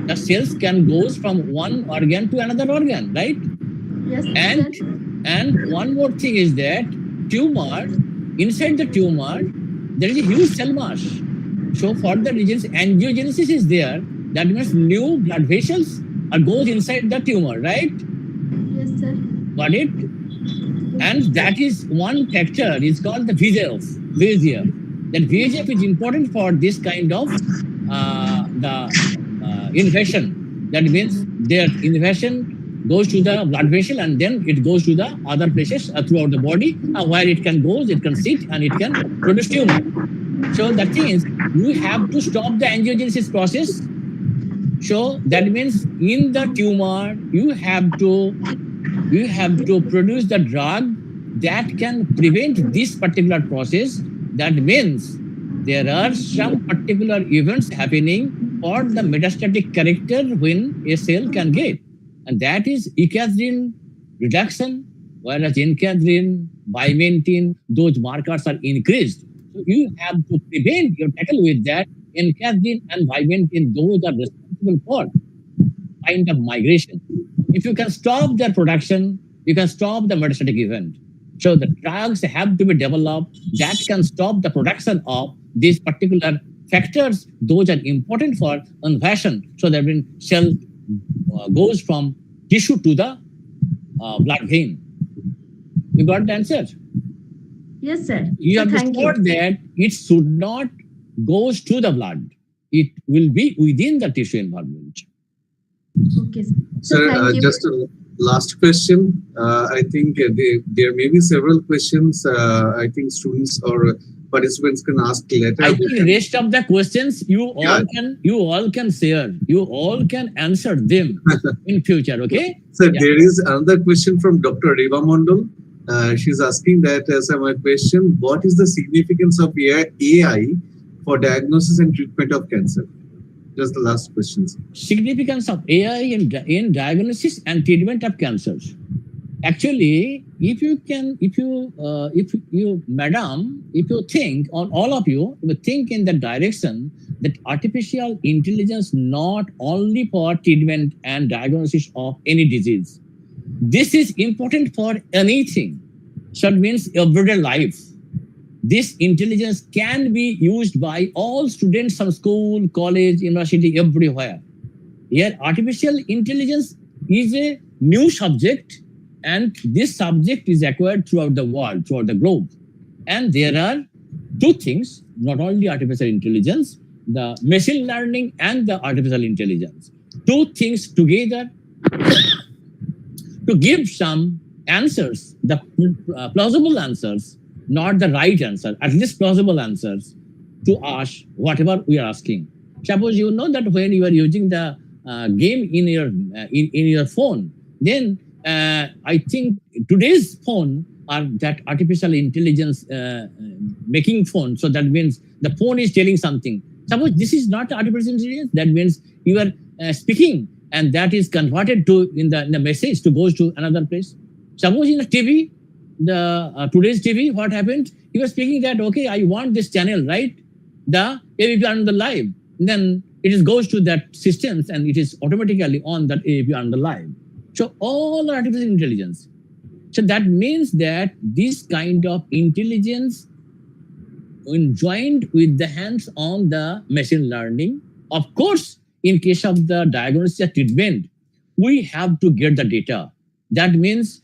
the cells can go from one organ to another organ, right? Yes. And one more thing is that tumor, inside the tumor, there is a huge cell mass. So for the reasons angiogenesis is there, that means new blood vessels goes inside the tumor, right? Yes, sir. Got it? And that is one factor is called the VEGF. That VEGF is important for this kind of invasion. That means their invasion goes to the blood vessel and then it goes to the other places throughout the body where it can go, it can sit and it can produce tumor. So that means you have to stop the angiogenesis process. So that means in the tumor you have to produce the drug that can prevent this particular process. That means there are some particular events happening for the metastatic character when a cell can get. And that is ecadrin reduction, whereas encadrin, bimentin, those markers are increased. So you have to prevent your tackle with that. Encadrin and bimentin, those are responsible for kind of migration. If you can stop their production, you can stop the metastatic event. So the drugs have to be developed that can stop the production of this particular factors, those are important for invasion. So that when cell goes from tissue to the blood vein. You got the answer? Yes, sir. You So have to thank you. spot that it should not goes to the blood. It will be within the tissue environment. Okay, sir. So Sir, thank you. just a last question. I think there may be several questions. I think students or participants can ask later. I think rest of the questions you all Yeah. can share. You all can answer them in future. Okay. So Yeah. there is another question from Dr. Reva Mondal. She's asking that as my question, what is the significance of AI for diagnosis and treatment of cancer? Just the last question. Significance of AI in diagnosis and treatment of cancers. Actually, if you think, or all of you, think in the direction that artificial intelligence not only for treatment and diagnosis of any disease. This is important for anything. So it means everyday life. This intelligence can be used by all students from school, college, university, everywhere. Here, artificial intelligence is a new subject, and this subject is acquired throughout the world, throughout the globe. And there are two things, not only artificial intelligence, the machine learning and the artificial intelligence. Two things together to give some answers, the plausible answers, not the right answer, at least plausible answers to ask whatever we are asking. Suppose you know that when you are using the game in your phone, then I think today's phone are that artificial intelligence making phone. So that means the phone is telling something. Suppose this is not artificial intelligence, that means you are speaking and that is converted to in the message to goes to another place. Suppose in the TV, the today's TV, what happened? You were speaking that, okay, I want this channel, right? If you are on the live, then it goes to that systems and it is automatically on that if you are on the live. So all artificial intelligence. So that means that this kind of intelligence, when joined with the hands on the machine learning, of course, in case of the diagnosis and treatment, we have to get the data. That means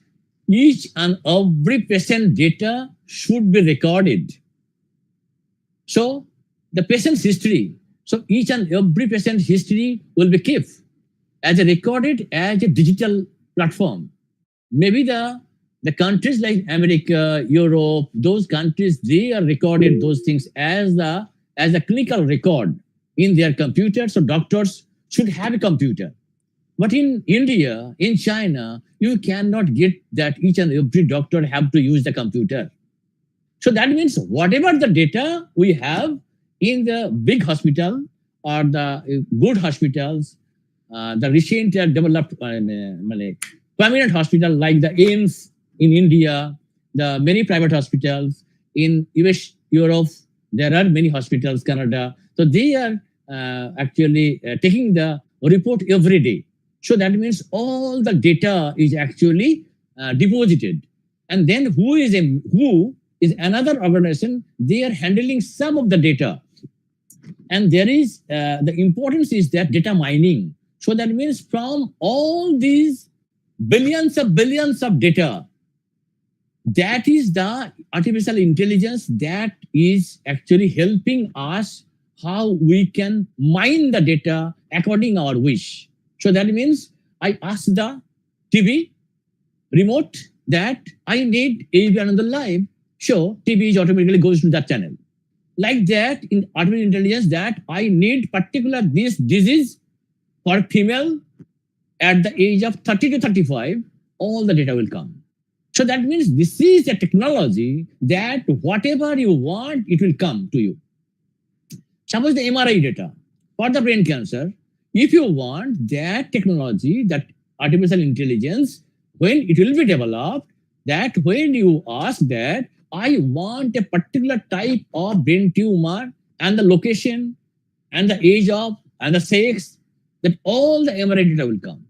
each and every patient data should be recorded. So the patient's history, so each and every patient's history will be kept as a recorded as a digital platform. Maybe the countries like America, Europe, those countries, they are recorded those things as a clinical record in their computer. So doctors should have a computer. But in India, in China, you cannot get that each and every doctor have to use the computer. So that means whatever the data we have in the big hospital or the good hospitals, the recent developed permanent hospital like the AIMS in India, the many private hospitals in US, Europe, there are many hospitals, Canada. So they are actually taking the report every day. So that means all the data is actually deposited. And then who is another organization, they are handling some of the data. And there is, the importance is that data mining. So that means from all these billions of data, that is the artificial intelligence that is actually helping us how we can mine the data according our wish. So that means I ask the TV remote that I need AV on the live, so TV is automatically goes to that channel. Like that in artificial intelligence that I need particular this disease for female at the age of 30 to 35, all the data will come. So that means this is a technology that whatever you want, it will come to you. Suppose the MRI data for the brain cancer, if you want that technology, that artificial intelligence, when it will be developed, that when you ask that, I want a particular type of brain tumor and the location and the age of and the sex, that all the MRI data will come.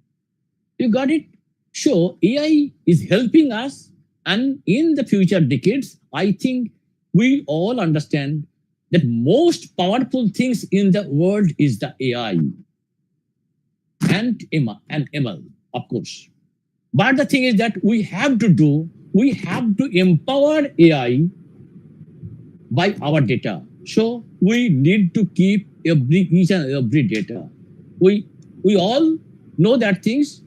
You got it? So AI is helping us, and in the future decades, I think we all understand that most powerful things in the world is the AI and ML, of course. But the thing is that we have to empower AI by our data. So we need to keep each and every data. We all know that things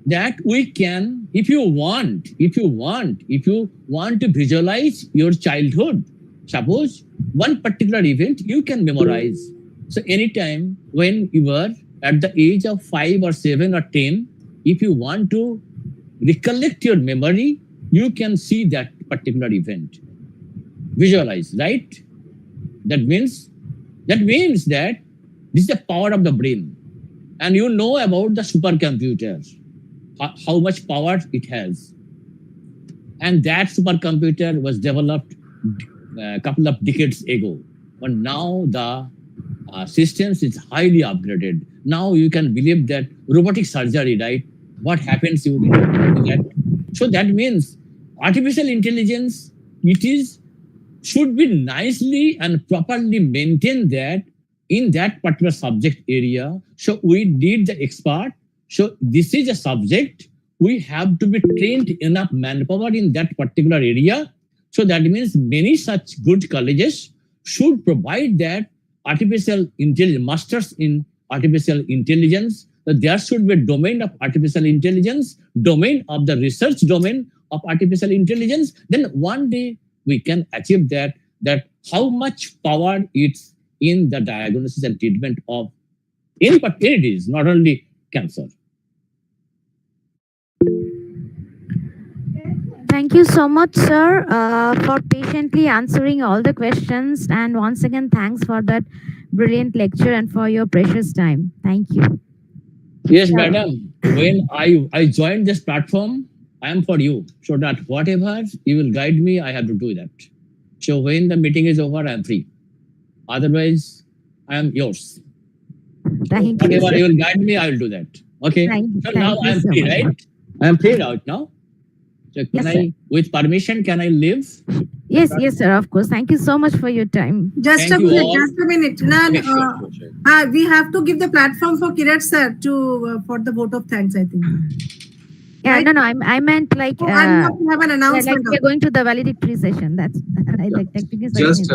that we can, if you want to visualize your childhood, suppose one particular event you can memorize. So anytime when you were at the age of 5 or 7 or 10, if you want to recollect your memory, you can see that particular event. Visualize, right? That means that this is the power of the brain. And you know about the supercomputer, how much power it has. And that supercomputer was developed a couple of decades ago. But now the systems is highly upgraded. Now you can believe that robotic surgery, right? What happens to that? So that means artificial intelligence, should be nicely and properly maintained that in that particular subject area. So we need the expert. So this is a subject. We have to be trained enough manpower in that particular area. So that means many such good colleges should provide that artificial intelligence, masters in artificial intelligence. That there should be a domain of artificial intelligence, domain of the research domain of artificial intelligence. Then one day we can achieve that how much power it's in the diagnosis and treatment of any disease, not only cancer. Thank you so much, sir, for patiently answering all the questions. And once again, thanks for that brilliant lecture and for your precious time. Thank you. Yes, madam. When I joined this platform, I am for you. So that whatever you will guide me, I have to do that. So when the meeting is over, I am free. Otherwise, I am yours. Thank you. Whatever you will guide me, I will do that. Okay. So now I am free, right? I am free out now. So can I, with permission, can I leave? Yes, sir, of course. Thank you so much for your time. Just a minute. We have to give the platform for Kirat sir for the vote of thanks, I think. Yeah, right? No, I meant like have an announcement. Like we're going to the valedictory session. That's just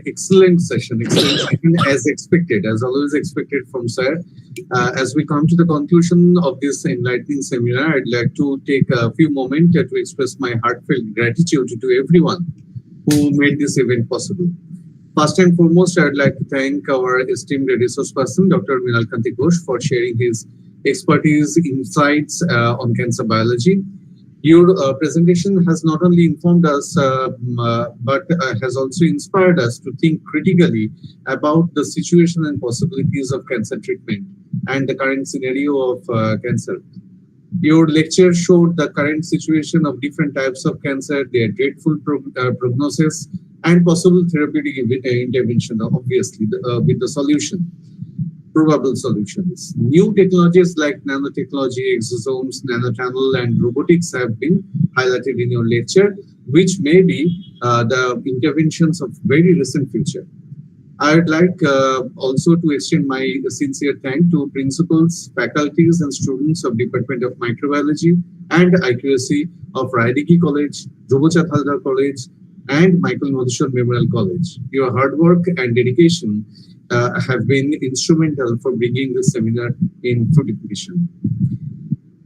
excellent session, as expected, as always expected from sir. As we come to the conclusion of this enlightening seminar, I'd like to take a few moments to express my heartfelt gratitude to everyone who made this event possible. First and foremost, I'd like to thank our esteemed resource person, Dr. Mrinal Kanti Ghosh, for sharing his expertise, insights on cancer biology. Your presentation has not only informed us, but has also inspired us to think critically about the situation and possibilities of cancer treatment and the current scenario of cancer. Your lecture showed the current situation of different types of cancer, their dreadful prognosis, and possible therapeutic intervention, obviously, with the solution. Probable solutions. New technologies like nanotechnology, exosomes, nanotunnel, and robotics have been highlighted in your lecture, which may be the interventions of very recent future. I would like also to extend my sincere thanks to principals, faculties, and students of Department of Microbiology and IQAC of Raidiki College, Dhruv Haldar College, and Michael Madhushan Memorial College. Your hard work and dedication have been instrumental for bringing this seminar in fruition.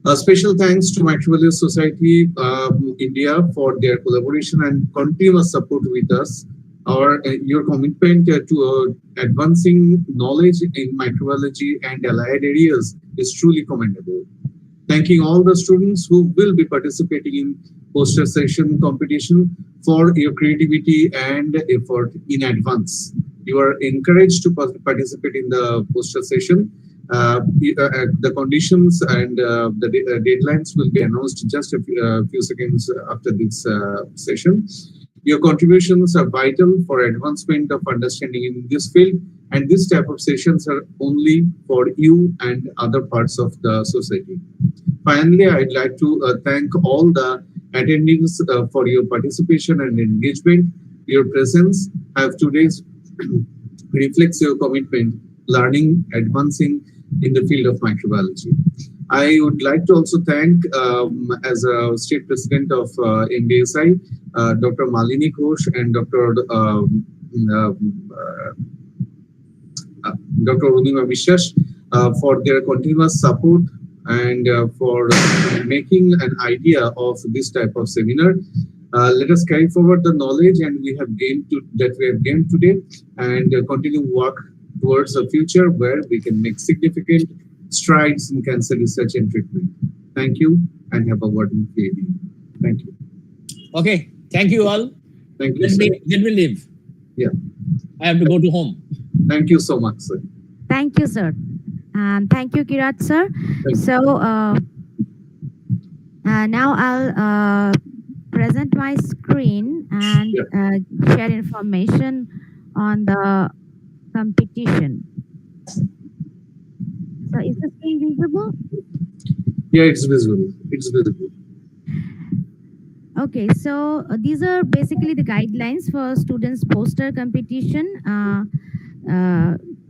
A special thanks to Microbiology Society India for their collaboration and continuous support with us. Your commitment to advancing knowledge in microbiology and allied areas is truly commendable. Thanking all the students who will be participating in poster session competition for your creativity and effort in advance. You are encouraged to participate in the poster session. The conditions and the deadlines will be announced just a few seconds after this session. Your contributions are vital for advancement of understanding in this field, and this type of sessions are only for you and other parts of the society. Finally, I'd like to thank all the attendees for your participation and engagement. Your presence have today's reflects your commitment, learning, advancing in the field of microbiology. I would like to also thank, as a state president of NDSI, Dr. Malini Ghosh and Dr. Urunima Vishwas for their continuous support and for making an idea of this type of seminar. Let us carry forward the knowledge and we have gained today, and continue work towards a future where we can make significant strides in cancer research and treatment. Thank you and have a wonderful evening. Thank you. Okay, thank you all. Thank you. Let me leave. Yeah. I have to go to home. Thank you so much, sir. Thank you, sir. Thank you, Kirat, sir. So now I'll present my screen and share information on the competition. So is the screen visible? Yeah, it's visible. It's visible. Okay, so these are basically the guidelines for students' poster competition,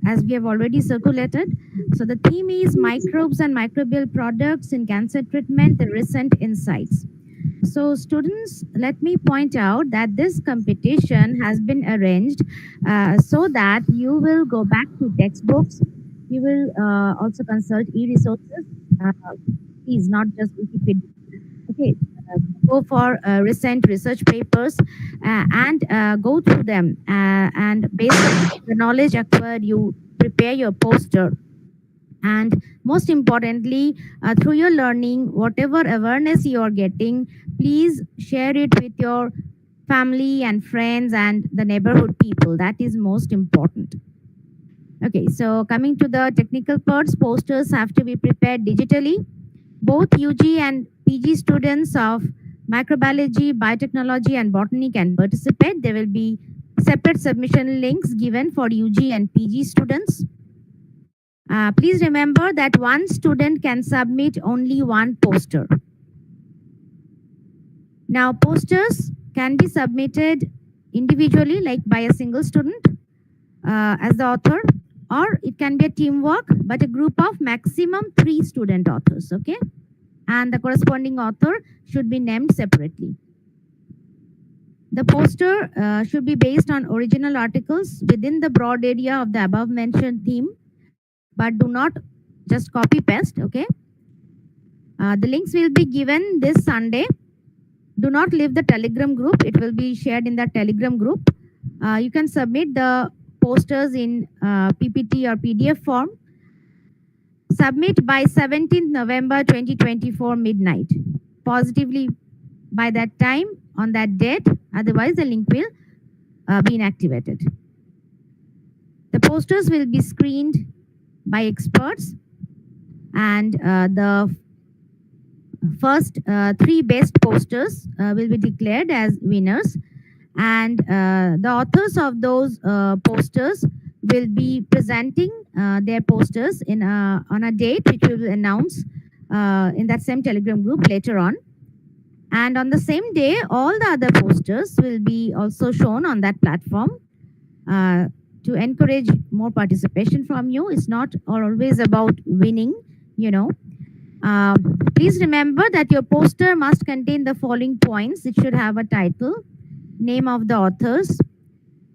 as we have already circulated. So the theme is microbes and microbial products in cancer treatment, the recent insights. So students, let me point out that this competition has been arranged so that you will go back to textbooks. You will also consult e-resources, please, not just Wikipedia. Okay, go for recent research papers and go through them. And based on the knowledge acquired, you prepare your poster. And most importantly, through your learning, whatever awareness you are getting, please share it with your family and friends and the neighborhood people. That is most important. Okay, so coming to the technical parts, posters have to be prepared digitally. Both UG and PG students of microbiology, biotechnology, and botany can participate. There will be separate submission links given for UG and PG students. Please remember that one student can submit only one poster. Now, posters can be submitted individually, like by a single student as the author, or it can be a teamwork, but a group of maximum 3 student authors, okay? And the corresponding author should be named separately. The poster should be based on original articles within the broad area of the above mentioned theme, but do not just copy paste, okay? The links will be given this Sunday. Do not leave the Telegram group. It will be shared in the Telegram group. You can submit the posters in PPT or PDF form. Submit by 17th November 2024 midnight. Positively by that time, on that date, otherwise the link will be inactivated. The posters will be screened by experts, and the first 3 best posters will be declared as winners, and the authors of those posters will be presenting their posters in on a date which we will announce in that same Telegram group later on. And on the same day, all the other posters will be also shown on that platform to encourage more participation from you. It's not always about winning, you know. Please remember that your poster must contain the following points. It should have a title, name of the authors,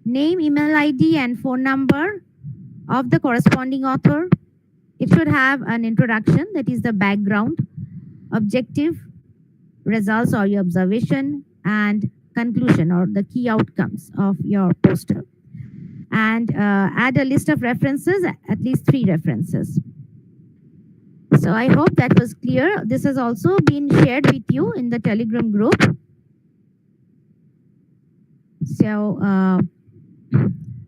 name, email ID, and phone number of the corresponding author. It should have an introduction, that is the background, objective, results or your observation, and conclusion or the key outcomes of your poster. And add a list of references, at least 3 references. So I hope that was clear. This has also been shared with you in the Telegram group. So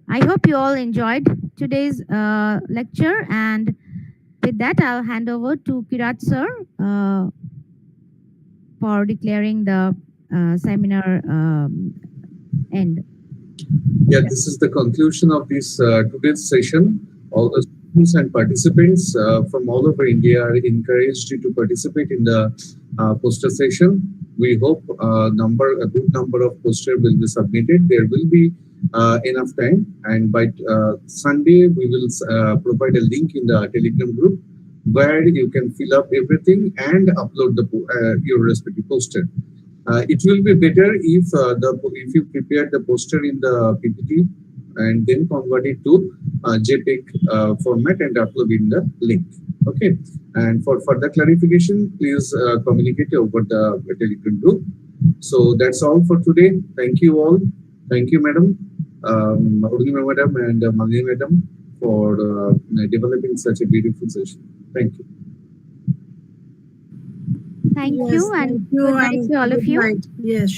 I hope you all enjoyed today's lecture, and with that I'll hand over to Kirat sir for declaring the seminar end. Yeah, this is the conclusion of this today's session. All the students and participants from all over India are encouraged to participate in the poster session. We hope a good number of posters will be submitted. There will be enough time, and by Sunday we will provide a link in the Telegram group where you can fill up everything and upload your respective poster. It will be better if you prepare the poster in the PPT and then convert it to JPEG format and upload in the link. Okay. And for further clarification, please communicate over the Telegram group. So that's all for today. Thank you all. Thank you, madam, Urgima madam and Malini madam for developing such a beautiful session. Thank you. Thank Yes, you, and thank you, good night and to all of good you. night. Yes.